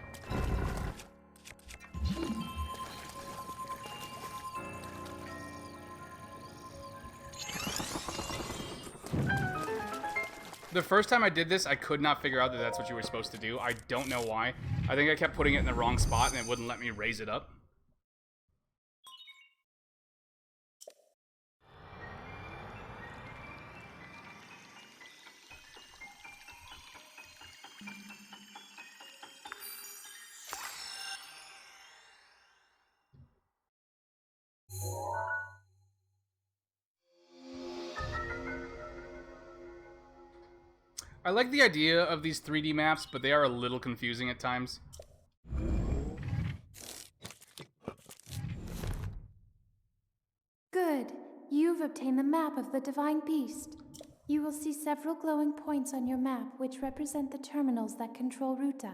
The first time I did this, I could not figure out that that's what you were supposed to do. I don't know why. I think I kept putting it in the wrong spot and it wouldn't let me raise it up. I like the idea of these 3D maps, but they are a little confusing at times. Good. You've obtained the map of the Divine Beast. You will see several glowing points on your map which represent the terminals that control Ruta.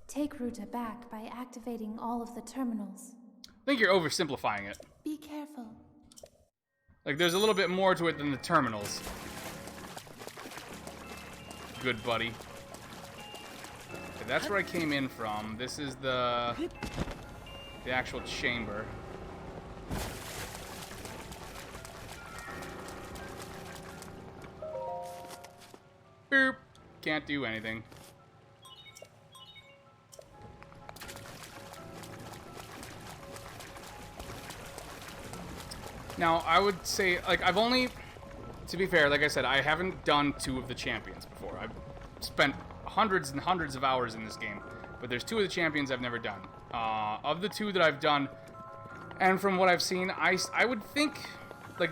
Take Ruta back by activating all of the terminals. I think you're oversimplifying it. Be careful. Like, there's a little bit more to it than the terminals. Good buddy. Okay, that's where I came in from. This is the actual chamber. Boop. Can't do anything. Now, I would say, like, I've only... To be fair, like I said, I haven't done 2 of the champions before. I've spent hundreds and hundreds of hours in this game, but there's 2 of the champions I've never done. Of the 2 that I've done, and from what I've seen, I would think, like,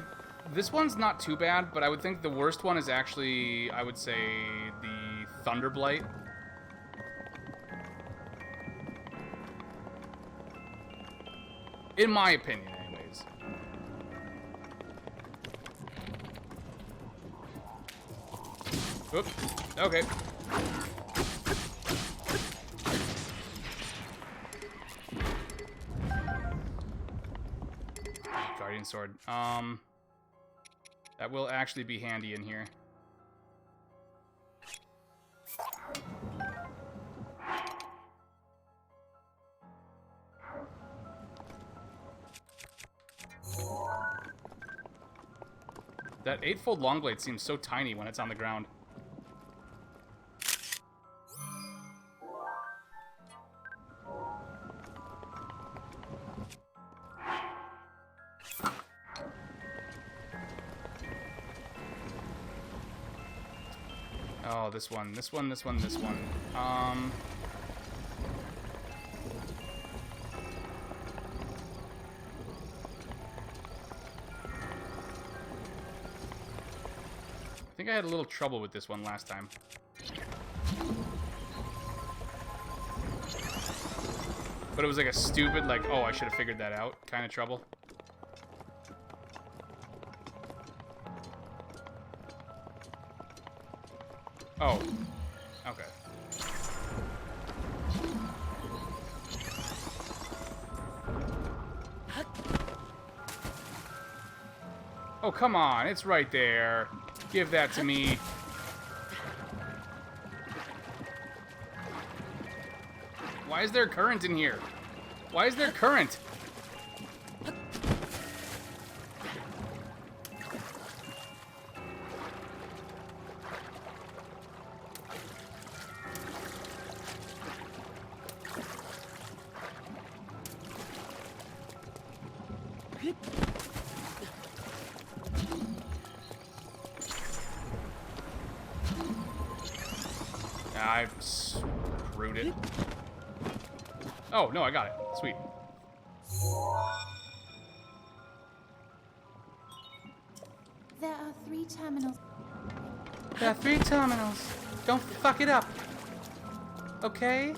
this one's not too bad, but I would think the worst one is actually, I would say, the Thunderblight. In my opinion, anyways. Oop. Okay. Guardian sword. That will actually be handy in here. That 8-fold longblade seems so tiny when it's on the ground. Oh, this one. I think I had a little trouble with this one last time. But it was like a stupid, like, oh, I should have figured that out kind of trouble. Oh. Okay. Oh, come on. It's right there. Give that to me. Why is there current in here? Why is there current? I screwed it. Oh, no, I got it. Sweet. There are 3 terminals. There are 3 terminals. Don't fuck it up. Okay?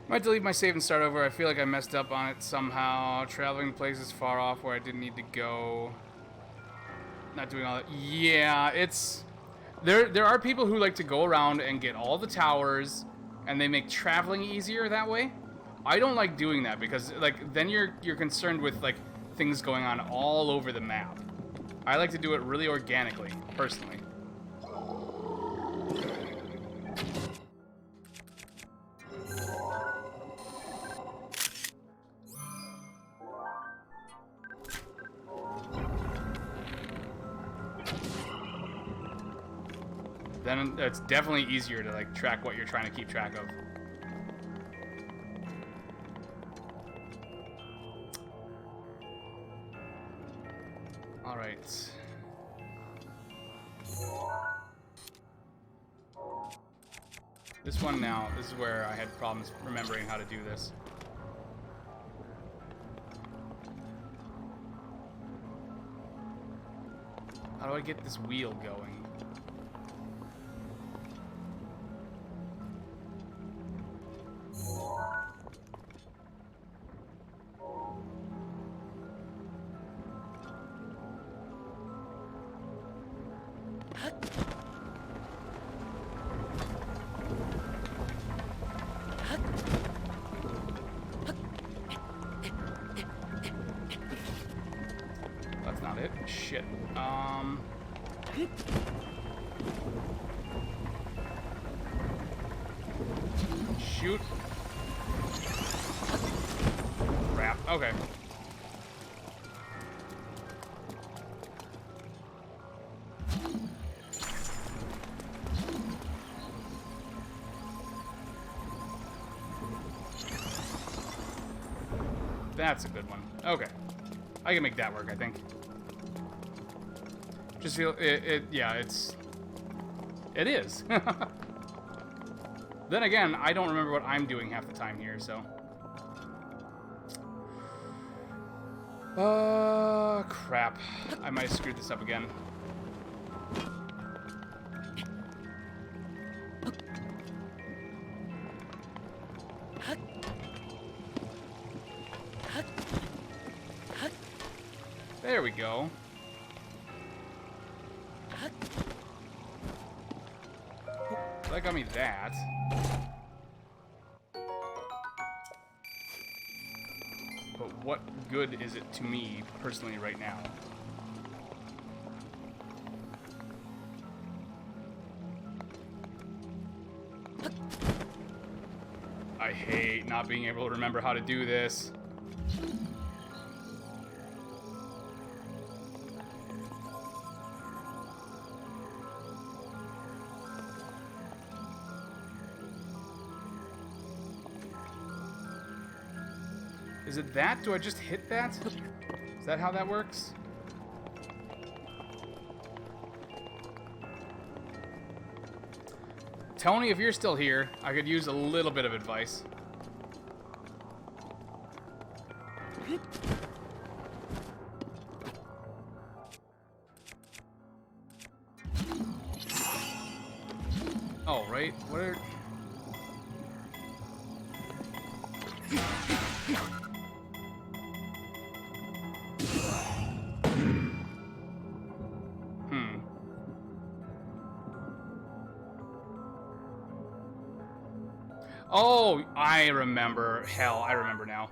Might delete my save and start over. I feel like I messed up on it somehow. Traveling places far off where I didn't need to go. Not doing all that. Yeah, it's... There are people who like to go around and get all the towers, and they make traveling easier that way. I don't like doing that because, like, then you're concerned with, like, things going on all over the map. I like to do it really organically, personally. Then it's definitely easier to like track what you're trying to keep track of. All right. This one now, this is where I had problems remembering how to do this. How do I get this wheel going? That's not it. Shit. Shoot. Crap. Okay. That's a good one. Okay. I can make that work, I think. Just feel yeah, it is. Then again, I don't remember what I'm doing half the time here, so. Crap. I might have screwed this up again. There we go. That got me that. But what good is it to me personally right now? I hate not being able to remember how to do this. Is it that? Do I just hit that? Is that how that works? Tony, if you're still here, I could use a little bit of advice. Oh, right. What are... Oh, I remember. Hell, I remember now.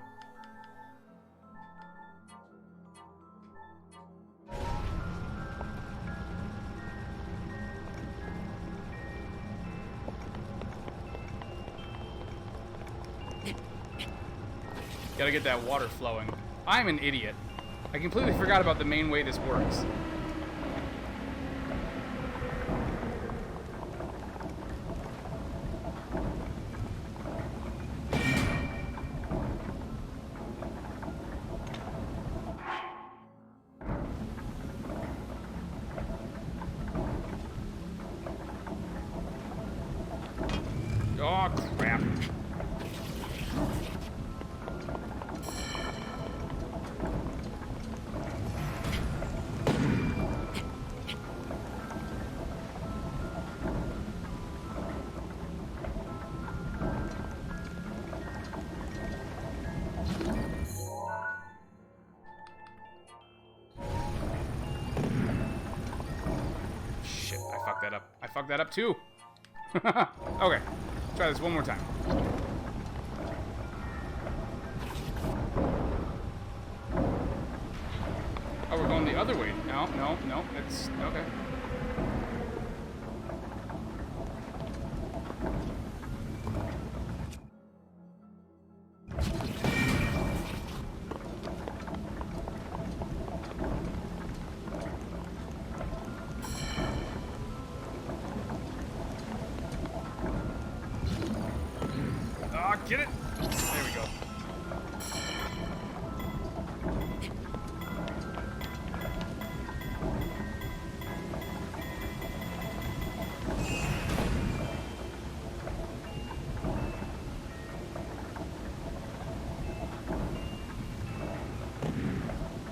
Gotta get that water flowing. I'm an idiot. I completely forgot about the main way this works. Oh, crap. Shit, I fucked that up. I fucked that up too. Okay. Try this one more time. Oh, we're going the other way. No, it's okay. Get it? There we go.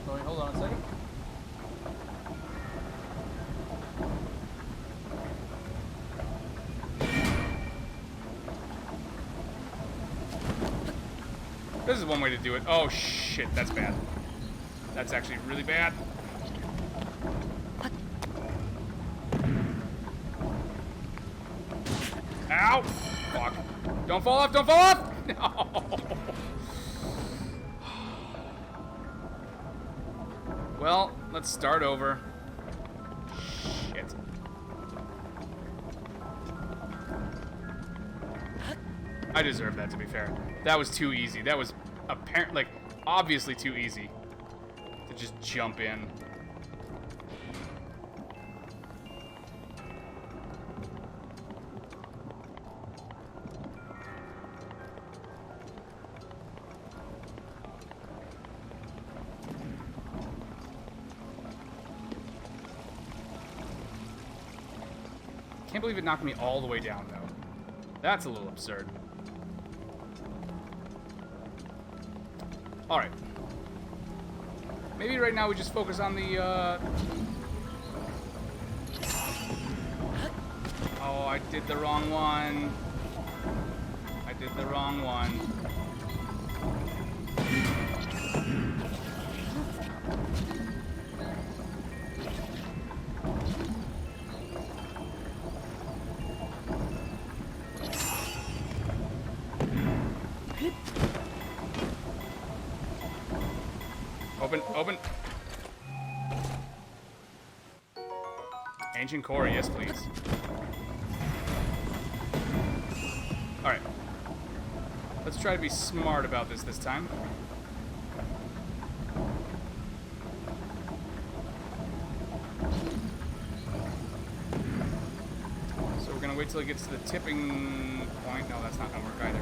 Wait, hold on a second. This is one way to do it. Oh, shit. That's bad. That's actually really bad. Ow! Fuck. Don't fall off! Don't fall off! No! Well, let's start over. Shit. I deserve that, to be fair. That was too easy. That was apparent, like, obviously too easy to just jump in. Can't believe it knocked me all the way down, though. That's a little absurd. Alright. Maybe right now we just focus on the, Oh, I did the wrong one. I did the wrong one. Open. Ancient core, yes please. Alright. Let's try to be smart about this time. So we're gonna wait till it gets to the tipping point. No, that's not gonna work either.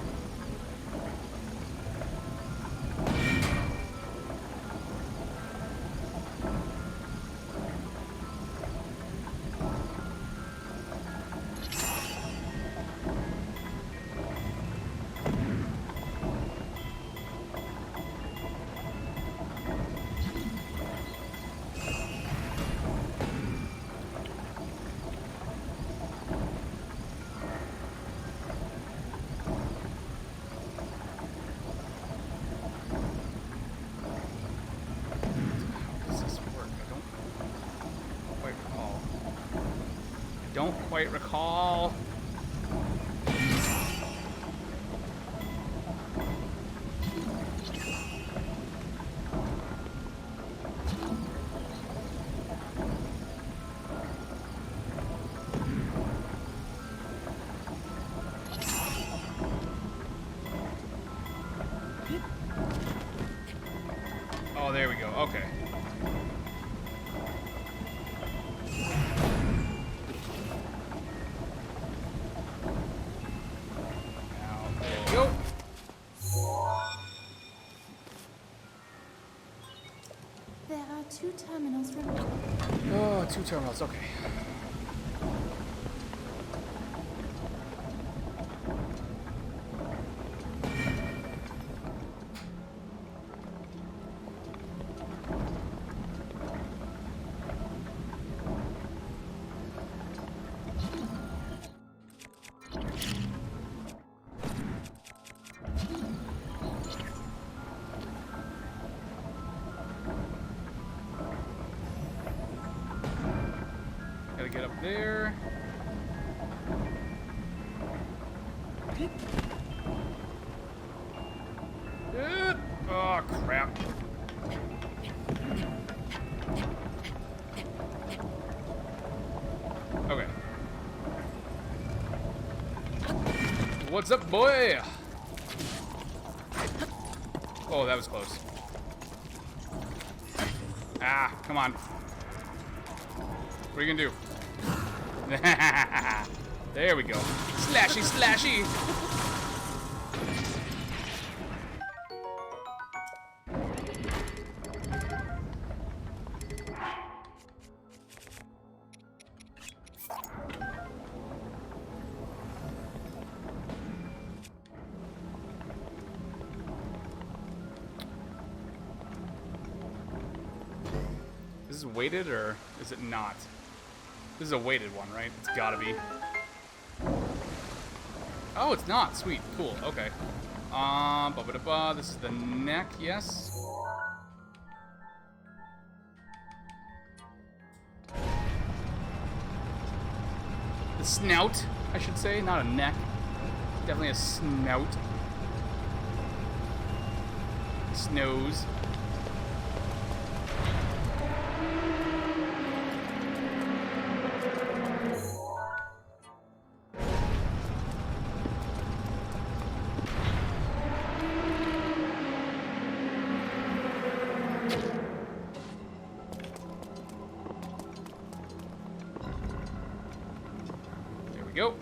Don't quite recall. Oh, there we go. Okay. Go. There are 2 terminals remaining. Oh, 2 terminals. Okay. Gotta get up there. Oh, crap. Okay. What's up, boy? Oh, that was close. Ah, come on. What are you gonna do? There we go. Slashy, slashy. Is this weighted or is it not? This is a weighted one, right? It's gotta be. Oh, it's not. Sweet. Cool. Okay. Ba-ba-da-ba. This is the neck, yes? The snout, I should say. Not a neck. Definitely a snout. Snows. Go.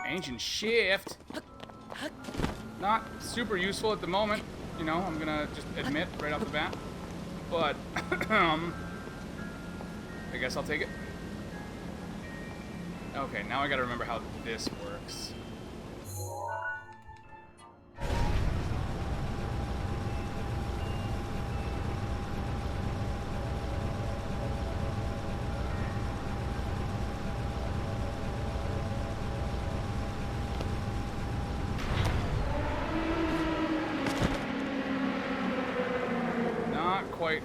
Ancient shift. Not super useful at the moment, you know, I'm gonna just admit right off the bat. But I guess I'll take it. Okay, now I gotta remember how this works. Quite.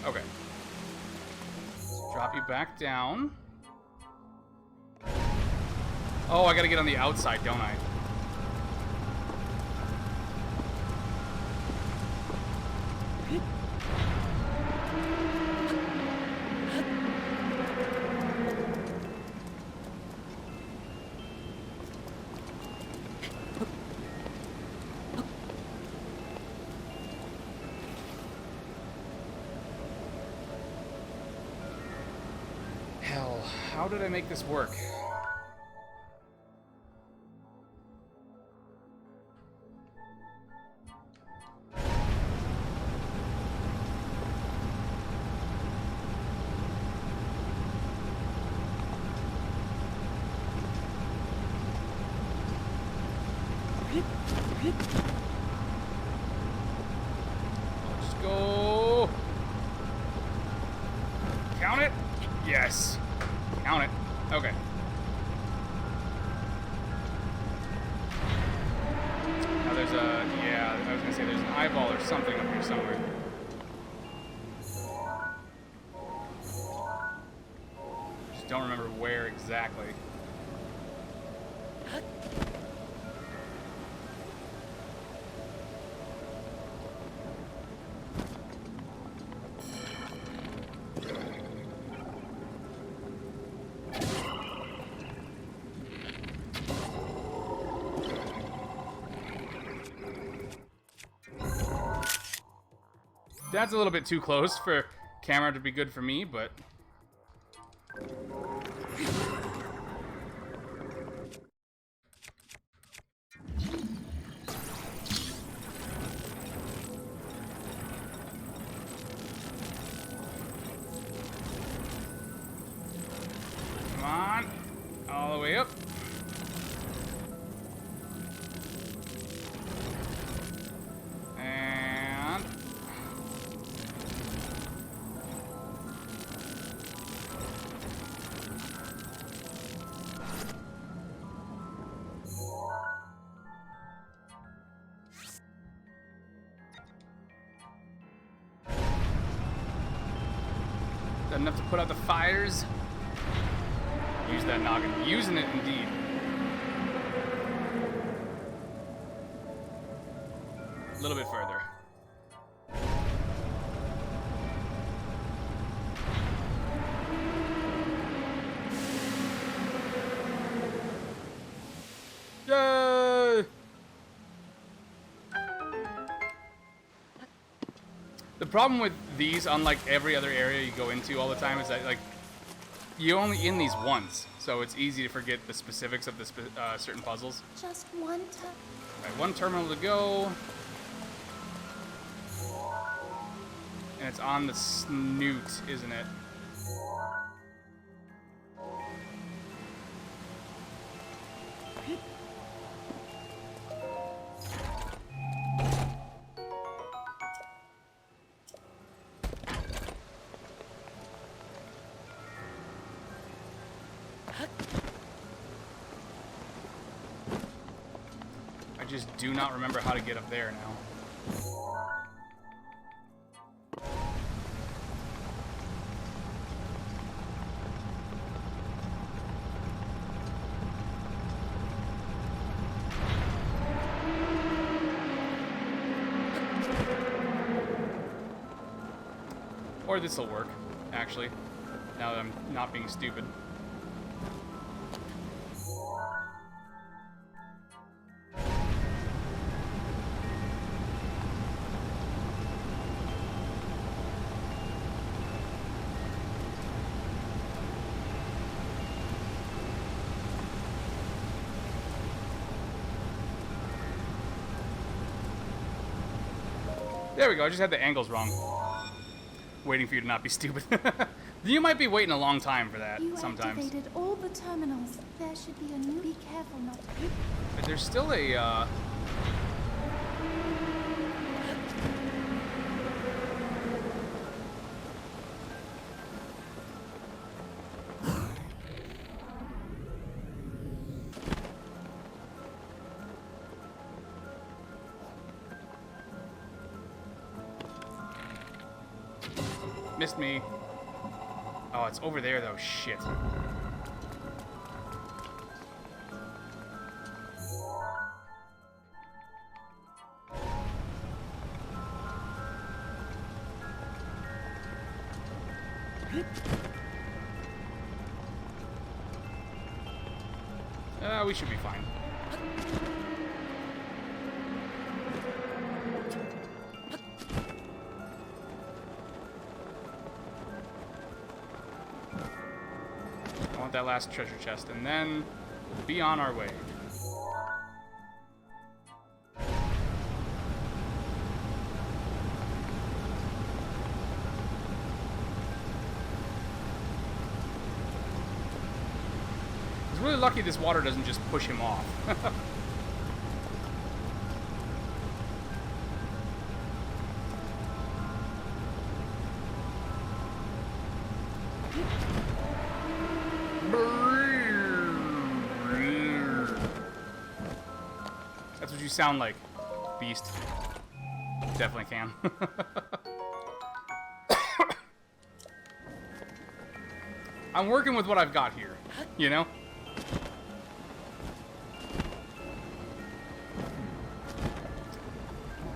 Okay. back down. Oh, I gotta get on the outside, don't I? Hell, how did I make this work? Let's go. Count it. Yes. Count it. Okay. Now there's a, yeah, I was gonna say there's an eyeball or something up here somewhere. Just don't remember where exactly. That's a little bit too close for camera to be good for me, but... Come on. All the way up. And... Is that enough to put out the fires? Use that noggin. Using it indeed. A little bit further. Yay! The problem with these, unlike every other area you go into all the time, is that, like, you only in these once, so it's easy to forget the specifics of the certain puzzles. Just one time. Alright, one terminal to go. And it's on the snoot, isn't it? I just do not remember how to get up there now. Or this'll work, actually, now that I'm not being stupid. There we go, I just had the angles wrong. Waiting for you to not be stupid. You might be waiting a long time for that You sometimes. activated all the terminals. There should be a new. Be careful not to. But there's still a, Missed me. Oh, it's over there, though. Shit. We should be fine. I want that last treasure chest, and then we'll be on our way. Really lucky this water doesn't just push him off. That's what you sound like, beast. Definitely can. I'm working with what I've got here, you know?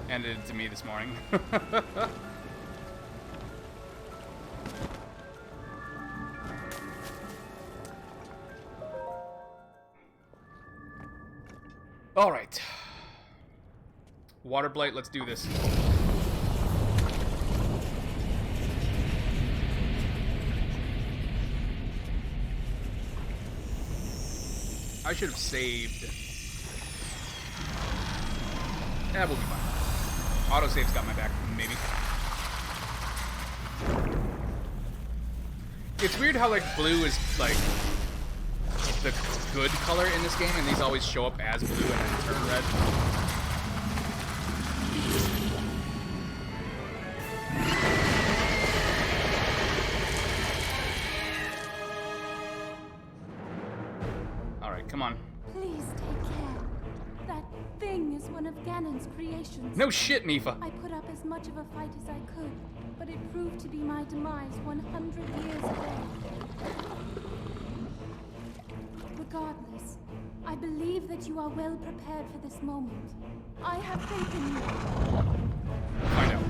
Ended to me this morning. All right. Water blight, let's do this. I should have saved. Yeah, we'll be fine. Autosave's got my back, maybe. It's weird how, like, blue is, like, the good color in this game, and these always show up as blue and then turn red. Alright, come on. Please take care. That thing is one of Ganon's creations. No shit, Mifa. I put up as much of a fight as I could, but it proved to be my demise 100 years ago. Regardless, I believe that you are well prepared for this moment. I have faith in you. Find out.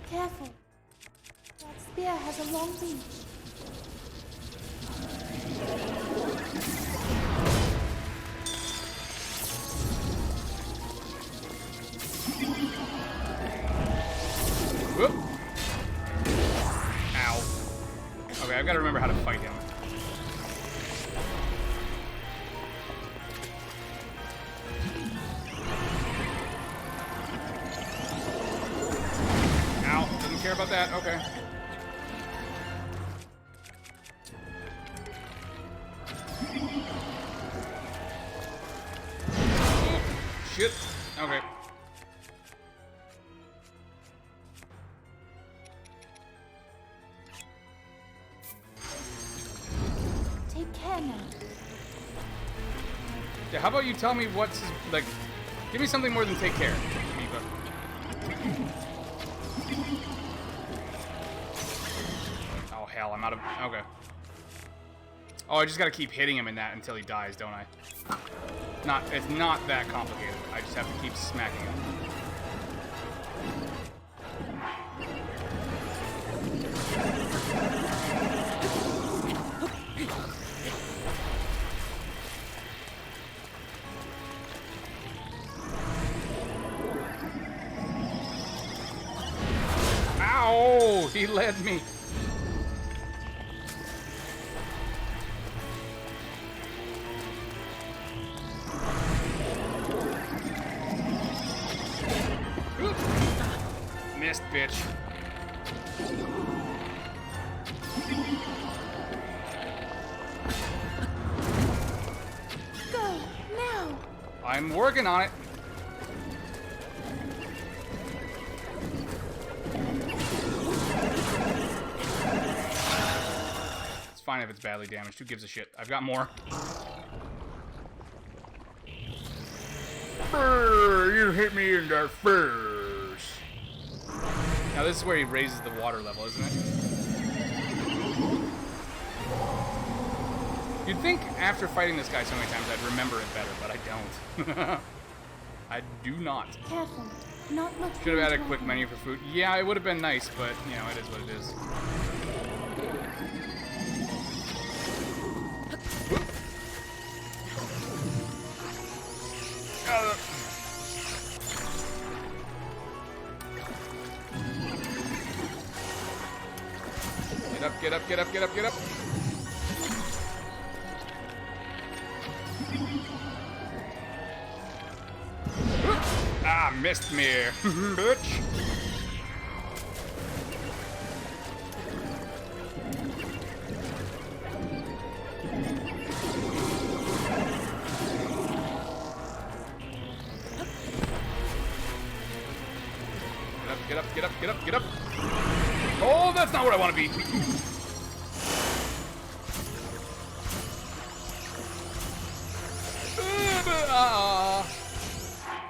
Careful. That spear has a long reach. Whoop. Ow. Okay, I've got to remember how to fight him. Ow. Doesn't care about that. Okay. Shit. Okay. Take care now. Yeah, how about you tell me what's, like, give me something more than take care, Mifa. Oh, hell, I'm out of, okay. Oh, I just gotta keep hitting him in that until he dies, don't I? It's not that complicated. I just have to keep smacking him. Ow! He led me. Oop. Missed, bitch. Go now. I'm working on it. It's fine if it's badly damaged. Who gives a shit? I've got more. Brr, you hit me in the face. Now this is where he raises the water level, isn't it? You'd think after fighting this guy so many times I'd remember it better, but I don't. I do not. Careful. Not much. Should have had a quick menu for food. Yeah, it would have been nice, but, you know, it is what it is. Get up, get up, get up, get up, get up. Ah, missed me, bitch. Get up, get up, get up, get up. Oh, that's not where I want to be.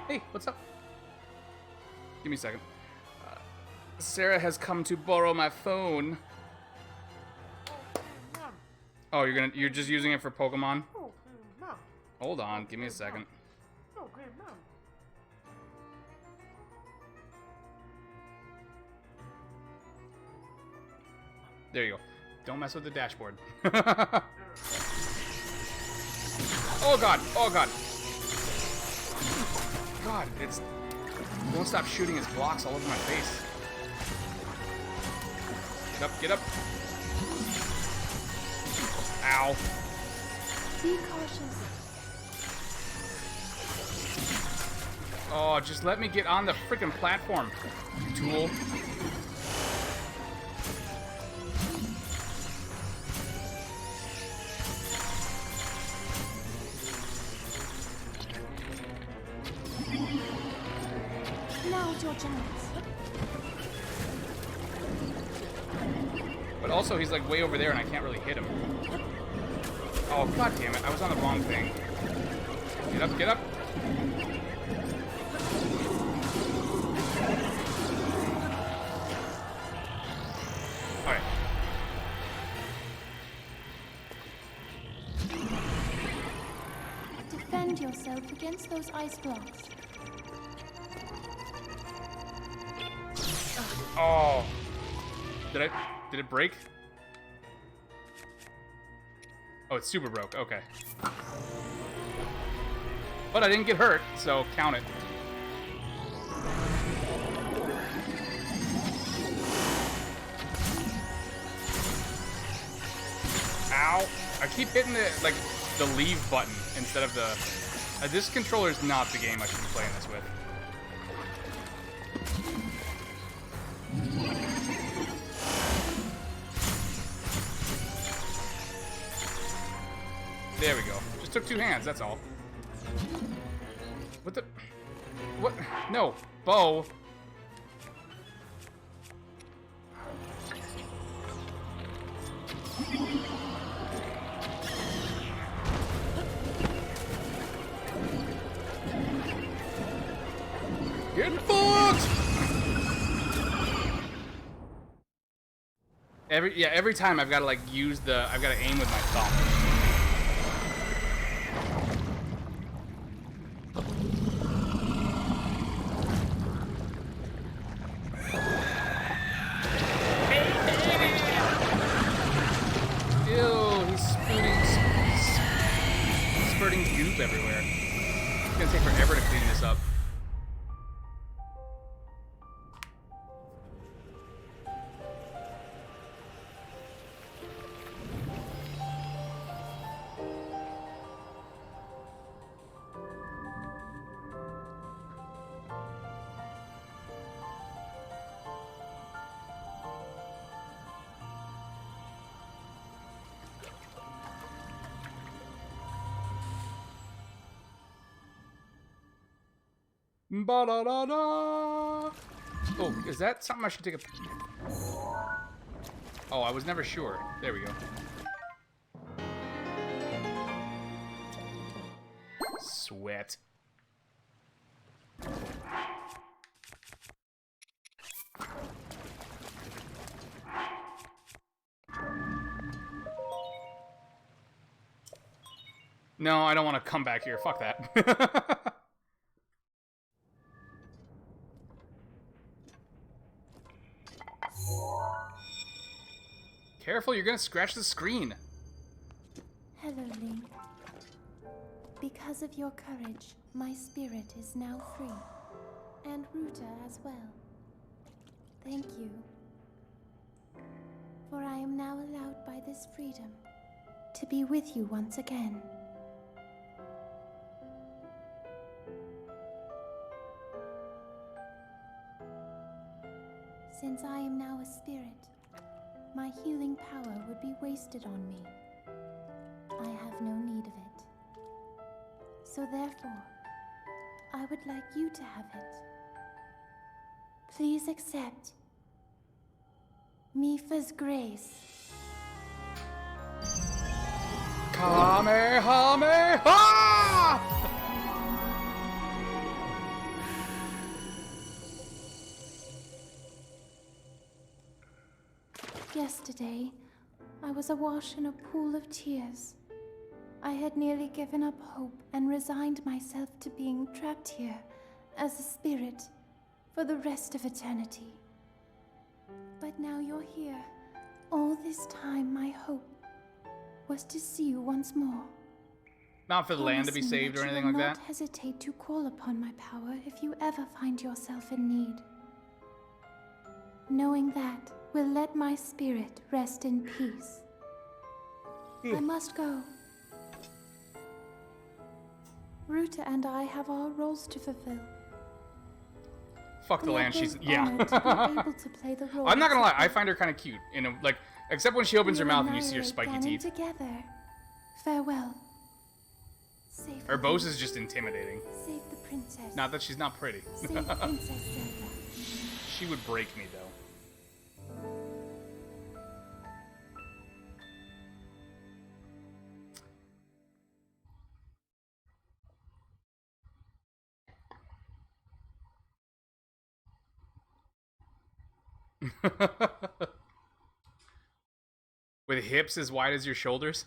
Hey, what's up? Give me a second. Sarah has come to borrow my phone. Oh, you're just using it for Pokemon? Hold on, give me a second. There you go. Don't mess with the dashboard. Oh god, oh god. God, it's... Won't stop shooting his blocks all over my face. Get up, get up. Ow. Be cautious. Oh, just let me get on the freaking platform, you tool. Now it's your chance. But also, he's like way over there and I can't really hit him. Oh, god damn it. I was on the wrong thing. Get up, get up. Alright. Defend yourself against those ice blocks. Oh. Did it break? Oh, it's super broke. Okay. But I didn't get hurt, so count it. Ow. I keep hitting the leave button instead of the... this controller is not the game I should be playing this with. There we go. Just took two hands, that's all. What the... What? No. Bow. Get fucked! Every time I've got to like use I've got to aim with my thumb. Everywhere. It's gonna take forever to clean this up. Ba-da-da-da. Oh, is that something I should take a... Oh, I was never sure. There we go. Sweat. No, I don't want to come back here. Fuck that. Careful, you're gonna scratch the screen. Hello, Link. Because of your courage, my spirit is now free. And Ruta as well. Thank you. For I am now allowed by this freedom to be with you once again. Since I am now a spirit, my healing power would be wasted on me. I have no need of it. So therefore, I would like you to have it. Please accept Mifa's grace. Kamehameha! Yesterday, I was awash in a pool of tears. I had nearly given up hope and resigned myself to being trapped here as a spirit for the rest of eternity. But now you're here. All this time, my hope was to see you once more. Not for the land to be Promise me saved or that you anything will like not that. hesitate to call upon my power if you ever find yourself in need. Knowing that will let my spirit rest in peace. I must go. Ruta and I have our roles to fulfill. Fuck the We are land. She's both yeah. honored to be able to play the role I'm not gonna of lie. I find her kind of cute. You know, like except when she opens her We will mouth and you see her annihilate spiky Ganon teeth. Together. Farewell. Save Her the bows world. is just intimidating. Save the princess. Not that she's not pretty. Save Princess Zelda. She would break me though. With hips as wide as your shoulders.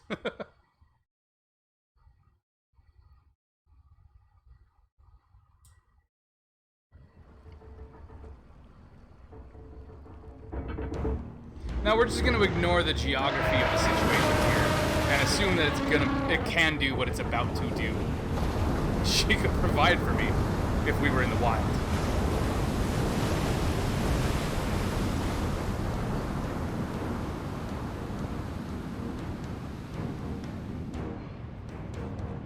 Now we're just going to ignore the geography of the situation here and assume that it can do what it's about to do. She could provide for me if we were in the wild.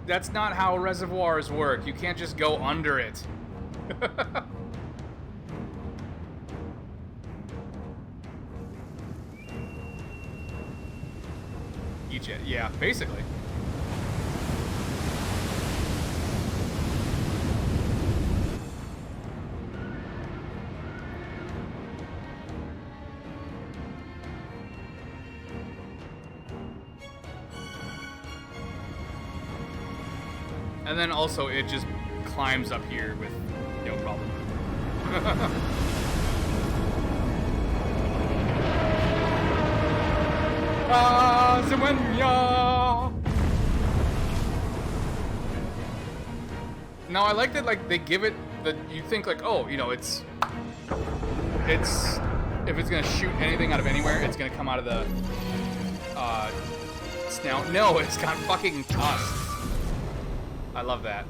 That's not how reservoirs work. You can't just go under it. Each it, yeah, basically. And then also it just climbs up here with no problem. Now I like that, like they give it the, you think like, oh, you know, it's if it's gonna shoot anything out of anywhere, it's gonna come out of the snout. No, it's got fucking tusks. I love that.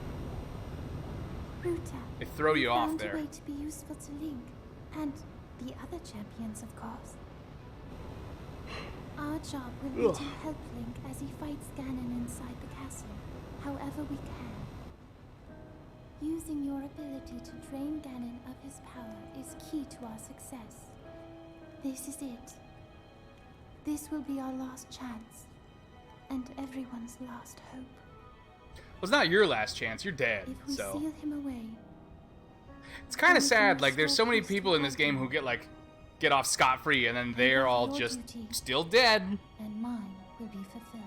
Ruta. They throw you off found there. a way to be useful to Link and the other champions, of course. Our job will be to help Link as he fights Ganon inside the castle, however we can. Using your ability to drain Ganon of his power is key to our success. This is it. This will be our last chance, and everyone's last hope. Well, it's not your last chance. You're dead, If we so seal him away, it's kind of we sad. can Like, there's so many restore peace people in this to game who get off scot-free, and then they're that's all your just duty. still dead. and mine will be fulfilled.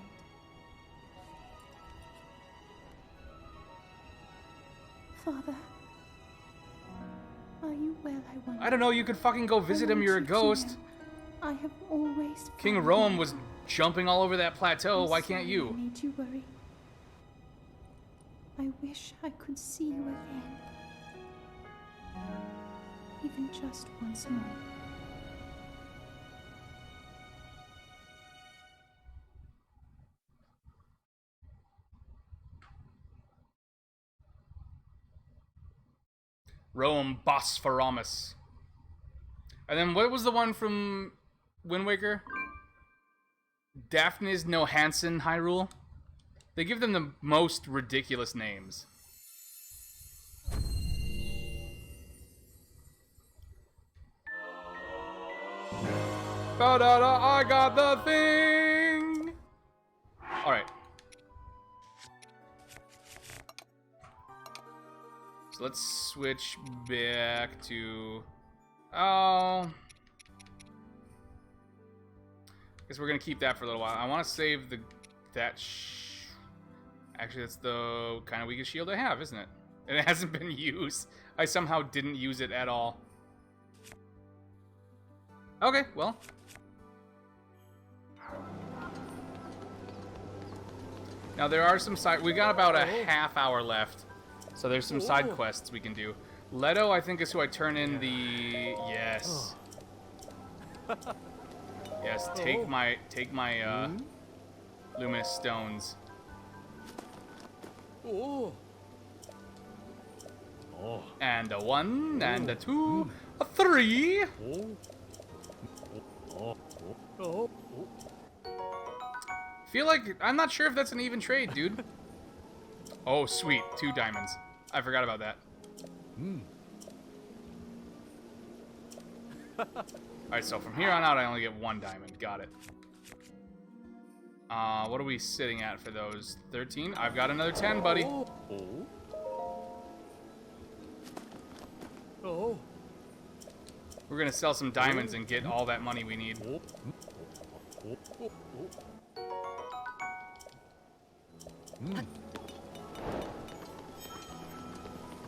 Father, are you well? I wonder. I don't know. You could fucking go visit him. You're a ghost. I have always King found Rome you. was jumping all over that plateau. I'm Why can't sorry I you? made you worry. I wish I could see you again. Even just once more. Rome Bosphoramus. And then what was the one from Wind Waker? Daphnis No Hansen Hyrule? They give them the most ridiculous names. Ba-da-da, I got the thing! Alright. So let's switch back to... Oh... Guess we're gonna keep that for a little while. I want to save actually, that's the kind of weakest shield I have, isn't it? And it hasn't been used. I somehow didn't use it at all. Okay, well. Now there are some side... We got about a half hour left. So there's some side quests we can do. Leto, I think, is who I turn in the... Yes. Yes, take my luminous stones. And a 1, and a 2, a 3. Feel like I'm not sure if that's an even trade, dude. Oh, sweet, 2 diamonds. I forgot about that. Alright, so from here on out, I only get 1 diamond. Got it. What are we sitting at for those? 13? I've got another 10, buddy. We're gonna sell some diamonds and get all that money we need.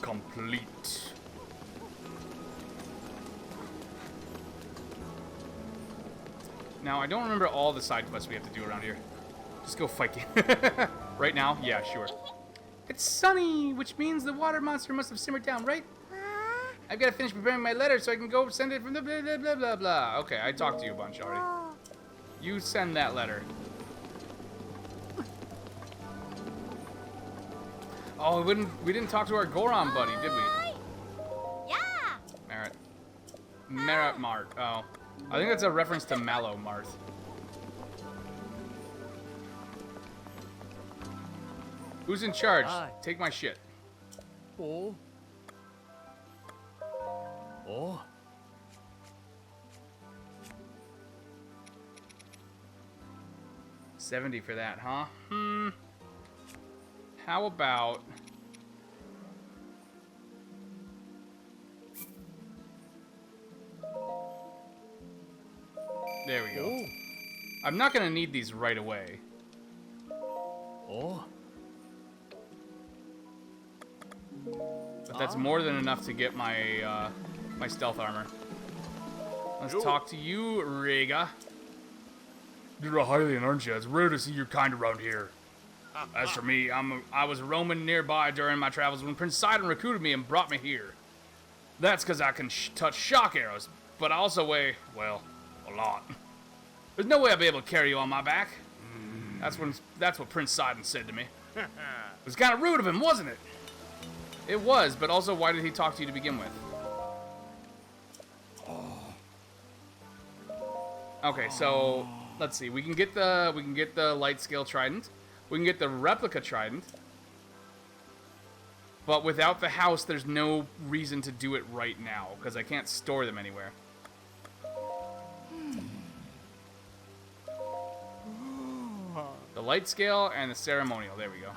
Complete. Now, I don't remember all the side quests we have to do around here. Just go fight it. Right now? Yeah, sure. It's sunny, which means the water monster must have simmered down, right? I've got to finish preparing my letter so I can go send it from the blah, blah, blah, blah, blah. Okay, I talked to you a bunch already. You send that letter. Oh, we didn't talk to our Goron buddy, did we? Yeah. Merit Mart. Oh. I think that's a reference to Mallow Marth. Who's in charge? Take my shit. Oh. 70 for that, huh? How about... There we go. I'm not gonna need these right away. But that's more than enough to get my my stealth armor. Let's talk to you, Rhaegar. You're a Hylian, aren't you? It's rare to see your kind around here. As for me, I was roaming nearby during my travels when Prince Sidon recruited me and brought me here. That's because I can touch shock arrows, but I also weigh, well, a lot. There's no way I'll be able to carry you on my back. That's what Prince Sidon said to me. It was kind of rude of him, wasn't it? It was, but also why did he talk to you to begin with? Okay, so let's see. We can get the light scale trident. We can get the replica trident. But without the house, there's no reason to do it right now because I can't store them anywhere. The light scale and the ceremonial. There we go.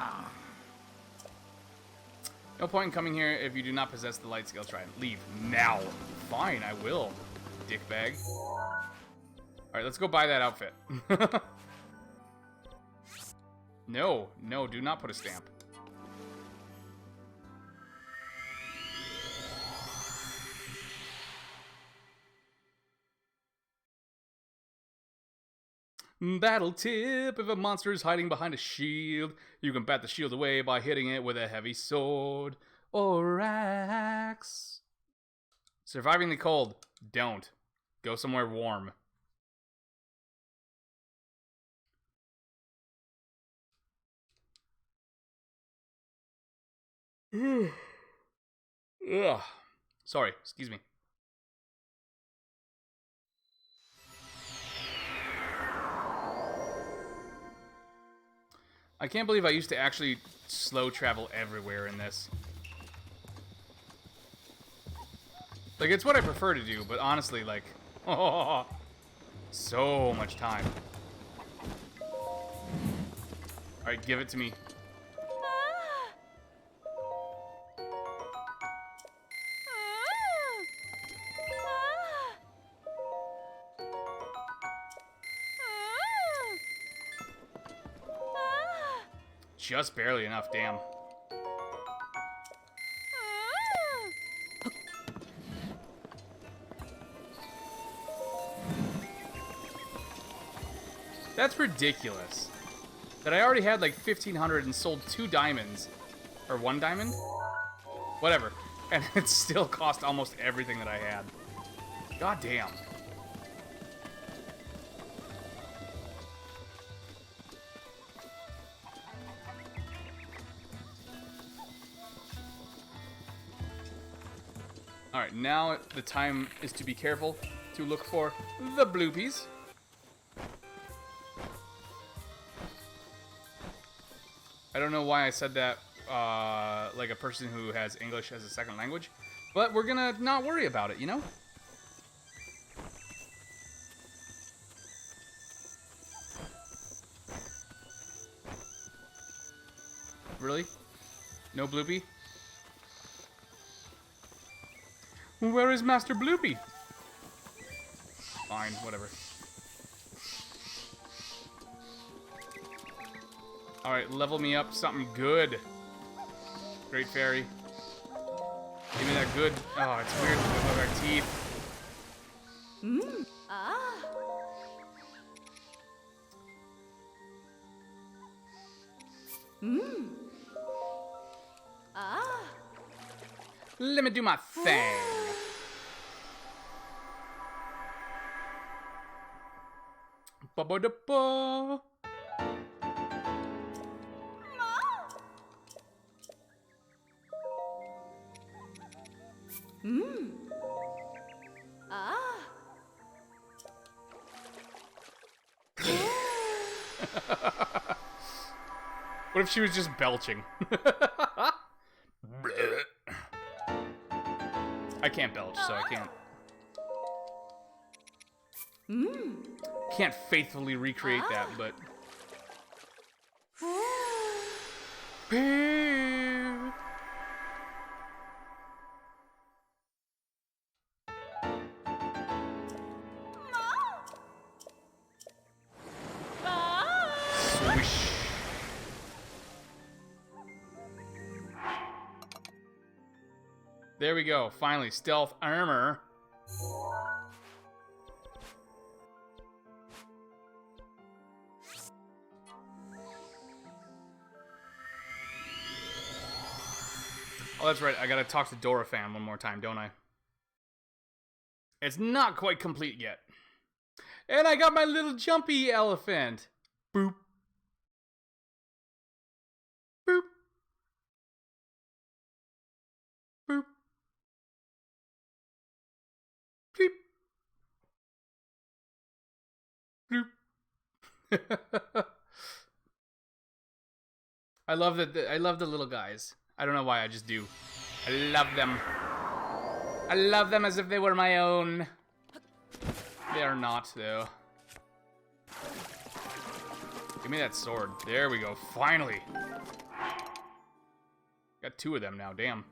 No point in coming here if you do not possess the light scale trident. Leave now. Fine, I will. Dickbag. Alright, let's go buy that outfit. No, do not put a stamp. Battle tip: if a monster is hiding behind a shield, you can bat the shield away by hitting it with a heavy sword or axe. Surviving the cold. Don't. Go somewhere warm. Ugh. Sorry, excuse me. I can't believe I used to actually slow travel everywhere in this. Like, it's what I prefer to do, but honestly, like, oh, so much time. Alright, give it to me. Just barely enough, damn. That's ridiculous. That I already had like 1,500 and sold 2 diamonds. Or 1 diamond? Whatever. And it still cost almost everything that I had. God damn. Alright, now the time is to be careful to look for the bloopies. I don't know why I said that like a person who has English as a second language, but we're gonna not worry about it, you know? Really? No bloopy? Where is Master Bloopy? Fine, whatever. Alright, level me up something good. Great Fairy. Give me that good... Oh, it's weird with our teeth. Let me do my thing. Ba-ba-da-ba. What if she was just belching? I can't belch, so I can't faithfully recreate that, but swish. There we go. Finally, stealth armor. Oh, that's right. I gotta talk to Dora fan one more time, don't I? It's not quite complete yet. And I got my little jumpy elephant. Boop. Boop. Boop. Beep. Bloop. I love the little guys. I don't know why, I just do. I love them. I love them as if they were my own. They are not, though. Give me that sword. There we go. Finally. Got 2 of them now. Damn.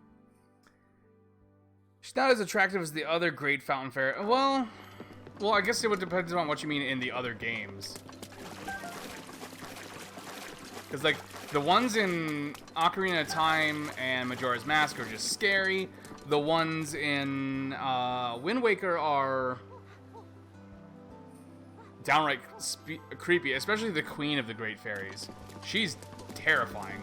She's not as attractive as the other great fountain fairy. Well, I guess it would depend on what you mean in the other games. Because, like, the ones in Ocarina of Time and Majora's Mask are just scary. The ones in Wind Waker are downright creepy, especially the Queen of the Great Fairies. She's terrifying.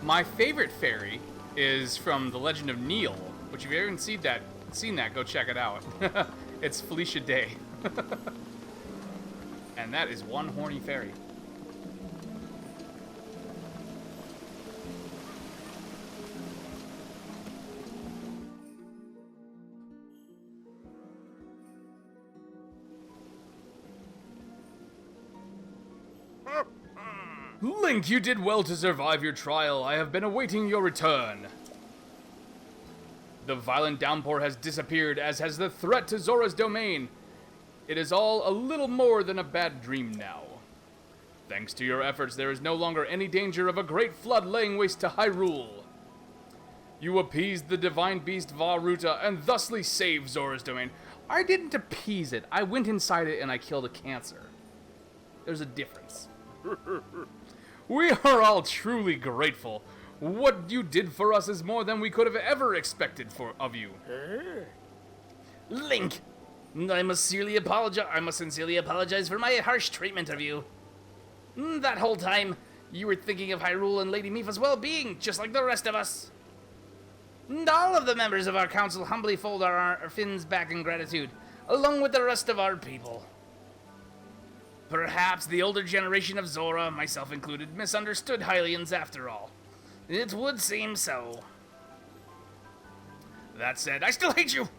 My favorite fairy is from The Legend of Neil, which if you haven't seen that, go check it out. It's Felicia Day. And that is one horny fairy. Link, you did well to survive your trial. I have been awaiting your return. The violent downpour has disappeared, as has the threat to Zora's domain. It is all a little more than a bad dream now. Thanks to your efforts, there is no longer any danger of a great flood laying waste to Hyrule. You appeased the Divine Beast Vah Ruta and thusly saved Zora's domain. I didn't appease it. I went inside it and I killed a cancer. There's a difference. We are all truly grateful. What you did for us is more than we could have ever expected of you. Link, I must sincerely apologize for my harsh treatment of you. That whole time, you were thinking of Hyrule and Lady Mipha's well-being, just like the rest of us. And all of the members of our council humbly fold our fins back in gratitude, along with the rest of our people. Perhaps the older generation of Zora, myself included, misunderstood Hylians after all. It would seem so. That said, I still hate you!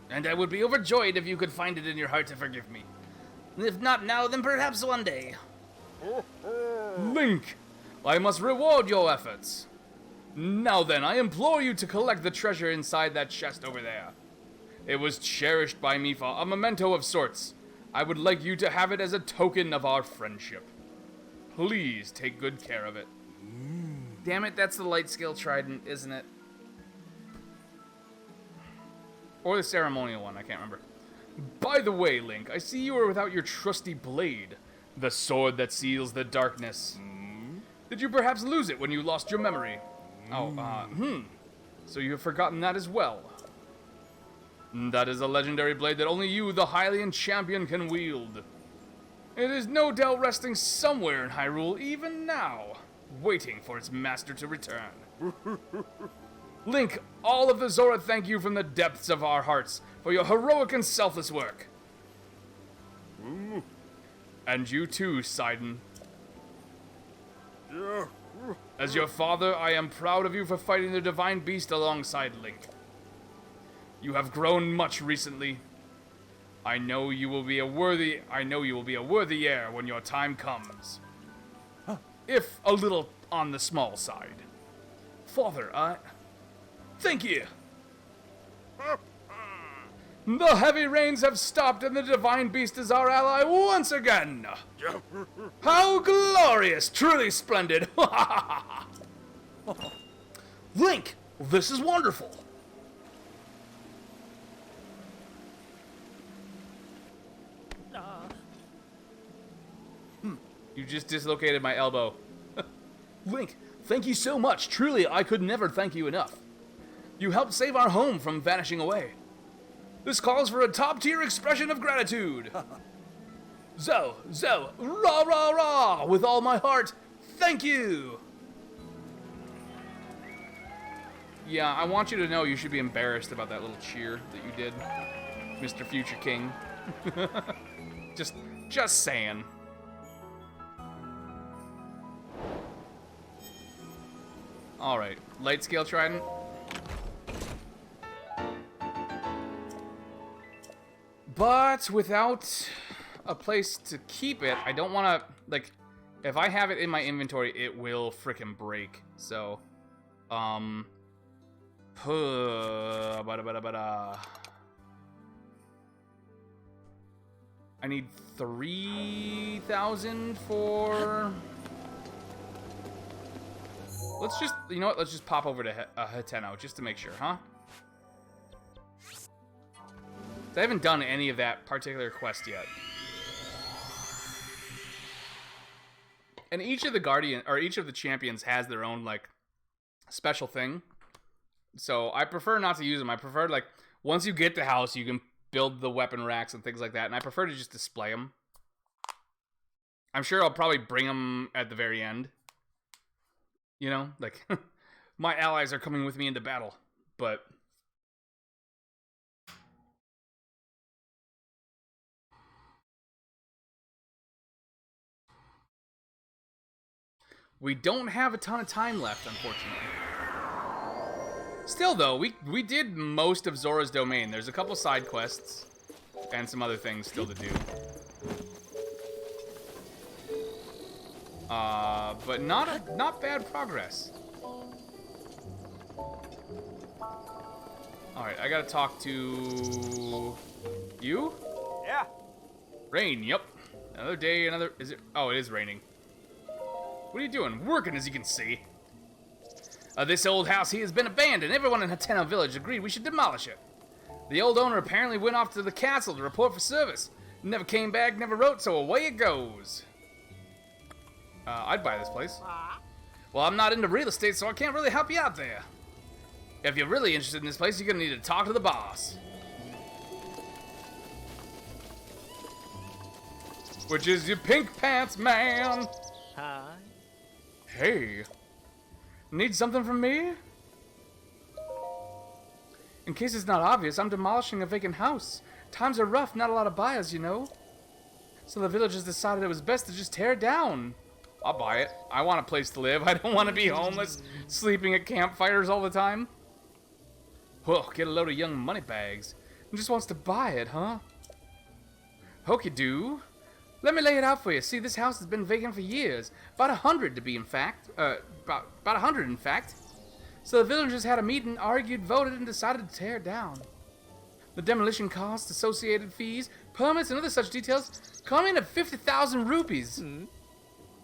And I would be overjoyed if you could find it in your heart to forgive me. If not now, then perhaps one day. Link, I must reward your efforts. Now then, I implore you to collect the treasure inside that chest over there. It was cherished by Mipha, a memento of sorts. I would like you to have it as a token of our friendship. Please take good care of it. Damn it, that's the light scale trident, isn't it? Or the ceremonial one, I can't remember. By the way, Link, I see you are without your trusty blade, the sword that seals the darkness. Did you perhaps lose it when you lost your memory? So you have forgotten that as well. That is a legendary blade that only you, the Hylian champion, can wield. It is no doubt resting somewhere in Hyrule, even now, waiting for its master to return. Link, all of the Zora thank you from the depths of our hearts for your heroic and selfless work. And you too, Sidon. As your father, I am proud of you for fighting the Divine Beast alongside Link. You have grown much recently. I know you will be a worthy heir when your time comes. If a little on the small side. Father, thank you. The heavy rains have stopped and the Divine Beast is our ally once again. How glorious, truly splendid. Link, this is wonderful. You just dislocated my elbow. Link, thank you so much. Truly, I could never thank you enough. You helped save our home from vanishing away. This calls for a top-tier expression of gratitude. Zo, rah, rah, rah, with all my heart, thank you. Yeah, I want you to know you should be embarrassed about that little cheer that you did, Mr. Future King. Just saying. Alright, light scale trident. But without a place to keep it, I don't want to, like, if I have it in my inventory, it will frickin' break. So, I need 3,000 for... Let's just, you know what, let's just pop over to Hateno, just to make sure, huh? I haven't done any of that particular quest yet. And each of the guardian or each of the champions has their own like special thing. So I prefer not to use them. I prefer like once you get the house, you can build the weapon racks and things like that. And I prefer to just display them. I'm sure I'll probably bring them at the very end. You know, like my allies are coming with me into battle, but we don't have a ton of time left, unfortunately. Still, though, we did most of Zora's domain. There's a couple side quests and some other things still to do. But not bad progress. All right, I gotta talk to you. Yeah. Rain. Yep. Another day. Another. Is it? Oh, it is raining. What are you doing? Working, as you can see. This old house here has been abandoned. Everyone in Hateno village agreed we should demolish it. The old owner apparently went off to the castle to report for service. Never came back, never wrote, so away it goes. I'd buy this place. Well, I'm not into real estate, so I can't really help you out there. If you're really interested in this place, you're gonna need to talk to the boss. Which is your pink pants man. Hi. Hey. Need something from me? In case it's not obvious, I'm demolishing a vacant house. Times are rough, not a lot of buyers, you know. So the villagers decided it was best to just tear it down. I'll buy it. I want a place to live. I don't want to be homeless, sleeping at campfires all the time. Whoa, get a load of young money bags. Who just wants to buy it, huh? Hokey-doo. Let me lay it out for you. See, this house has been vacant for years. About 100 to be in fact. About 100 in fact. So the villagers had a meeting, argued, voted, and decided to tear it down. The demolition costs, associated fees, permits, and other such details come in at 50,000 rupees. Mm.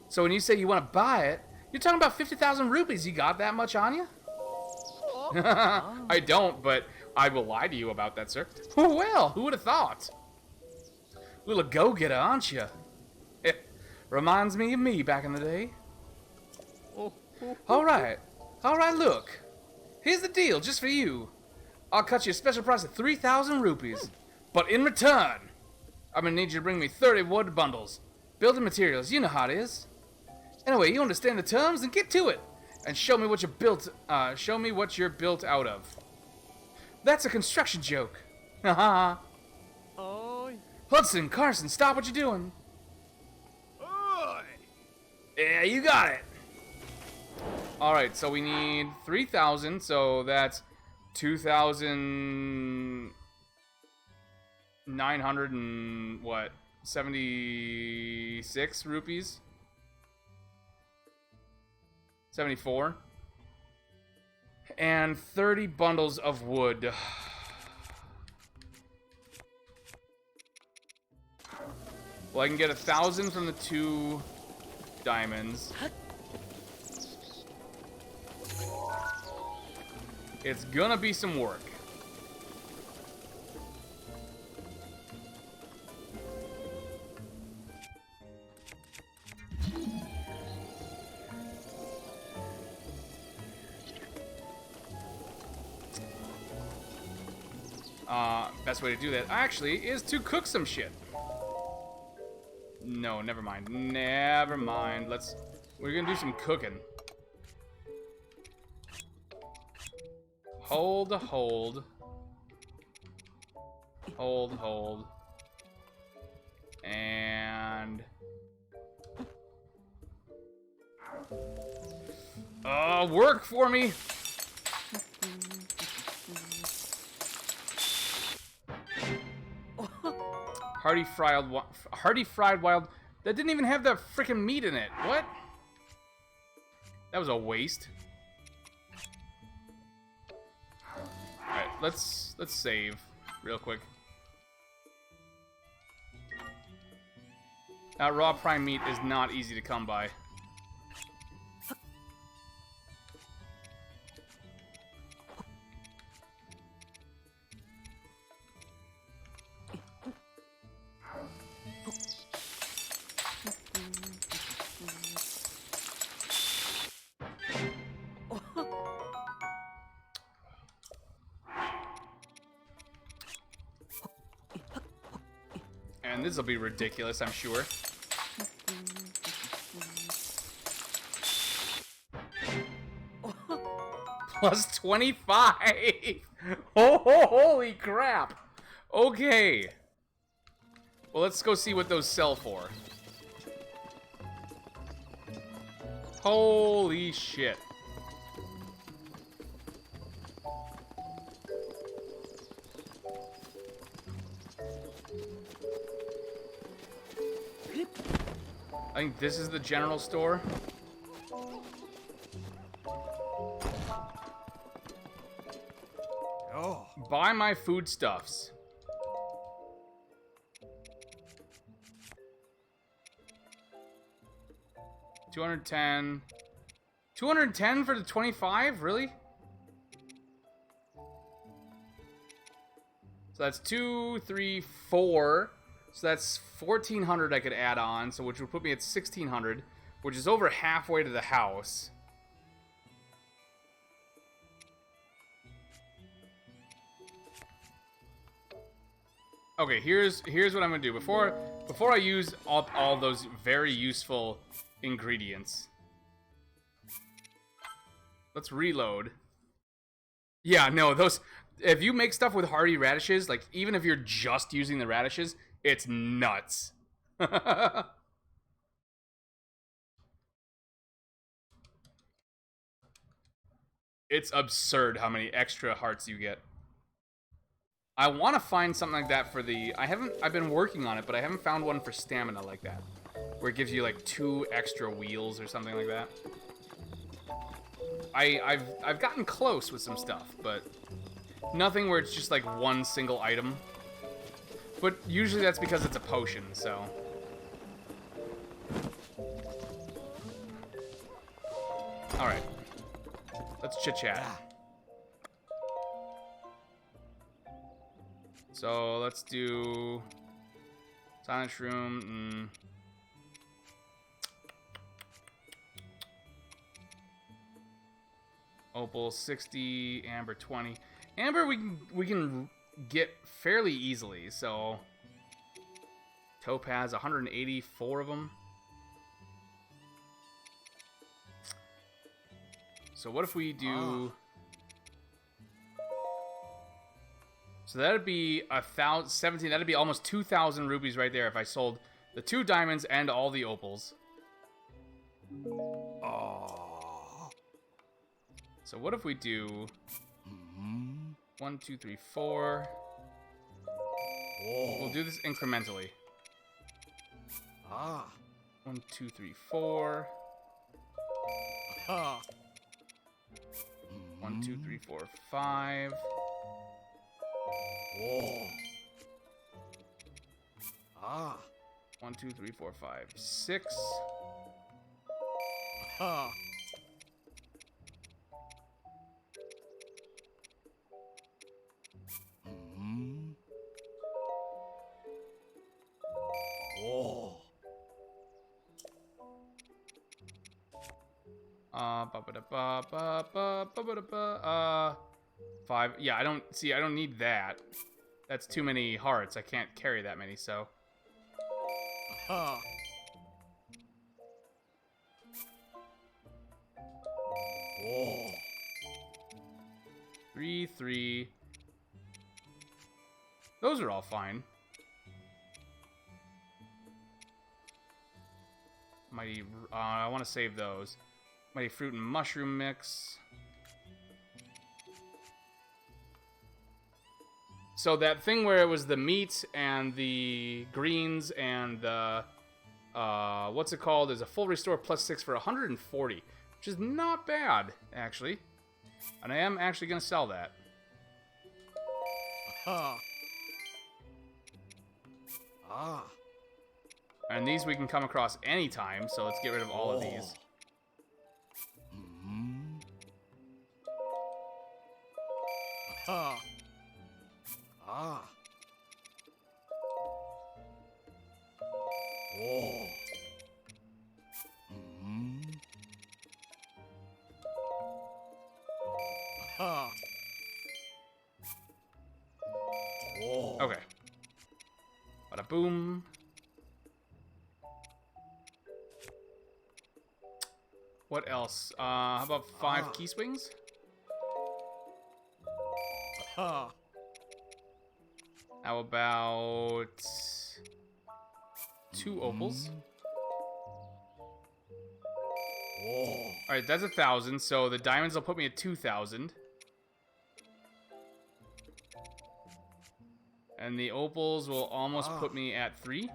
So when you say you want to buy it, you're talking about 50,000 rupees. You got that much on you? I don't, but I will lie to you about that, sir. Well, who would have thought? Little go-getter, aren't you? It reminds me of me back in the day. All right, look. Here's the deal, just for you. I'll cut you a special price of 3,000 rupees. But in return, I'm gonna need you to bring me 30 wood bundles. Building materials, you know how it is. Anyway, you understand the terms, then get to it. And show me what you're built out of. That's a construction joke. Haha. Oi. Hudson, Carson, stop what you're doing. Oi. Yeah, you got it. Alright, so we need 3,000, so that's 2,900 and what? 76 rupees? 74. And 30 bundles of wood. Well, I can get 1,000 from the 2 diamonds. It's gonna be some work. Best way to do that, actually, is to cook some shit. No, never mind. Never mind. We're gonna do some cooking. Hold. And... work for me! Hearty fried wild... That didn't even have the freaking meat in it. What? That was a waste. Alright, let's save real quick. That raw prime meat is not easy to come by. This will be ridiculous, I'm sure. Plus 25! Oh, holy crap! Okay. Well, let's go see what those sell for. Holy shit. I think this is the general store. Oh, Buy my foodstuffs. $210. $210 for the 25? Really? So that's 2, 3, 4. So that's 1,400 I could add on, so which would put me at 1,600, which is over halfway to the house. Okay, here's what I'm gonna do before I use all those very useful ingredients. Let's reload. Yeah, no, those. If you make stuff with hardy radishes, like even if you're just using the radishes, it's nuts. It's absurd how many extra hearts you get. I want to find something like that for the... I've been working on it, but I haven't found one for stamina like that. Where it gives you like 2 extra wheels or something like that. I've gotten close with some stuff, but nothing where it's just like one single item. But usually that's because it's a potion, so... Alright. Let's chit-chat. So, let's do... Silent Shroom. Opal 60, Amber 20. Amber we can get fairly easily, so... Topaz, 184 of them. So what if we do... So that'd be 17. That'd be almost 2,000 rupees right there if I sold the 2 diamonds and all the opals. oh. So what if we do 1, 2, 3, 4. We'll do this incrementally. 1, 2, 3, 4. 1, 2, 3, 4, 5. 1, 2, 3, 4, 5, 6. Five. Yeah, I don't need that. That's too many hearts. I can't carry that many, so. 3, 3. Those are all fine. Mighty, I want to save those. Mighty fruit and mushroom mix. So that thing where it was the meat and the greens and the, what's it called? Is a full restore plus 6 for 140, which is not bad, actually. And I am actually going to sell that. And these we can come across anytime, so let's get rid of all of these. Okay. Bada boom. What else? How about 5 key swings? Ha. How about 2 opals? Alright, that's 1,000, so the diamonds will put me at 2,000. And the opals will almost put me at 3.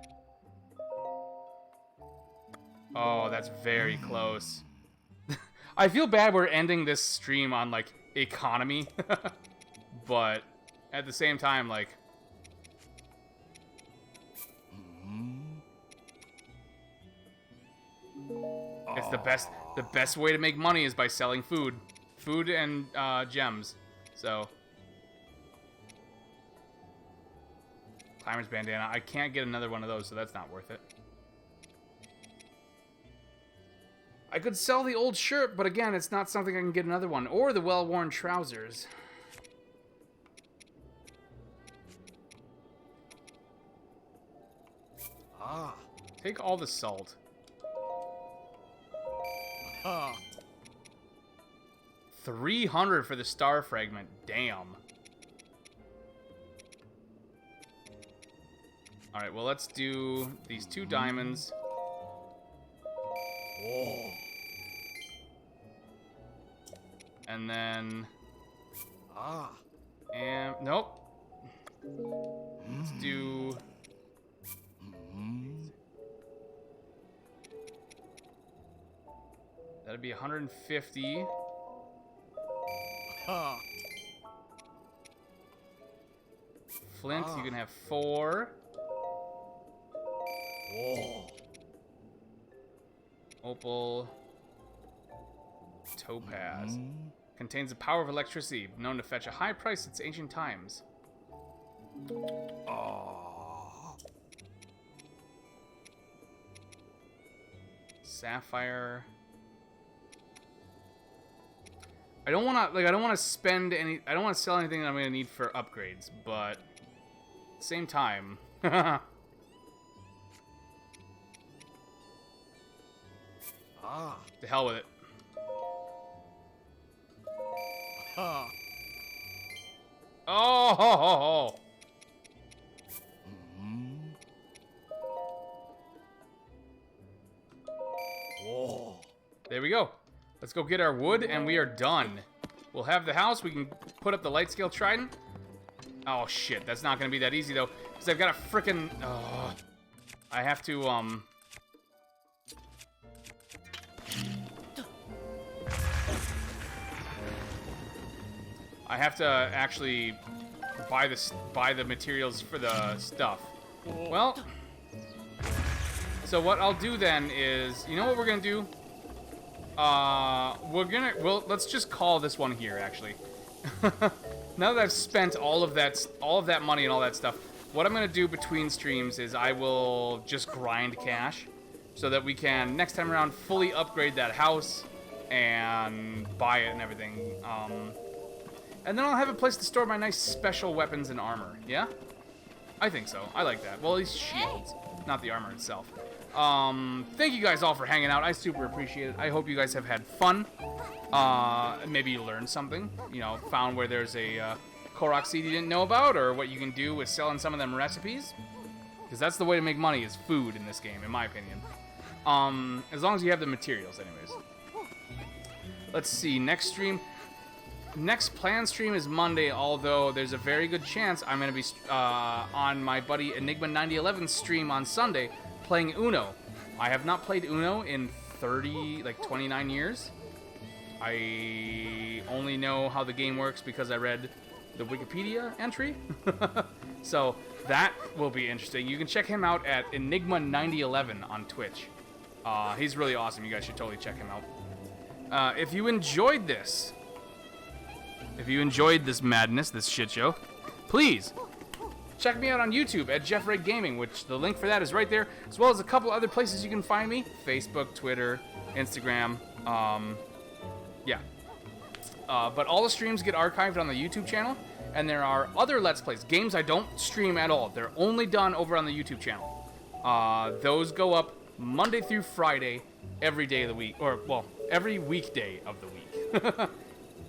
Oh, that's very close. I feel bad we're ending this stream on, like, economy. But at the same time, like... It's the best way to make money is by selling food. Food and gems. So... Climber's bandana. I can't get another one of those, so that's not worth it. I could sell the old shirt, but again, it's not something I can get another one. Or the well-worn trousers. Take all the salt. Ha. 300 for the star fragment. Damn. Alright, well, let's do these 2 diamonds. And then... And... Nope. Let's do... That'd be 150. Ha. Flint, you can have 4. Opal. Topaz. Contains the power of electricity, known to fetch a high price since ancient times. Sapphire. I don't want to spend any, I don't want to sell anything that I'm going to need for upgrades, but at the same time, to hell with it. Ha. Oh, ho, ho, ho. There we go. Let's go get our wood, and we are done. We'll have the house. We can put up the light scale trident. Oh, shit. That's not going to be that easy, though, because I've got a frickin'... I have to, I have to actually buy the materials for the stuff. Well, so what I'll do then is, you know what we're gonna do? Let's just call this one here, actually. Now that I've spent all of that money and all that stuff, what I'm gonna do between streams is I will just grind cash so that we can next time around fully upgrade that house and buy it and everything. And then I'll have a place to store my nice special weapons and armor. Yeah? I think so. I like that. Well, these shields, not the armor itself. Thank you guys all for hanging out. I super appreciate it. I hope you guys have had fun. Maybe you learned something. You know, found where there's a Korok seed you didn't know about, or what you can do with selling some of them recipes. Because that's the way to make money, is food in this game, in my opinion. As long as you have the materials, anyways. Let's see, next stream. Next planned stream is Monday, although there's a very good chance I'm going to be on my buddy Enigma9011's stream on Sunday playing Uno. I have not played Uno in 29 years. I only know how the game works because I read the Wikipedia entry. So that will be interesting. You can check him out at Enigma9011 on Twitch. He's really awesome. You guys should totally check him out. If you enjoyed this... If you enjoyed this madness, this shit show, please check me out on YouTube at Jeff Ray Gaming, which the link for that is right there, as well as a couple other places you can find me: Facebook, Twitter, Instagram. Yeah. But all the streams get archived on the YouTube channel, and there are other Let's Plays, games I don't stream at all. They're only done over on the YouTube channel. Those go up Monday through Friday, every day of the week, or well, every weekday of the week.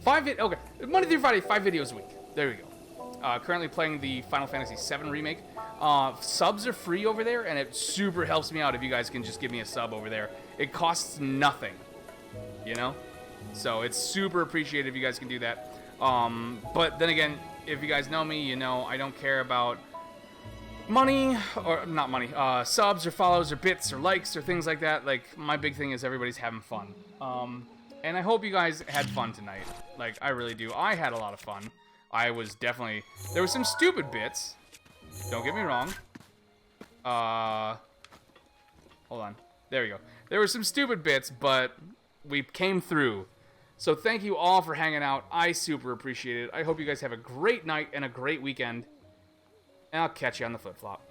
Okay, Monday through Friday, 5 videos a week. There we go. Currently playing the Final Fantasy VII Remake. Subs are free over there, and it super helps me out if you guys can just give me a sub over there. It costs nothing, you know? So it's super appreciated if you guys can do that. But then again, if you guys know me, you know I don't care about money, or not money, subs or follows or bits or likes or things like that. Like, my big thing is everybody's having fun. And I hope you guys had fun tonight. Like, I really do. I had a lot of fun. I was definitely... There were some stupid bits. Don't get me wrong. Hold on. There we go. There were some stupid bits, but we came through. So thank you all for hanging out. I super appreciate it. I hope you guys have a great night and a great weekend. And I'll catch you on the flip-flop.